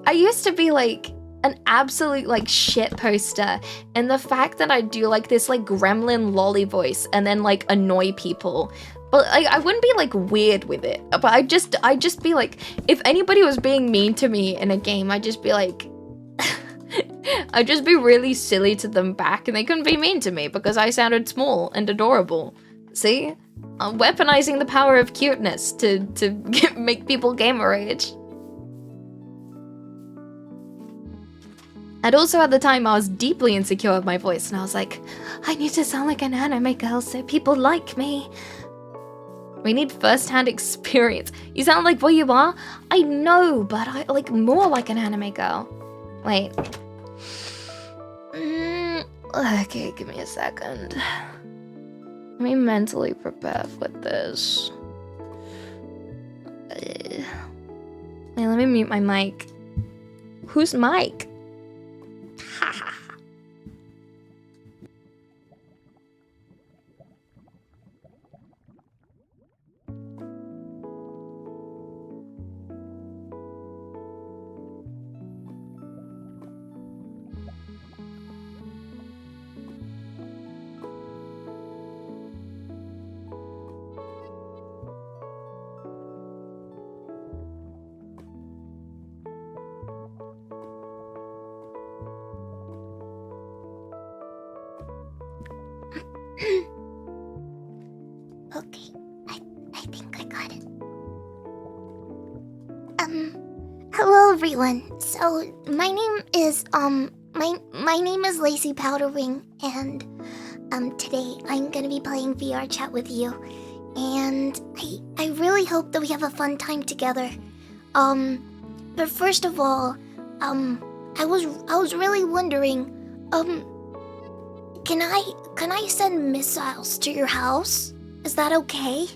I used to be like an absolute like shit poster, and the fact that I do like this like gremlin lolly voice and then like annoy people, but like I wouldn't be like weird with it, but I just be like, if anybody was being mean to me in a game, I'd just be like I'd just be really silly to them back, and they couldn't be mean to me because I sounded small and adorable. See, I'm weaponizing the power of cuteness to make people gamer rage. And also at the time, I was deeply insecure of my voice, and I was like, I need to sound like an anime girl so people like me. We need first-hand experience. You sound like what you are? I know, but I like more like an anime girl. Wait. Okay, give me a second. Let me mentally prepare for this. Wait, let me mute my mic. Whose mic? Okay, I think I got it. Hello everyone. So my name is my name is Lazy Powderwing, and today I'm gonna be playing VR chat with you, and I really hope that we have a fun time together. But first of all, I was really wondering, can I send missiles to your house? Is that okay?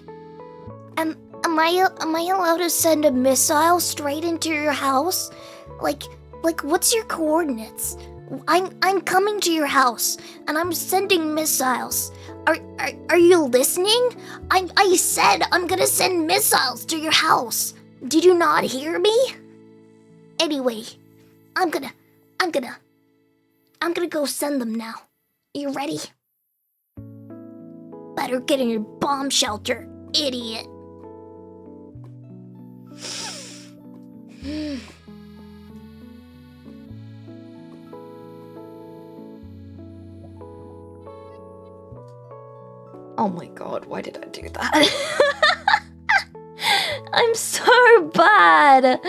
Am I allowed to send a missile straight into your house? Like what's your coordinates? I'm coming to your house and I'm sending missiles. Are you listening? I said I'm gonna send missiles to your house. Did you not hear me? Anyway, I'm gonna go send them now. You ready? Better get in your bomb shelter, idiot. Oh my god, why did I do that? I'm so bad.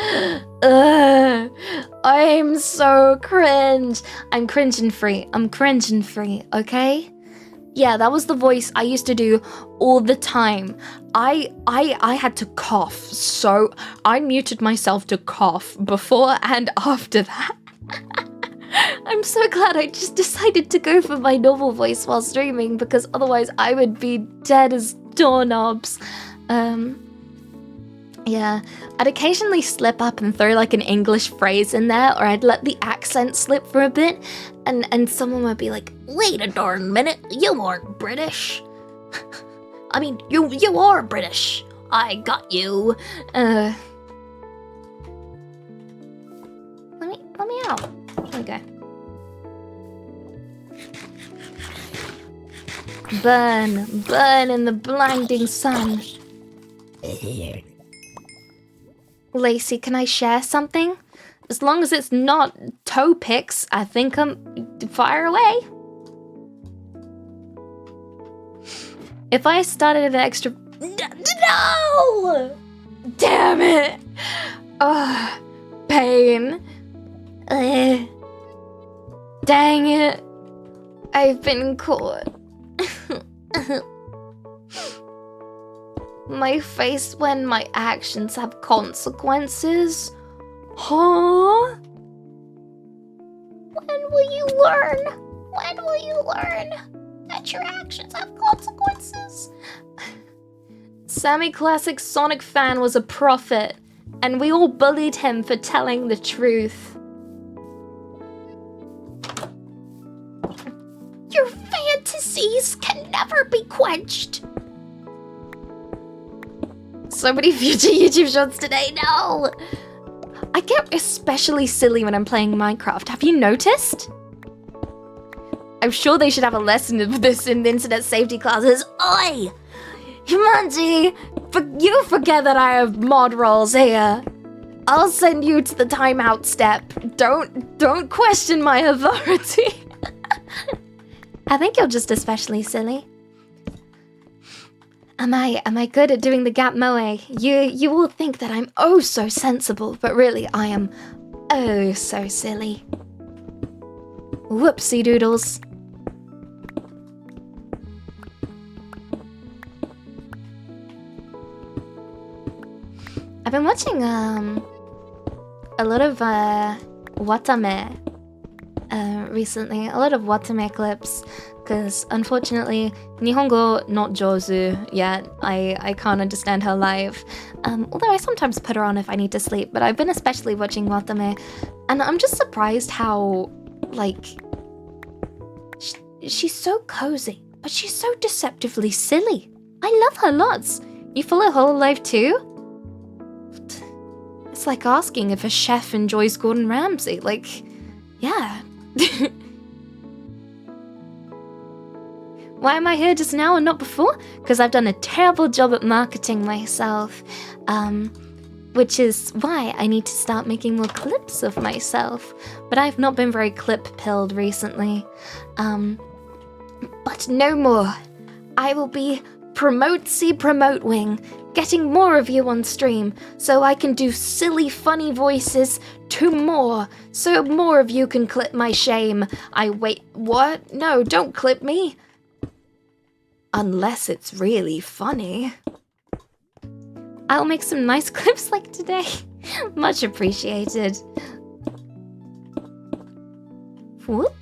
I'm so cringe. I'm cringing free. I'm cringing free, okay? Yeah, that was the voice I used to do all the time. I had to cough, so I muted myself to cough before and after that. I'm so glad I just decided to go for my normal voice while streaming, because otherwise I would be dead as doorknobs. Yeah, I'd occasionally slip up and throw like an English phrase in there, or I'd let the accent slip for a bit, and someone would be like, wait a darn minute, you aren't British. I mean, you are British. I got you. Let me out. Okay. Burn, burn in the blinding sun. Lacey, can I share something? As long as it's not toe picks, I think I'm... Fire away. If I started an extra... No! Damn it! Ugh, pain. Ugh. Dang it. I've been caught. My face when my actions have consequences. Huh? When will you learn? When will you learn that your actions have consequences? Sammy Classic Sonic fan was a prophet, and we all bullied him for telling the truth. Your fantasies can never be quenched. So many future YouTube shots today, no! I get especially silly when I'm playing Minecraft. Have you noticed? I'm sure they should have a lesson of this in the internet safety classes. Oi! Humanji, you forget that I have mod roles here. I'll send you to the timeout step. Don't question my authority. I think you're just especially silly. Am I good at doing the gap moe? You will think that I'm oh so sensible, but really I am oh so silly. Whoopsie doodles. I've been watching a lot of watame recently, a lot of watame clips, because unfortunately Nihongo not jozu yet. I can't understand her live, although I sometimes put her on if I need to sleep, but I've been especially watching watame, and I'm just surprised how, like, she's so cozy, but she's so deceptively silly. I love her lots. You follow Hololive too? It's like asking if a chef enjoys Gordon Ramsay. Like, yeah. Why am I here just now and not before? Because I've done a terrible job at marketing myself. Which is why I need to start making more clips of myself. But I've not been very clip-pilled recently. But no more. I will be promote-wing, getting more of you on stream, so I can do silly, funny voices to more, so more of you can clip my shame. What? No, don't clip me. Unless it's really funny. I'll make some nice clips like today. Much appreciated. Whoop.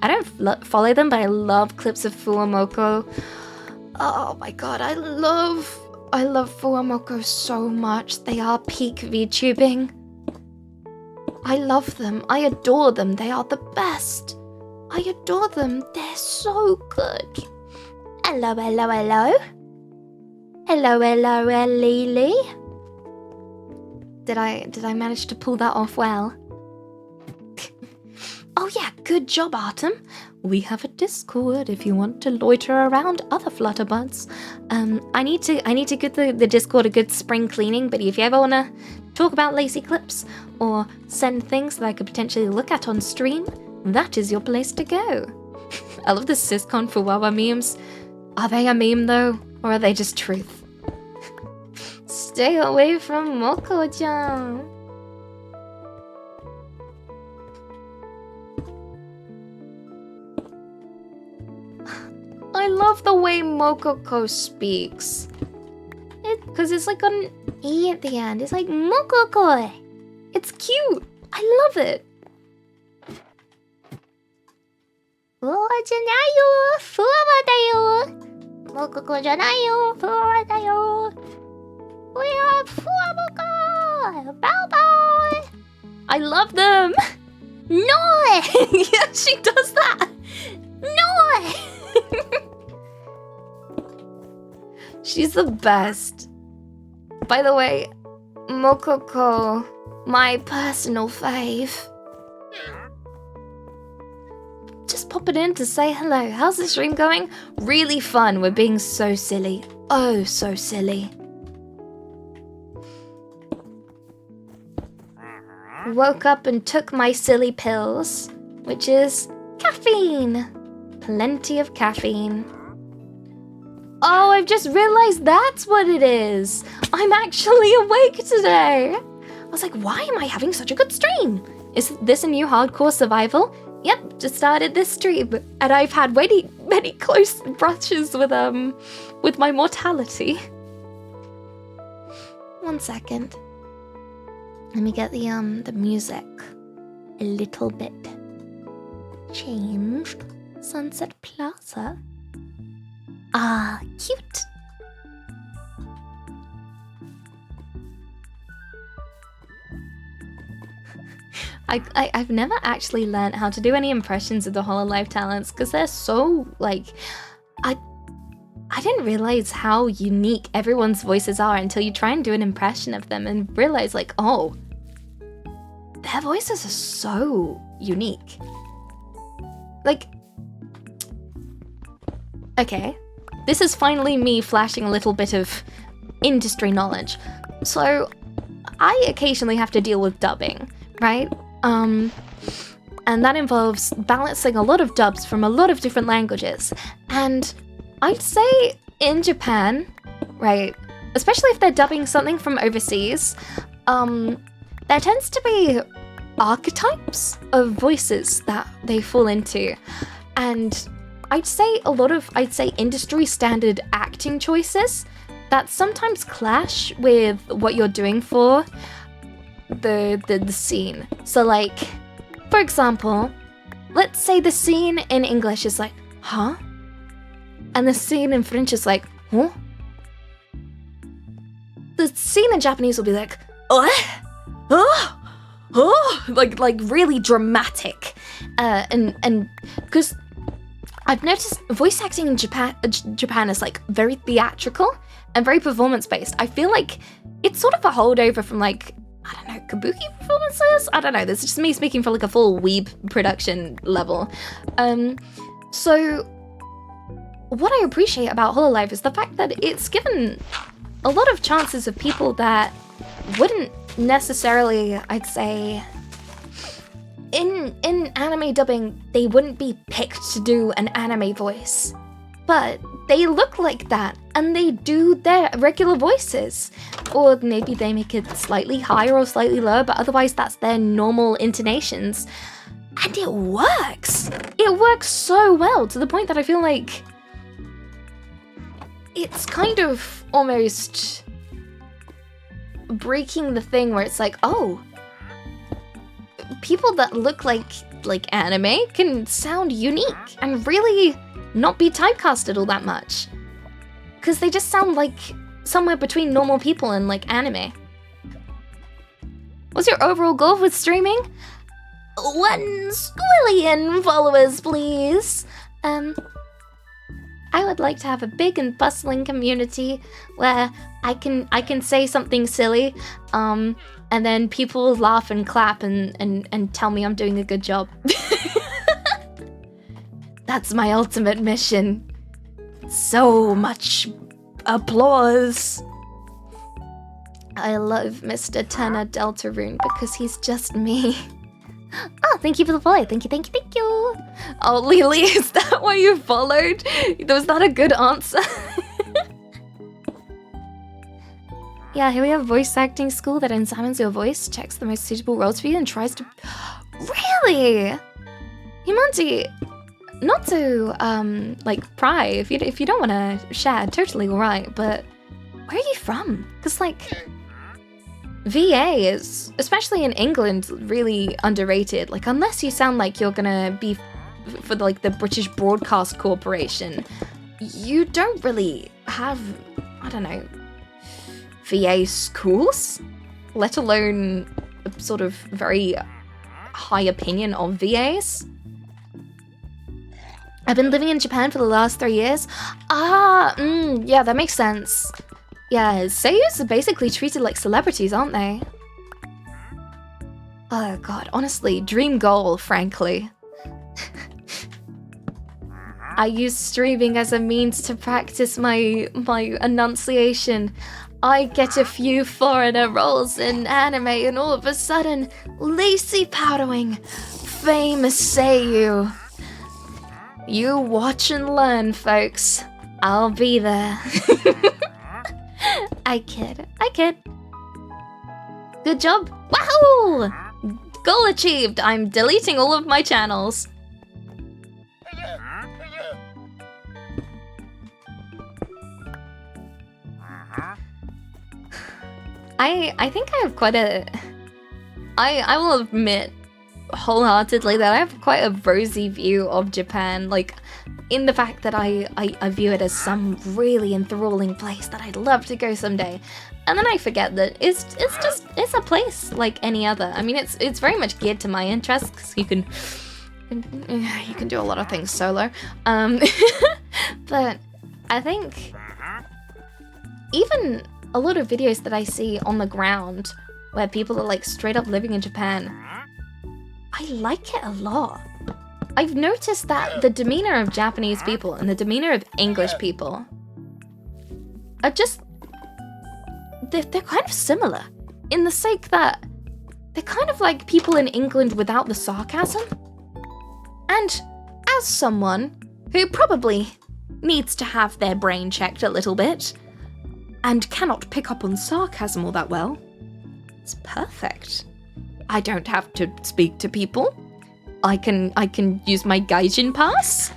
I don't follow them, but I love clips of Fuwamoko. Oh my god, I love Fuwamoko so much. They are peak VTubing. I love them. I adore them. They are the best. I adore them. They're so good. Hello, hello, hello. Hello, hello, Lily. Did I manage to pull that off well? Oh yeah, good job, Artem. We have a Discord if you want to loiter around other Flutterbuds. I need to give the Discord a good spring cleaning, but if you ever want to talk about lazy clips or send things that I could potentially look at on stream, that is your place to go. I love the Syscon for Wawa memes. Are they a meme though, or are they just truth? Stay away from Moko-chan. I love the way Mokoko speaks. Because it's like got an E at the end. It's like Mokoko. It's cute. I love it. I love them. No! Yeah, she does that. No! She's the best. By the way, Mokoko, my personal fave. Just popping in to say hello. How's the stream going? Really fun. We're being so silly. Oh, so silly. Woke up and took my silly pills, which is caffeine. Plenty of caffeine. Oh, I've just realized that's what it is. I'm actually awake today. I was like, why am I having such a good stream? Is this a new hardcore survival? Yep, just started this stream, and I've had many close brushes with my mortality. 1 second. Let me get the music a little bit changed. Sunset Plaza. Ah, cute. I've never actually learned how to do any impressions of the Hololive talents because they're so, like, I didn't realize how unique everyone's voices are until you try and do an impression of them and realize, like, oh, their voices are so unique. Like, okay, this is finally me flashing a little bit of industry knowledge. So, I occasionally have to deal with dubbing, right? And that involves balancing a lot of dubs from a lot of different languages. And I'd say in Japan, right, especially if they're dubbing something from overseas, there tends to be archetypes of voices that they fall into. And I'd say industry standard acting choices that sometimes clash with what you're doing for the scene. So, like, for example, let's say the scene in English is like, huh? And the scene in French is like, huh? The scene in Japanese will be like, oh, oh, oh, like really dramatic. And because I've noticed voice acting in Japan is like very theatrical and very performance based. I feel like it's sort of a holdover from, like, I don't know, kabuki performances? I don't know, this is just me speaking for like a full weeb production level. So what I appreciate about Hololive is the fact that it's given a lot of chances of people that wouldn't necessarily, I'd say, in anime dubbing, they wouldn't be picked to do an anime voice. But they look like that, and they do their regular voices. Or maybe they make it slightly higher or slightly lower, but otherwise that's their normal intonations. And it works! It works so well, to the point that I feel like it's kind of almost breaking the thing where it's like, oh, people that look like anime can sound unique and really not be typecasted all that much. Because they just sound like somewhere between normal people and, like, anime. What's your overall goal with streaming? 1 squillion followers, please. I would like to have a big and bustling community where I can say something silly, and then people laugh and clap and tell me I'm doing a good job. That's my ultimate mission. So much applause. I love Mr. Tenor Deltarune because he's just me. Oh, thank you for the follow. Thank you. Oh, Lily, is that why you followed? Was that a good answer? Yeah, here we have voice acting school that examines your voice, checks the most suitable roles for you, and tries to... Really? Himanji, not to, like, pry, if you don't want to share, totally alright, but where are you from? Because, like, VA is, especially in England, really underrated. Like, unless you sound like you're gonna be for, like, the British Broadcast Corporation, you don't really have, I don't know, VA schools, let alone a sort of very high opinion of VAs. I've been living in Japan for the last 3 years. Yeah, that makes sense. Yeah, seiyus are basically treated like celebrities, aren't they? Oh god, honestly, dream goal, frankly. I use streaming as a means to practice my enunciation. I get a few foreigner roles in anime and all of a sudden, Lacey powdering, famous Seiyu. You watch and learn, folks. I'll be there. I kid. Good job. Wahoo! Goal achieved. I'm deleting all of my channels. I think I have quite a... I will admit wholeheartedly that I have quite a rosy view of Japan, like, in the fact that I view it as some really enthralling place that I'd love to go someday. And then I forget that it's a place like any other. I mean, it's very much geared to my interests, because you can do a lot of things solo. But I think even a lot of videos that I see on the ground where people are like straight up living in Japan, I like it a lot. I've noticed that the demeanor of Japanese people and the demeanor of English people are just... They're kind of similar, in the sake that they're kind of like people in England without the sarcasm. And as someone who probably needs to have their brain checked a little bit and cannot pick up on sarcasm all that well, it's perfect. I don't have to speak to people. I can use my gaijin pass.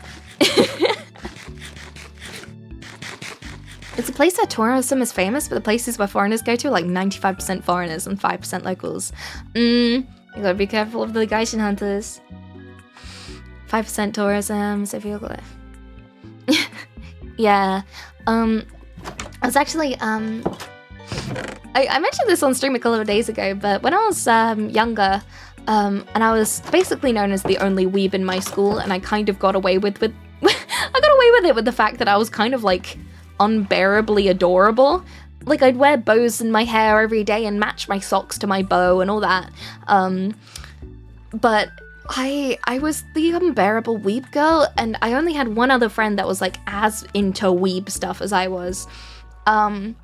It's a place where tourism is famous, but the places where foreigners go to are like 95% foreigners and 5% locals. You gotta be careful of the gaijin hunters. 5% tourism, so if you go there. Yeah. I was actually, I mentioned this on stream a couple of days ago, but when I was younger, and I was basically known as the only weeb in my school, and I kind of got away with I got away with it with the fact that I was kind of like unbearably adorable. Like, I'd wear bows in my hair every day and match my socks to my bow and all that. But I was the unbearable weeb girl, and I only had one other friend that was like as into weeb stuff as I was. And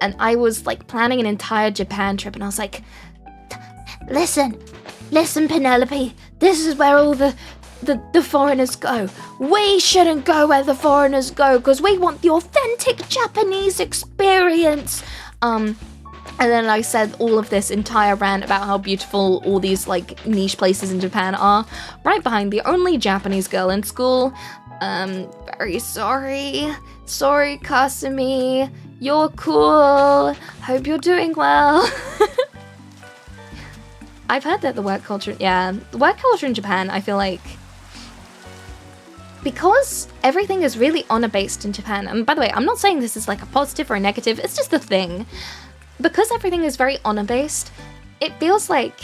I was like planning an entire Japan trip, and I was like, listen Penelope, this is where all the foreigners go. We shouldn't go where the foreigners go, because we want the authentic Japanese experience. And then I said all of this entire rant about how beautiful all these like niche places in Japan are, right behind the only Japanese girl in school. Very sorry. Sorry, Kasumi. You're cool. Hope you're doing well. I've heard that the work culture in Japan, I feel like, because everything is really honor-based in Japan, and by the way, I'm not saying this is like a positive or a negative, it's just a thing. Because everything is very honor-based, it feels like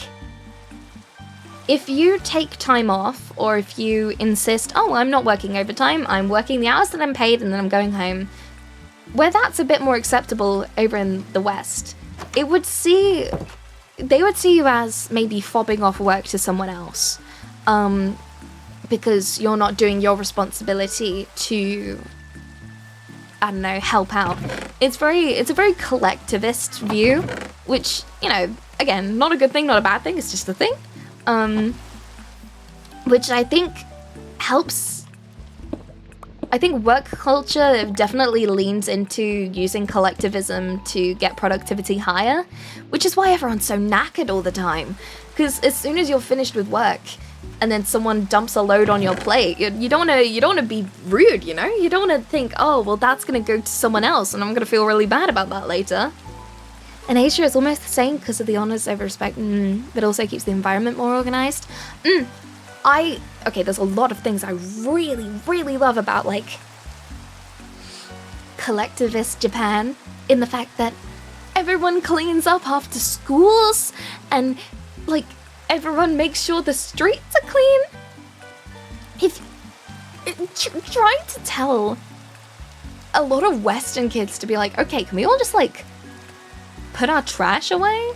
if you take time off, or if you insist, oh, I'm not working overtime, I'm working the hours that I'm paid and then I'm going home, where that's a bit more acceptable over in the West, they would see you as maybe fobbing off work to someone else, because you're not doing your responsibility to, I don't know, help out. It's a very collectivist view, which, you know, again, not a good thing, not a bad thing, it's just a thing. Which I think helps. I think work culture definitely leans into using collectivism to get productivity higher, which is why everyone's so knackered all the time. Because as soon as you're finished with work, and then someone dumps a load on your plate, you don't want to be rude, you know? You don't want to think, oh, well, that's going to go to someone else, and I'm going to feel really bad about that later. And Asia is almost the same because of the honors over respect, but also keeps the environment more organized. Okay, there's a lot of things I really, really love about, like, collectivist Japan, in the fact that everyone cleans up after schools, and, like, everyone makes sure the streets are clean. Trying to tell a lot of Western kids to be like, okay, can we all just, like, put our trash away?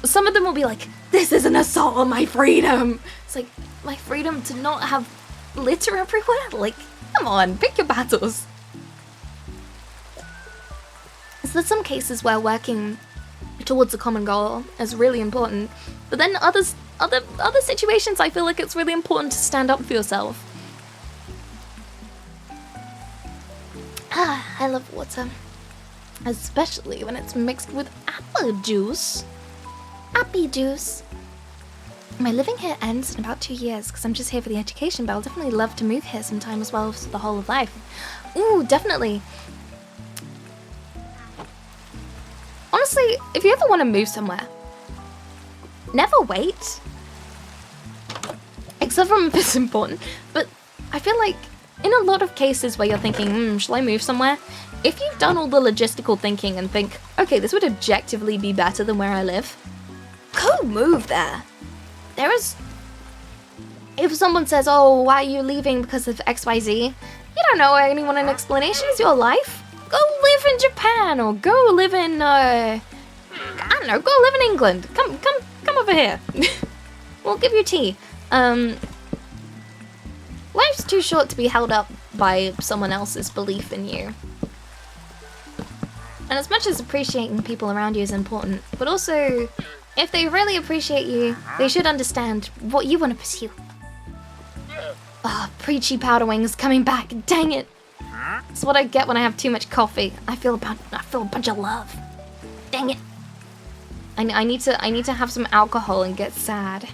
Some of them will be like, this is an assault on my freedom. It's like, my freedom to not have litter everywhere? Like, Come on, pick your battles. So there's some cases where working towards a common goal is really important, but then other situations I feel like it's really important to stand up for yourself. I love water, especially when it's mixed with apple juice. Appy juice. My living here ends in about 2 years because I'm just here for the education, but I'll definitely love to move here sometime as well for the whole of life. Ooh, definitely. Honestly, if you ever want to move somewhere, never wait. Except for if it's important. But I feel like in a lot of cases where you're thinking, shall I move somewhere? If you've done all the logistical thinking and think, okay, this would objectively be better than where I live, go move there. If someone says, oh, why are you leaving because of XYZ? You don't know anyone an explanation. It's your life. Go live in Japan or go live in, I don't know, go live in England. Come over here. We'll give you tea. Life's too short to be held up by someone else's belief in you. And as much as appreciating people around you is important, but also, if they really appreciate you, they should understand what you want to pursue. Ah, preachy powder wings coming back, dang it. It's what I get when I have too much coffee. I feel a bunch of love. Dang it. I need to have some alcohol and get sad.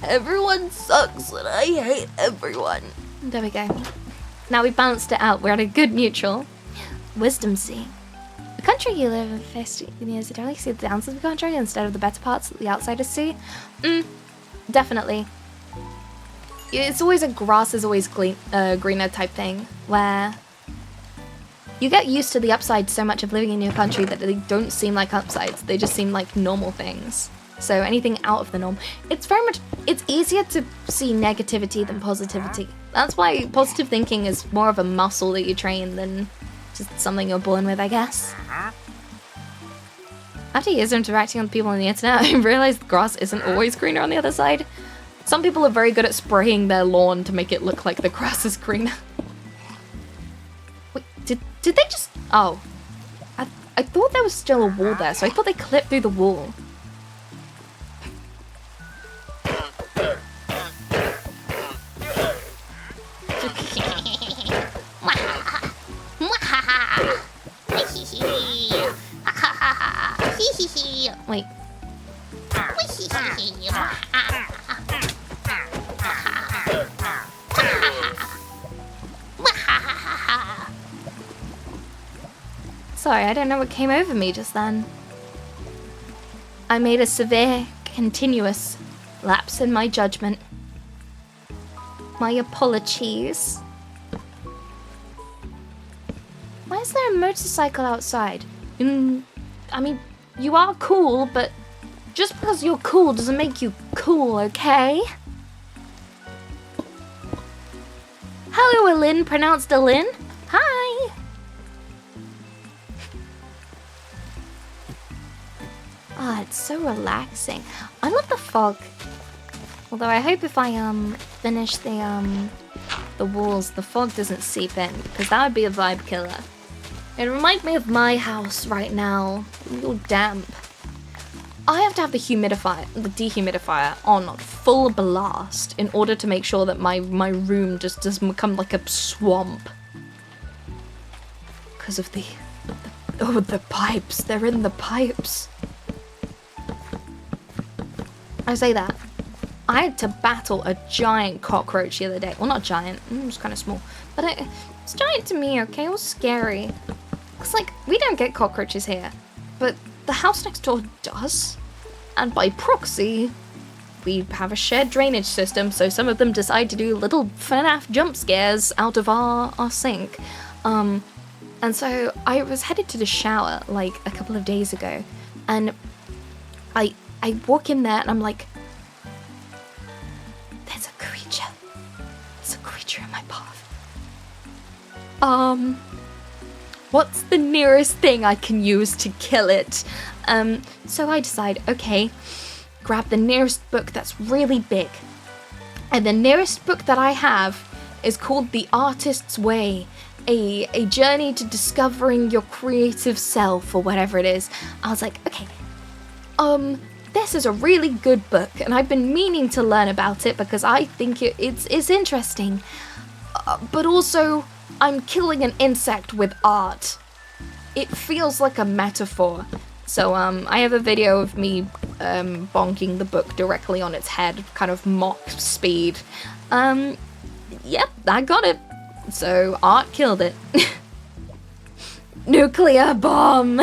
Everyone sucks and I hate everyone. There we go. Now we balanced it out. We're at a good neutral. Wisdom C. The country you live in 50 years ago, you see the downsides of the country instead of the better parts that the outsiders see. Definitely. It's always a grass is always greener type thing, where you get used to the upsides so much of living in your country that they don't seem like upsides, they just seem like normal things. So anything out of the norm, it's easier to see negativity than positivity. That's why positive thinking is more of a muscle that you train than just something you're born with, I guess. After years of interacting with people on the internet, I realized the grass isn't always greener on the other side. Some people are very good at spraying their lawn to make it look like the grass is greener. Wait, did they just... Oh. I thought there was still a wall there, so I thought they clipped through the wall. Wait. Sorry, I don't know what came over me just then. I made a severe, continuous lapse in my judgment. My apologies. Why is there a motorcycle outside? I mean, you are cool, but just because you're cool doesn't make you cool, okay? Hello, Alin, pronounced Alin. Hi. Ah, it's so relaxing. I love the fog. Although I hope if I finish the walls, the fog doesn't seep in, because that would be a vibe killer. It reminds me of my house right now. A little damp. I have to have the dehumidifier on full blast in order to make sure that my room just doesn't become like a swamp. Because of the pipes. They're in the pipes. I say that. I had to battle a giant cockroach the other day. Well, not giant. It was kind of small. But it's giant to me, okay? It was scary. Because, like, we don't get cockroaches here. But the house next door does. And by proxy, we have a shared drainage system, so some of them decide to do little FNAF jump scares out of our sink. And so I was headed to the shower, like, a couple of days ago. And I walk in there and I'm like, there's a creature. There's a creature in my path. What's the nearest thing I can use to kill it? So I decide, okay, grab the nearest book that's really big. And the nearest book that I have is called The Artist's Way, a journey to discovering your creative self, or whatever it is. I was like, okay, this is a really good book, and I've been meaning to learn about it because I think it's interesting. But also, I'm killing an insect with art. It feels like a metaphor. So I have a video of me bonking the book directly on its head, kind of mock speed. Yep, I got it. So art killed it. Nuclear bomb!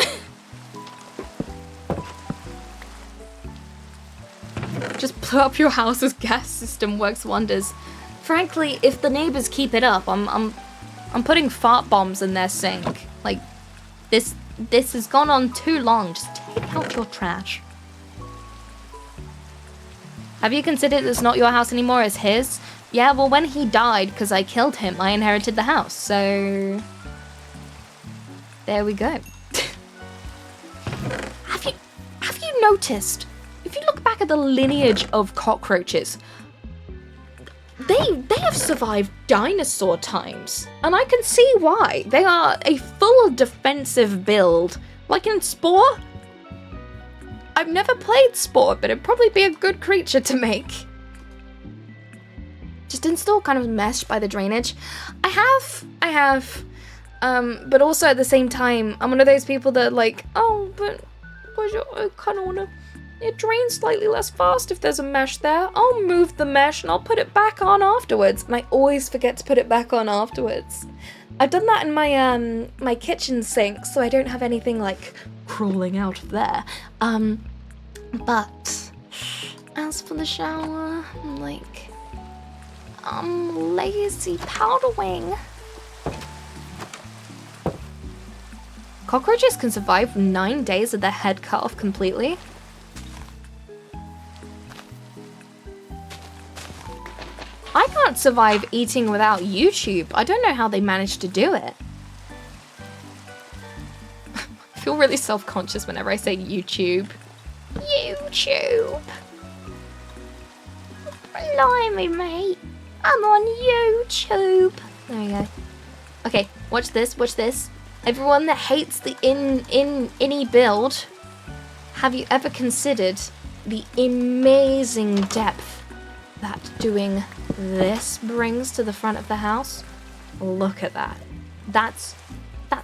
Just put up your house's gas system, works wonders. Frankly, if the neighbors keep it up, I'm putting fart bombs in their sink. Like, this has gone on too long. Just take out your trash. Have you considered it's not your house anymore, it's his? Yeah, well, when he died, because I killed him, I inherited the house, so... There we go. Have you noticed? If you look back at the lineage of cockroaches, they have survived dinosaur times, and I can see why. They are a full defensive build, like in Spore. I've never played Spore, but it'd probably be a good creature to make. Just install kind of mesh by the drainage. I have, but also at the same time, I'm one of those people that like, oh, but I kind of want to, it drains slightly less fast if there's a mesh there. I'll move the mesh and I'll put it back on afterwards. And I always forget to put it back on afterwards. I've done that in my my kitchen sink, so I don't have anything like crawling out of there. But as for the shower, I'm lazy powdering. Cockroaches can survive 9 days with their head cut off completely. I can't survive eating without YouTube. I don't know how they managed to do it. I feel really self-conscious whenever I say YouTube. YouTube. Blimey, mate. I'm on YouTube. There we go. Okay, watch this, watch this. Everyone that hates the innie build, have you ever considered the amazing depth that doing this brings to the front of the house? Look at that. That's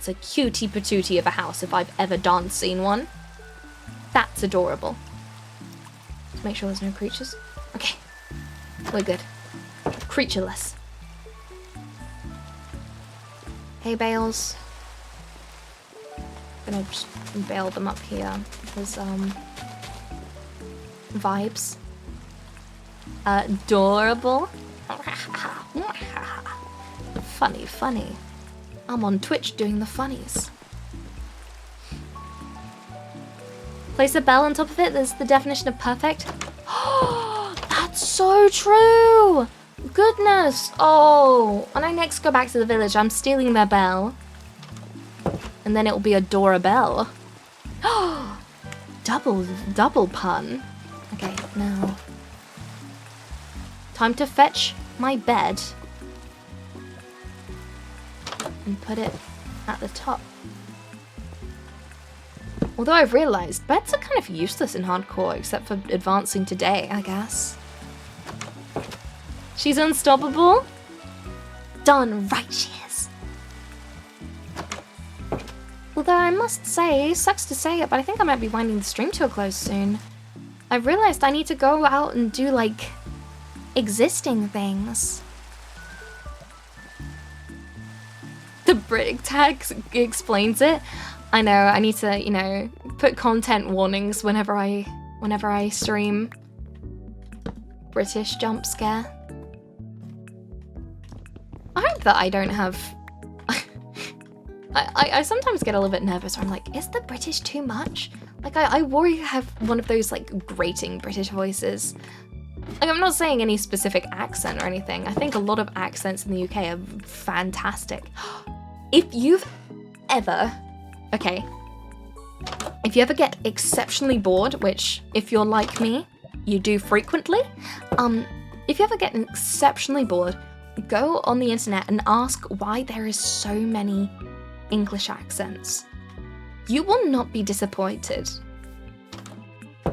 a cutie patootie of a house if I've ever seen one. That's adorable. Let's make sure there's no creatures. Okay, we're good. Creatureless. Hay bales. Gonna just bale them up here. There's vibes. Adorable. Funny, funny. I'm on Twitch doing the funnies. Place a bell on top of it. There's the definition of perfect. That's so true. Goodness. Oh, when I next go back to the village, I'm stealing their bell. And then it will be a Dora Bell. Double pun. Okay, now. Time to fetch my bed. And put it at the top. Although I've realised beds are kind of useless in hardcore, except for advancing today, I guess. She's unstoppable? Done right she is. Although I must say, sucks to say it, but I think I might be winding the stream to a close soon. I've realised I need to go out and do, like, existing things. The Brit tag explains it. I know, I need to, you know, put content warnings whenever I stream. British jump scare. I hope that I don't have... I sometimes get a little bit nervous where I'm like, is the British too much? Like, I worry I have one of those, like, grating British voices. Like, I'm not saying any specific accent or anything. I think a lot of accents in the UK are fantastic. If you've ever... Okay. If you ever get exceptionally bored, which, if you're like me, you do frequently, if you ever get exceptionally bored, go on the internet and ask why there is so many English accents. You will not be disappointed.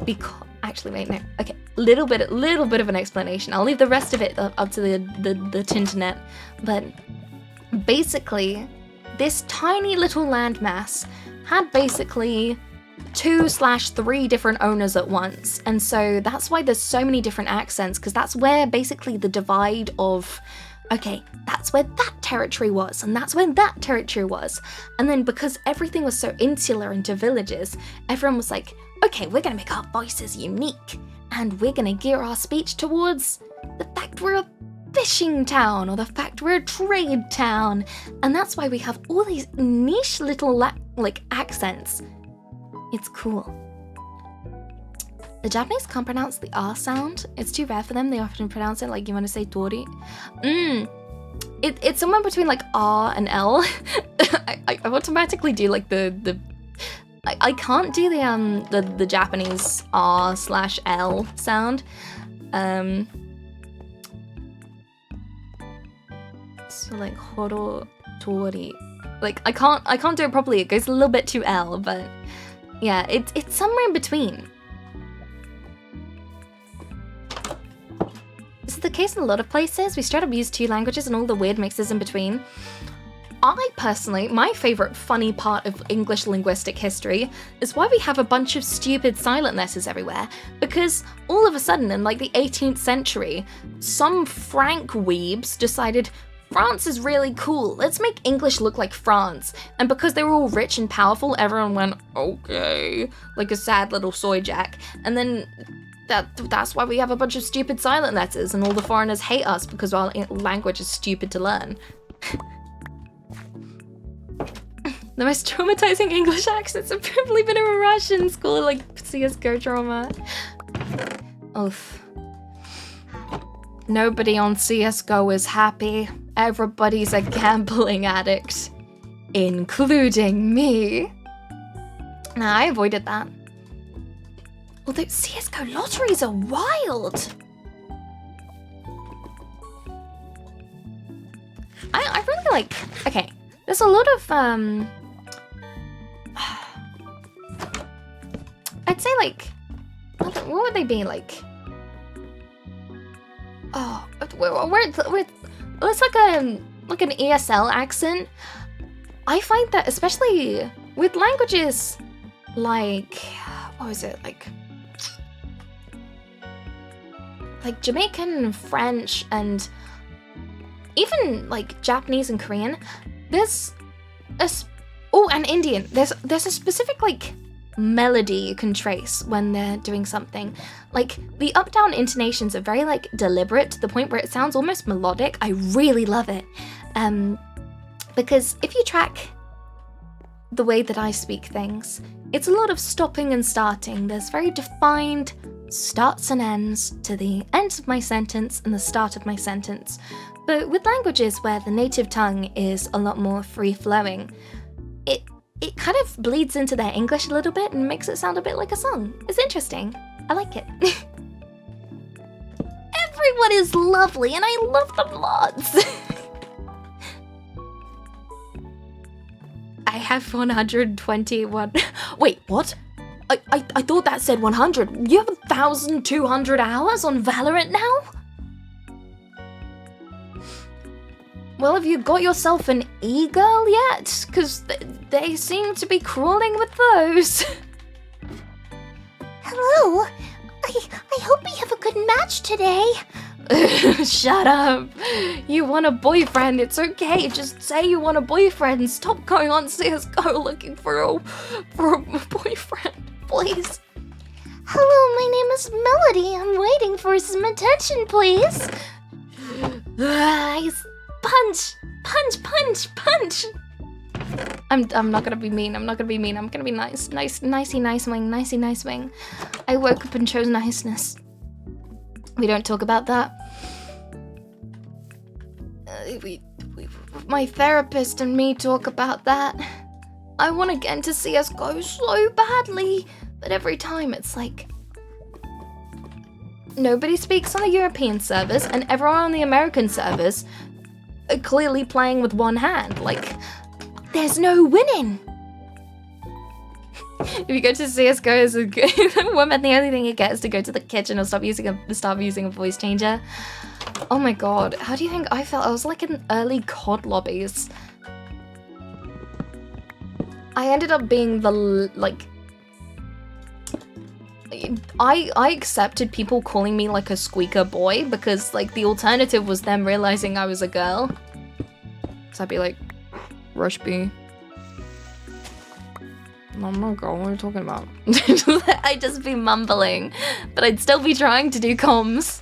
Because actually, wait, no. Okay, little bit of an explanation. I'll leave the rest of it up to the Tinternet. But basically, this tiny little landmass had basically 2/3 different owners at once, and so that's why there's so many different accents, because that's where basically the divide of, okay, that's where that territory was, and that's where that territory was. And then because everything was so insular into villages, everyone was like, okay, we're gonna make our voices unique, and we're gonna gear our speech towards the fact we're a fishing town, or the fact we're a trade town. And that's why we have all these niche little accents. It's cool. The Japanese can't pronounce the R sound. It's too rare for them. They often pronounce it like you want to say tori. It's somewhere between like R and L. I automatically do like I can't do the Japanese R/L sound. So like horo tori. Like I can't do it properly. It goes a little bit too L, but yeah, it's somewhere in between. This is the case in a lot of places. We straight up use 2 languages and all the weird mixes in between. I personally, my favorite funny part of English linguistic history is why we have a bunch of stupid silent letters everywhere, because all of a sudden in like the 18th century, some Frank weebs decided France is really cool, let's make English look like France. And because they were all rich and powerful, everyone went, okay, like a sad little soy jack. And then that's why we have a bunch of stupid silent letters, and all the foreigners hate us because our language is stupid to learn. The most traumatizing English accents have probably been in a Russian school, like CSGO drama. Oof. Nobody on CSGO is happy. Everybody's a gambling addict, including me. Nah, I avoided that. Although CSGO lotteries are wild. I really like, okay, there's a lot of, I'd say like, what would they be like? Oh, it's like an ESL accent. I find that especially with languages like, what was it, like Jamaican, French, and even like Japanese and Korean, there's and Indian, there's a specific like melody you can trace when they're doing something. Like the up-down intonations are very like deliberate to the point where it sounds almost melodic. I really love it. Because if you track the way that I speak things, it's a lot of stopping and starting. There's very defined starts and ends to the end of my sentence and the start of my sentence. But with languages where the native tongue is a lot more free-flowing, it kind of bleeds into their English a little bit and makes it sound a bit like a song. It's interesting. I like it. Everyone is lovely and I love them lots. I have 121. Wait, what? I thought that said 100. You have 1,200 hours on Valorant now? Well, have you got yourself an e-girl yet? Because they seem to be crawling with those. Hello. I hope we have a good match today. Shut up. You want a boyfriend, it's okay. Just say you want a boyfriend. Stop going on CSGO looking for a boyfriend, please. Hello, my name is Melody. I'm waiting for some attention, please. Punch! I'm not gonna be mean. I'm gonna be nice. Nice wing. I woke up and chose niceness. We don't talk about that. My therapist and me talk about that. I want to get into CSGO so badly, but every time it's like nobody speaks on the European servers, and everyone on the American servers clearly playing with one hand. Like, there's no winning. If you go to CS:GO as a woman, the only thing you get is to go to the kitchen or start using a voice changer. Oh my god, how do you think I felt? I was like in early COD lobbies. I ended up being the, like... I accepted people calling me like a squeaker boy because like the alternative was them realizing I was a girl. So I'd be like, Rush B. I'm not a girl, what are you talking about? I'd just be mumbling, but I'd still be trying to do comms.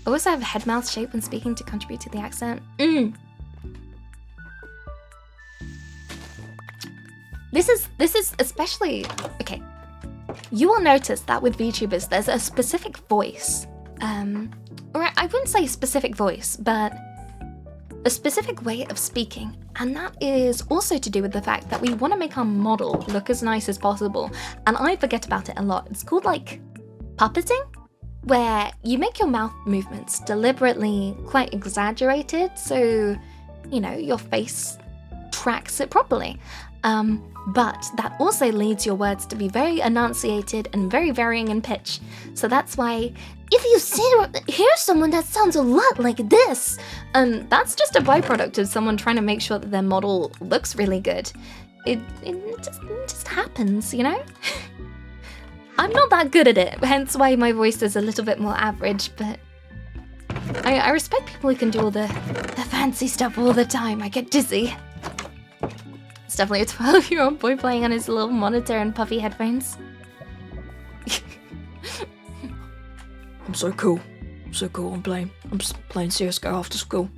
I also have head mouth shape when speaking to contribute to the accent. This is especially, okay. You will notice that with VTubers, there's a specific voice. Or I wouldn't say specific voice, but a specific way of speaking. And that is also to do with the fact that we want to make our model look as nice as possible. And I forget about it a lot. It's called like puppeting, where you make your mouth movements deliberately quite exaggerated. So, you know, your face tracks it properly. But that also leads your words to be very enunciated and very varying in pitch. So that's why If you hear someone that sounds a lot like this, that's just a byproduct of someone trying to make sure that their model looks really good. It just happens, you know? I'm not that good at it, hence why my voice is a little bit more average, but I respect people who can do all the fancy stuff all the time. I get dizzy. It's definitely a 12-year-old boy playing on his little monitor and puffy headphones. I'm so cool. I'm just playing CS:GO after school.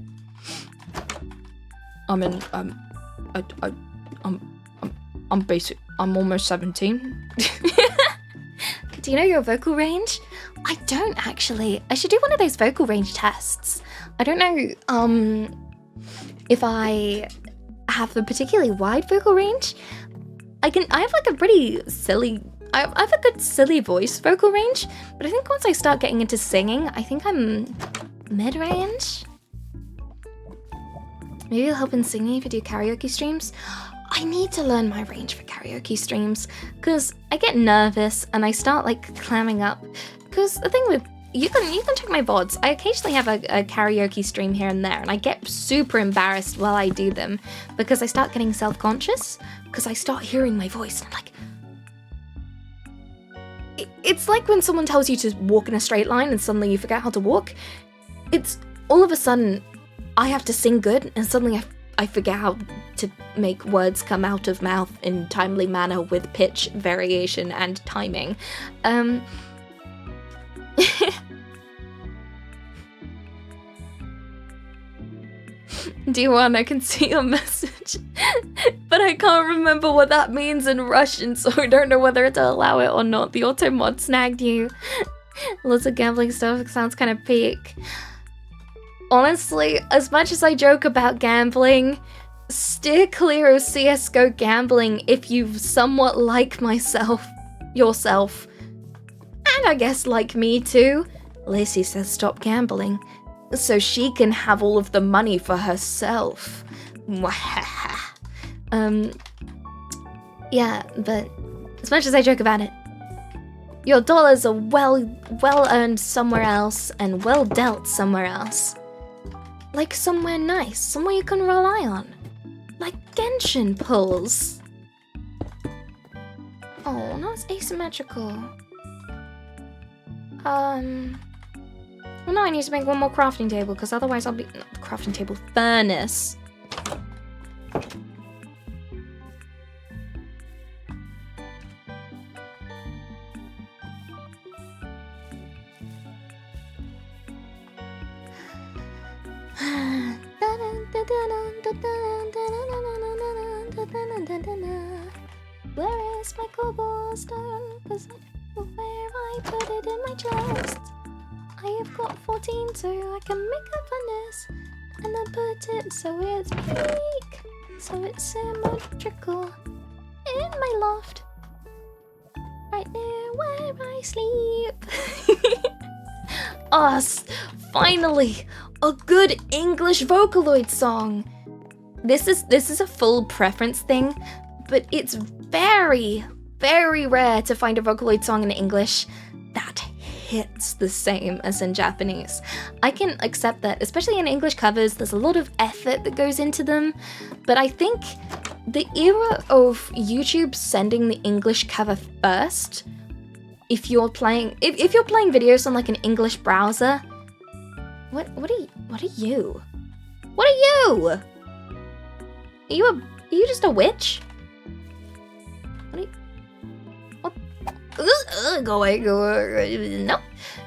I'm almost 17. Do you know your vocal range? I don't actually. I should do one of those vocal range tests. I don't know if I have a particularly wide vocal range. I have like a pretty silly, I have a good silly voice vocal range, but I think once I start getting into singing, I think I'm mid-range. Maybe it'll help in singing if I do karaoke streams. I need to learn my range for karaoke streams, because I get nervous and I start like clamming up. Because the thing with, you can check my VODs, I occasionally have a karaoke stream here and there, and I get super embarrassed while I do them, because I start getting self-conscious, because I start hearing my voice, and I'm like... It's like when someone tells you to walk in a straight line and suddenly you forget how to walk. It's all of a sudden, I have to sing good, and suddenly I forget how to make words come out of mouth in timely manner with pitch, variation, and timing. D1, I can see your message, but I can't remember what that means in Russian, so I don't know whether to allow it or not. The auto mod snagged you. Lots of gambling stuff, sounds kind of peak. Honestly, as much as I joke about gambling, steer clear of CS:GO gambling if you somewhat like yourself, and I guess like me too. Lacey says stop gambling, so she can have all of the money for herself. Yeah, but as much as I joke about it, your dollars are well earned somewhere else and well dealt somewhere else. Like somewhere nice, somewhere you can rely on. Like Genshin pulls. Oh, no, it's asymmetrical. Well, no, I need to make one more crafting table, because otherwise I'll be... Not crafting table, furnace. Where is my cobblestone? 'Cause I don't know where I put it in my chest. I have got 14, so I can make a furnace and then put it so it's peak, so it's symmetrical in my loft, right near where I sleep. Oh, finally! a good English Vocaloid song. This is a full preference thing, but it's very, very rare to find a Vocaloid song in English that hits the same as in Japanese. I can accept that, especially in English covers, there's a lot of effort that goes into them, but I think the era of YouTube sending the English cover first, if you're playing videos on like an English browser, what are you? What are you? Are you just a witch? What are you? What? Go away.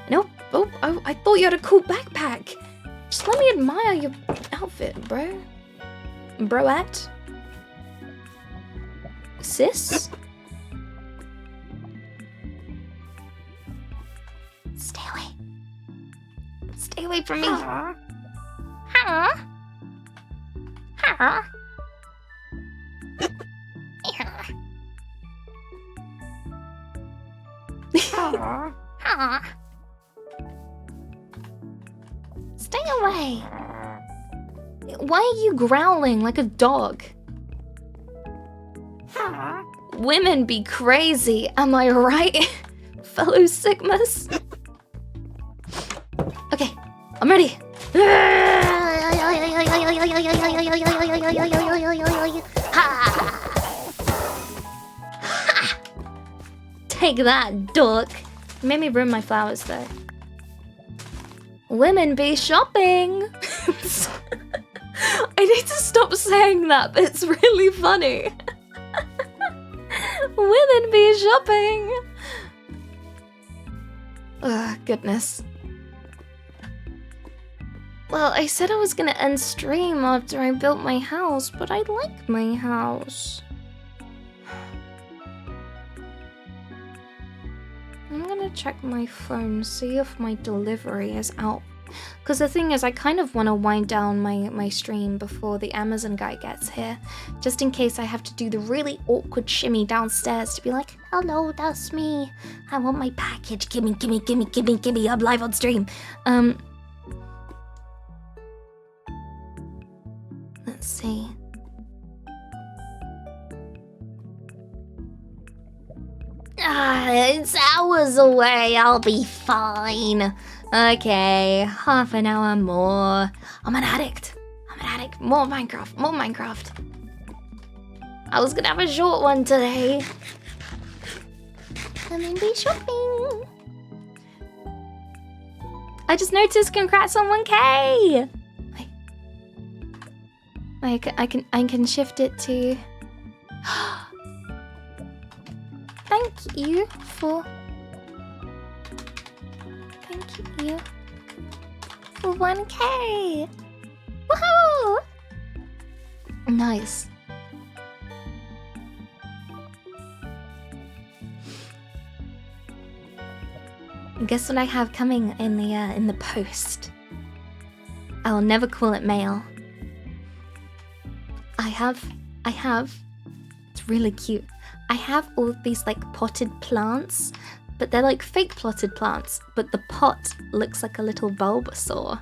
No. Oh, I thought you had a cool backpack. Just let me admire your outfit, bro. Broette? Sis? Stay away. Stay away from me. Stay away. Why are you growling like a dog? Women be crazy, am I right? Fellow Sigmas? Okay, I'm ready. Take that, dork. You made me ruin my flowers, though. Women be shopping. I need to stop saying that, but it's really funny. Women be shopping. Ugh, goodness. Well, I said I was gonna end stream after I built my house, but I like my house. I'm gonna check my phone, see if my delivery is out. Because the thing is, I kind of want to wind down my stream before the Amazon guy gets here. Just in case I have to do the really awkward shimmy downstairs to be like, hello, that's me. I want my package. Gimme, I'm live on stream. Let's see. It's hours away. I'll be fine. Okay, half an hour more. I'm an addict. More Minecraft. I was gonna have a short one today. Come and be shopping. I just noticed. Congrats on 1K. I can shift it to. Thank you for 1K. Woohoo! Nice. Guess what I have coming in the post? I will never call it mail. I have. It's really cute. I have all of these like potted plants, but they're like fake potted plants, but the pot looks like a little Bulbasaur.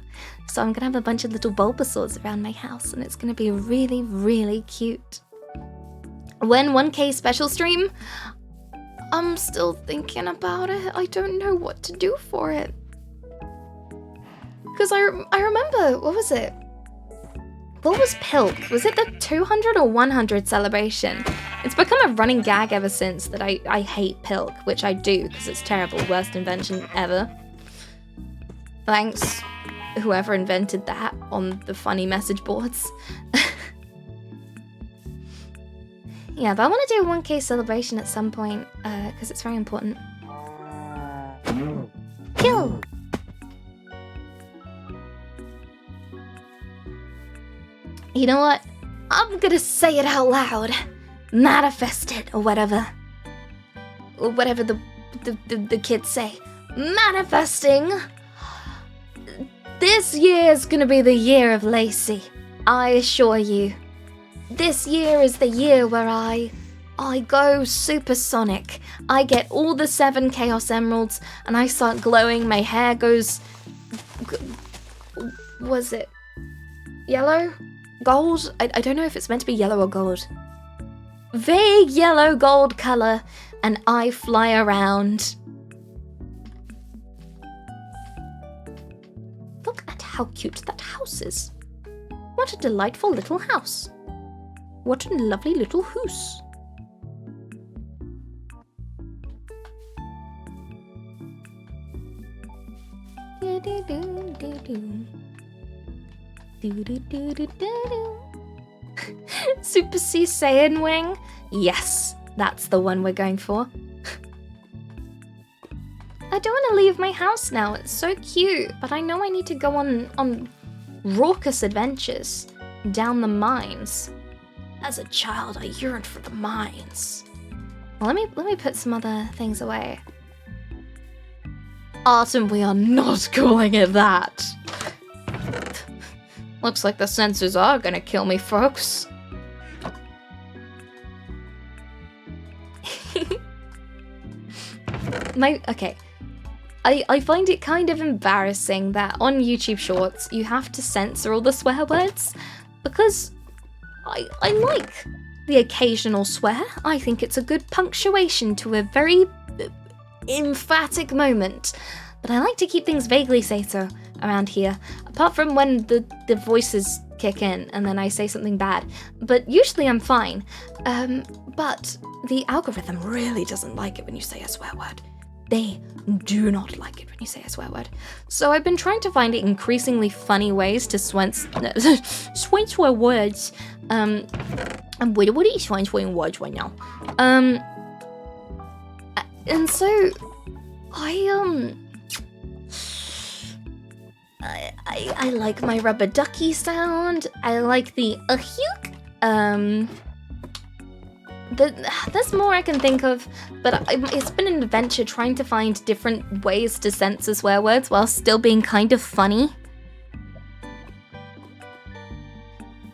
So I'm gonna have a bunch of little Bulbasaurs around my house, and it's gonna be really, really cute. When 1K special stream? I'm still thinking about it. I don't know what to do for it. Because I remember, what was it? What was Pilk? Was it the 200 or 100 celebration? It's become a running gag ever since that I hate Pilk, which I do because it's terrible. Worst invention ever. Thanks, whoever invented that on the funny message boards. Yeah, but I want to do a 1K celebration at some point because it's very important. Kill! You know what? I'm gonna say it out loud. Manifest it, or whatever. Or whatever the kids say. Manifesting! This year's gonna be the year of Lacey. I assure you. This year is the year where I go supersonic. I get all the 7 Chaos Emeralds and I start glowing. My hair goes was it yellow? Gold? I don't know if it's meant to be yellow or gold. Vague yellow gold color, and I fly around. Look at how cute that house is. What a delightful little house. What a lovely little house. Super C Saiyan wing? Yes, that's the one we're going for. I don't want to leave my house now, it's so cute, but I know I need to go on raucous adventures down the mines. As a child, I yearned for the mines. Well, let me put some other things away. Autumn, we are not calling it that. Looks like the sensors are gonna kill me, folks. Okay. I find it kind of embarrassing that on YouTube Shorts you have to censor all the swear words, because I like the occasional swear. I think it's a good punctuation to a very emphatic moment, but I like to keep things vaguely say so around here, apart from when the voices kick in and then I say something bad, but usually I'm fine. But the algorithm really doesn't like it when you say a swear word. They do not like it when you say a swear word. So I've been trying to find increasingly funny ways to swear words. And what are you swearing words right now? And so I like my rubber ducky sound. I like the ahuk. There's more I can think of, but it's been an adventure trying to find different ways to censor swear words while still being kind of funny.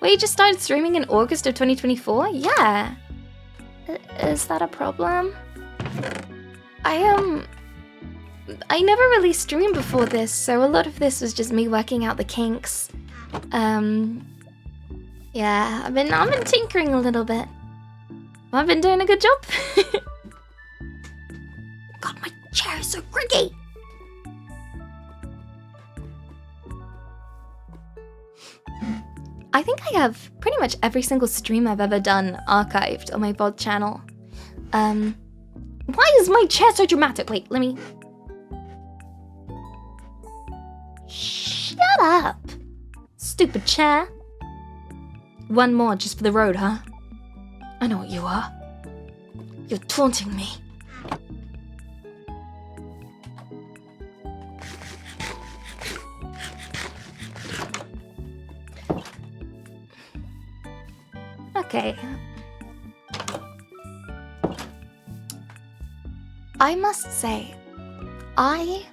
Wait, you just started streaming in August of 2024? Yeah. Is that a problem? I never really streamed before this, so a lot of this was just me working out the kinks. Yeah, I've been tinkering a little bit. I've been doing a good job. God, my chair is so creaky. I think I have pretty much every single stream I've ever done archived on my VOD channel. Why is my chair so dramatic? Wait, let me... Shut up! Stupid chair. One more just for the road, huh? I know what you are. You're taunting me. Okay. I must say, I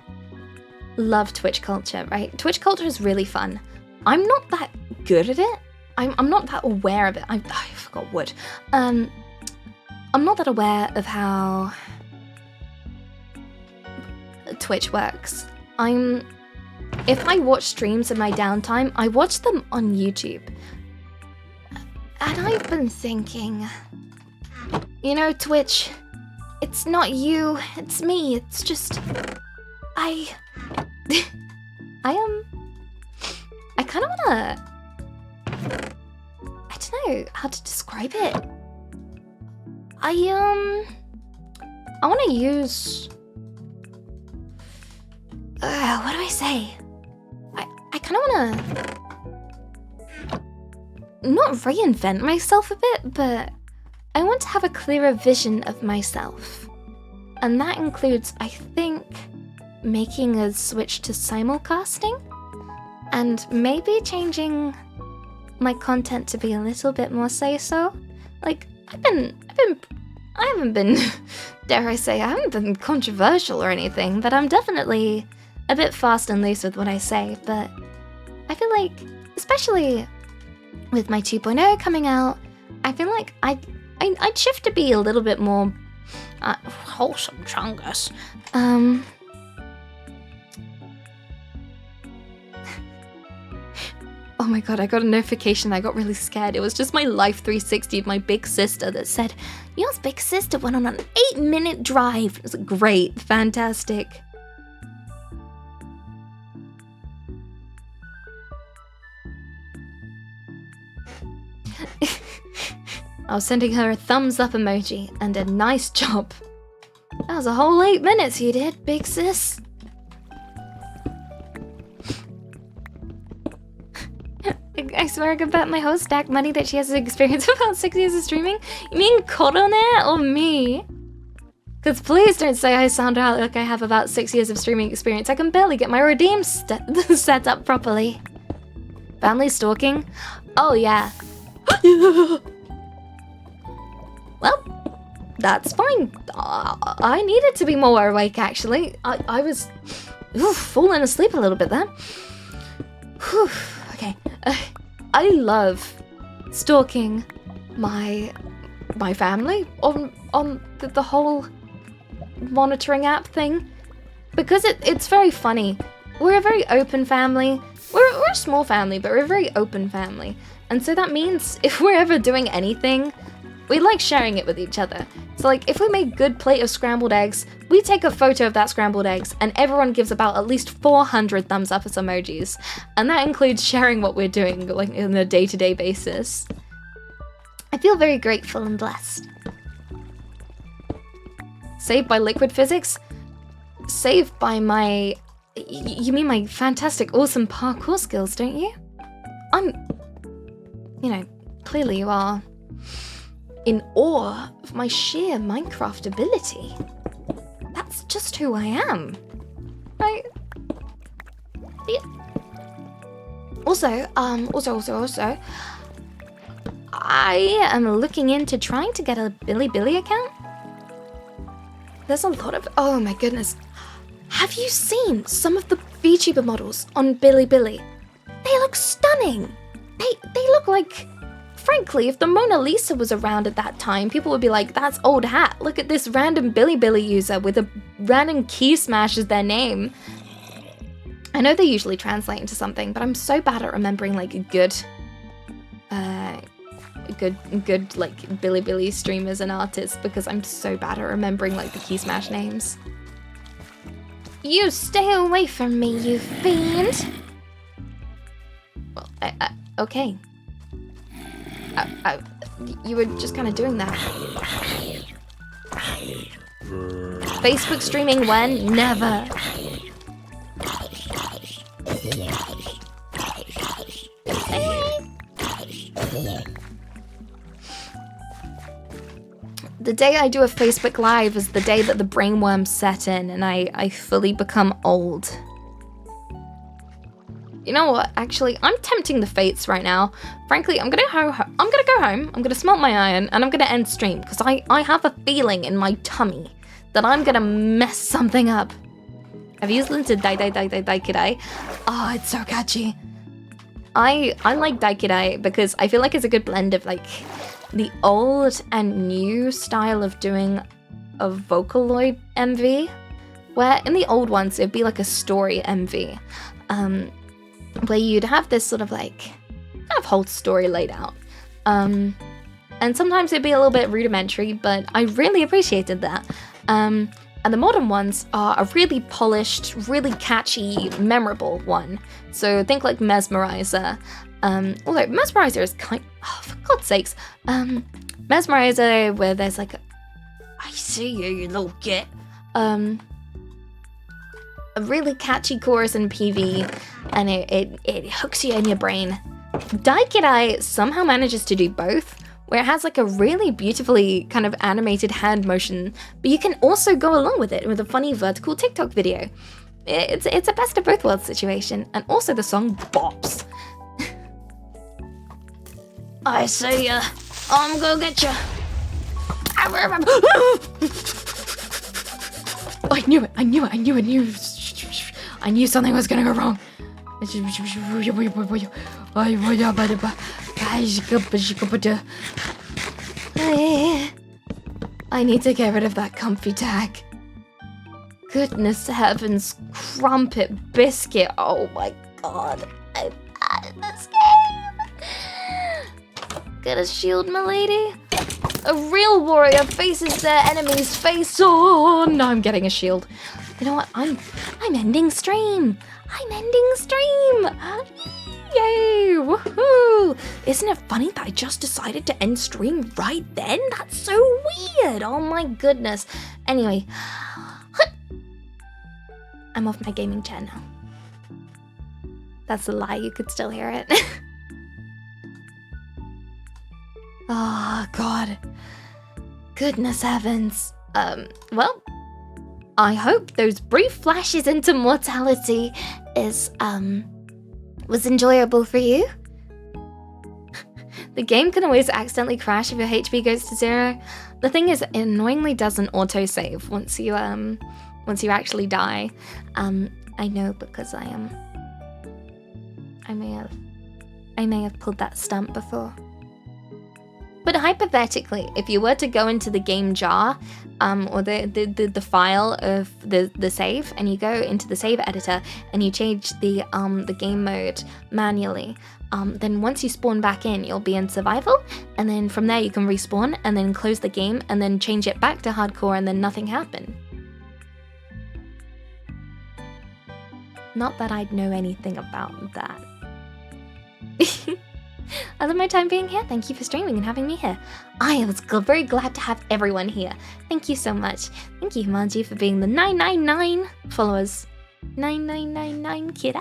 love Twitch culture, right? Twitch culture is really fun. I'm not that good at it. I'm not that aware of it. I forgot what. I'm not that aware of how Twitch works. If I watch streams in my downtime, I watch them on YouTube. And I've been thinking, you know, Twitch, it's not you, it's me. It's just, I kind of wanna, I don't know how to describe it. I want to use, what do I say? I kind of want to not reinvent myself a bit, but I want to have a clearer vision of myself. And that includes, I think, making a switch to simulcasting and maybe changing my content to be a little bit more say-so. Like, I haven't been, dare I say, I haven't been controversial or anything, but I'm definitely a bit fast and loose with what I say. But I feel like, especially with my 2.0 coming out, I feel like I'd shift to be a little bit more wholesome, Chungus. Oh my god, I got a notification. I got really scared. It was just my Life 360 of my big sister that said, your big sister went on an 8-minute drive. It was great, fantastic. I was sending her a thumbs up emoji and a nice job. That was a whole 8 minutes you did, big sis. I swear I could bet my host stack money that she has an experience of about 6 years of streaming. You mean Coronet or me? Because please don't say I sound out like I have about 6 years of streaming experience. I can barely get my redeem set up properly. Family stalking? Oh yeah. Well, that's fine. I needed to be more awake actually. I was falling asleep a little bit there. Whew. Okay, I love stalking my family on the whole monitoring app thing because it's very funny. We're a very open family. We're a small family, but we're a very open family, and so that means if we're ever doing anything, we like sharing it with each other. So like if we make good plate of scrambled eggs, we take a photo of that scrambled eggs and everyone gives about at least 400 thumbs up as emojis. And that includes sharing what we're doing like on a day-to-day basis. I feel very grateful and blessed. Saved by liquid physics? Saved by my... You mean my fantastic, awesome parkour skills, don't you? You know, clearly you are in awe of my sheer Minecraft ability. That's just who I am. Right? Yeah. Also, I am looking into trying to get a Bilibili account. There's a lot of... Oh my goodness. Have you seen some of the VTuber models on Bilibili? They look stunning. They look like... Frankly, if the Mona Lisa was around at that time, people would be like, that's old hat. Look at this random Bilibili user with a random key smash as their name. I know they usually translate into something, but I'm so bad at remembering like good like Bilibili streamers and artists because I'm so bad at remembering like the key smash names. You stay away from me, you fiend! Well, okay. You were just kind of doing that. Facebook streaming when? Never. The day I do a Facebook Live is the day that the brainworms set in and I fully become old. You know what? Actually, I'm tempting the fates right now. Frankly, I'm gonna go home. I'm gonna smelt my iron, and I'm gonna end stream because I have a feeling in my tummy that I'm gonna mess something up. Have you listened to Daikidai? Oh, it's so catchy. I like Daikidai because I feel like it's a good blend of like the old and new style of doing a Vocaloid MV, where in the old ones it'd be like a story MV. Where you'd have this sort of like kind of whole story laid out. And sometimes it'd be a little bit rudimentary, but I really appreciated that. And the modern ones are a really polished, really catchy, memorable one. So think like Mesmerizer. Although Mesmerizer is kind... Oh, for God's sakes. Mesmerizer, where there's like a... I see you little git. A really catchy chorus in PV, and it hooks you in your brain. Daikidai somehow manages to do both, where it has like a really beautifully kind of animated hand motion, but you can also go along with it with a funny vertical TikTok video. It's a best of both worlds situation, and also the song bops. I see ya. I'm gonna get ya. I knew it. I knew something was gonna go wrong. I need to get rid of that comfy tag. Goodness heavens, crumpet biscuit. Oh my god. I'm scared. Get a shield, milady. A real warrior faces their enemy's face on. I'm getting a shield. You know what? I'm ending stream. I'm ending stream. Yay! Woohoo! Isn't it funny that I just decided to end stream right then? That's so weird. Oh my goodness. Anyway, I'm off my gaming chair now. That's a lie. You could still hear it. Oh God. Goodness heavens. Well, I hope those brief flashes into mortality was enjoyable for you. The game can always accidentally crash if your HP goes to 0. The thing is, it annoyingly doesn't auto-save once you actually die. I know because I may have pulled that stunt before. But hypothetically, if you were to go into the game jar, or the file of the save, and you go into the save editor and you change the game mode manually, then once you spawn back in, you'll be in survival, and then from there you can respawn and then close the game and then change it back to hardcore, and then nothing happened. Not that I'd know anything about that. I love my time being here. Thank you for streaming and having me here. I was very glad to have everyone here. Thank you so much. Thank you, Manji, for being the 999 followers. 9999 kid.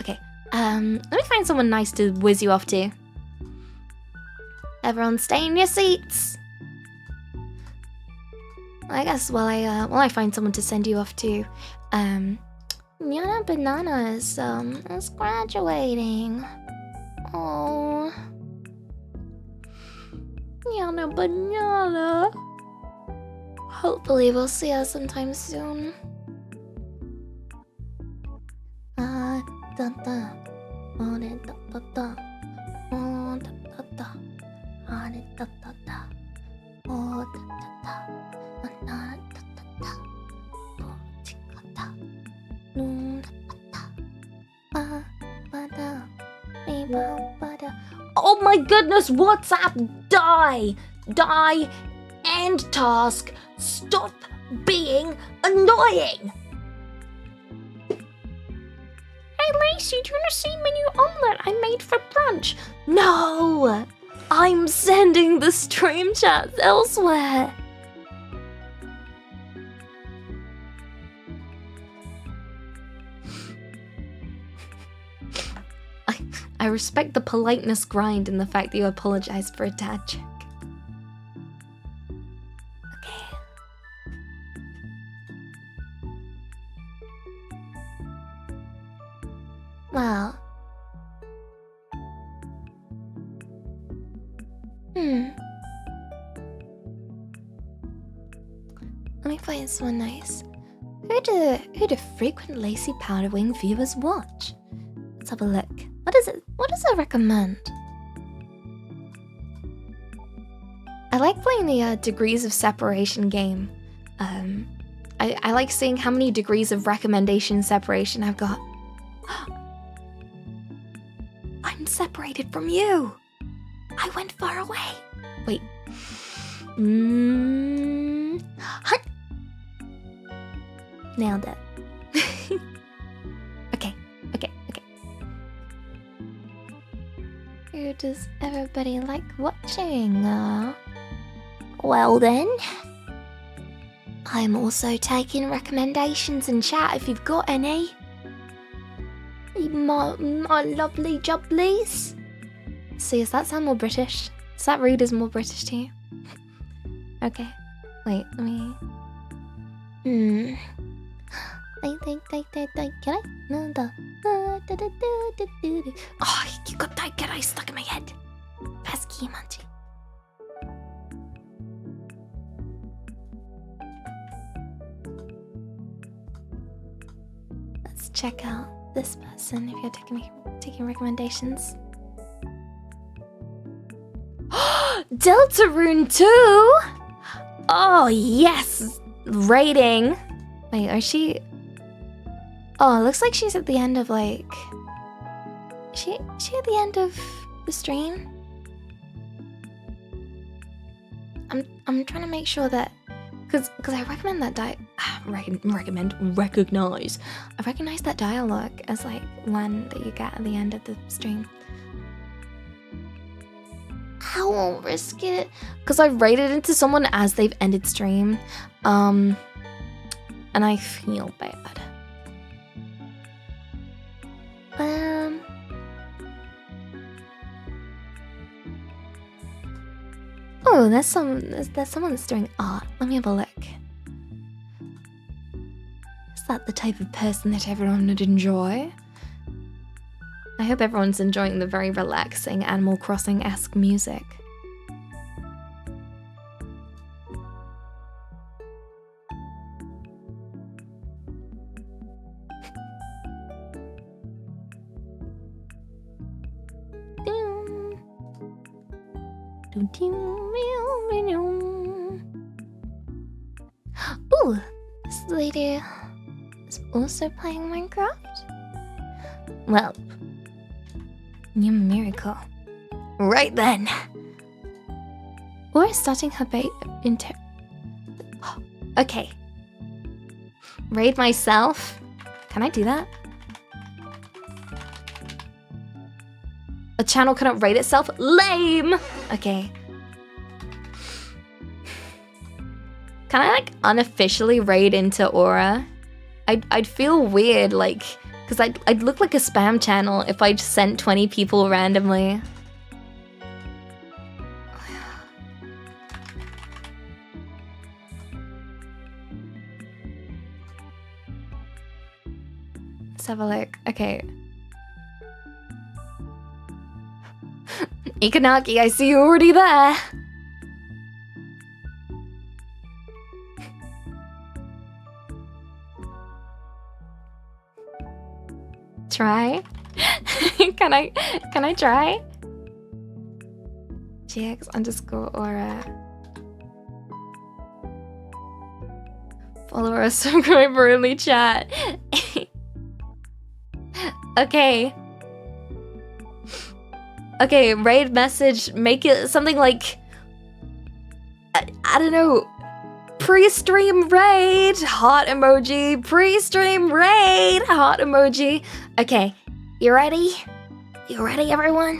Okay, let me find someone nice to whiz you off to. Everyone stay in your seats. I guess while I find someone to send you off to, Yana Banana is graduating. Oh, Yana Banana. Hopefully we'll see her sometime soon. Oh my goodness, WhatsApp, die! Die! End task! Stop being annoying! Hey Lacey, do you want to see my new omelette I made for brunch? No! I'm sending the stream chats elsewhere! I respect the politeness grind and the fact that you apologized for a dad joke. Okay. Well. Let me find someone nice. Who do frequent Lacy Powder Wing viewers watch? Let's have a look. What does it recommend? I like playing the degrees of separation game. I like seeing how many degrees of recommendation separation I've got. I'm separated from you. I went far away. Wait. Nailed it. Okay. Who does everybody like watching? Well then, I'm also taking recommendations in chat if you've got any. My lovely jubblies. See, does that sound more British? Does that read as more British to you? Okay. Wait, let me... Can I? No, oh, you got that get ice stuck in my head. Pesky Munchie. Let's check out this person if you're taking recommendations. Deltarune 2! Oh, yes! Rating. Wait, is she... Oh, it looks like she's at the end of, like... Is she at the end of the stream? I'm trying to make sure that, because I recommend that recognize. I recognize that dialogue as like one that you get at the end of the stream. I won't risk it because I rated into someone as they've ended stream, and I feel bad. Oh, there's someone that's doing art. Let me have a look. Is that the type of person that everyone would enjoy? I hope everyone's enjoying the very relaxing Animal Crossing-esque music. Ooh, this lady is also playing Minecraft? Well, new miracle. Right then. Or starting her okay. Raid myself? Can I do that? A channel cannot raid itself? Lame! Okay. Can I like unofficially raid into Aura? I'd feel weird, like, because I'd look like a spam channel if I just sent 20 people randomly. Let's have a look. Okay. Ikanaki, I see you already there. Try? Can I try? GX_Aura. Follower, subscriber only chat. Okay. Okay, raid message, make it something like, I don't know, pre-stream raid, heart emoji, pre-stream raid, heart emoji. Okay, you ready? You ready, everyone?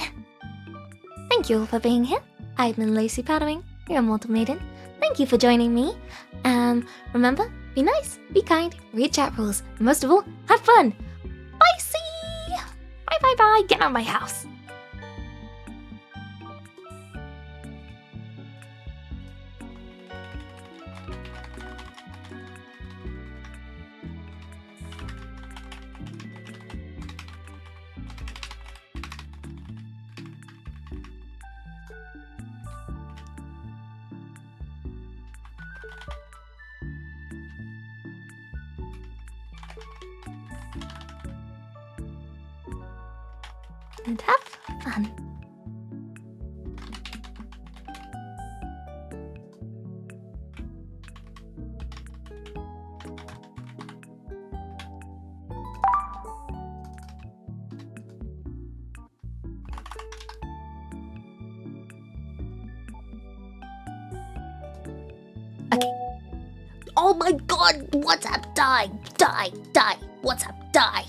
Thank you all for being here. I've been Lacey Powdering, your Immortal Maiden. Thank you for joining me. Remember, be nice, be kind, read chat rules, and most of all, have fun. Bye, see! Bye, bye, bye, get out of my house. And have fun. Okay. Oh my god, what's up? Die, die, die. What's up? Die.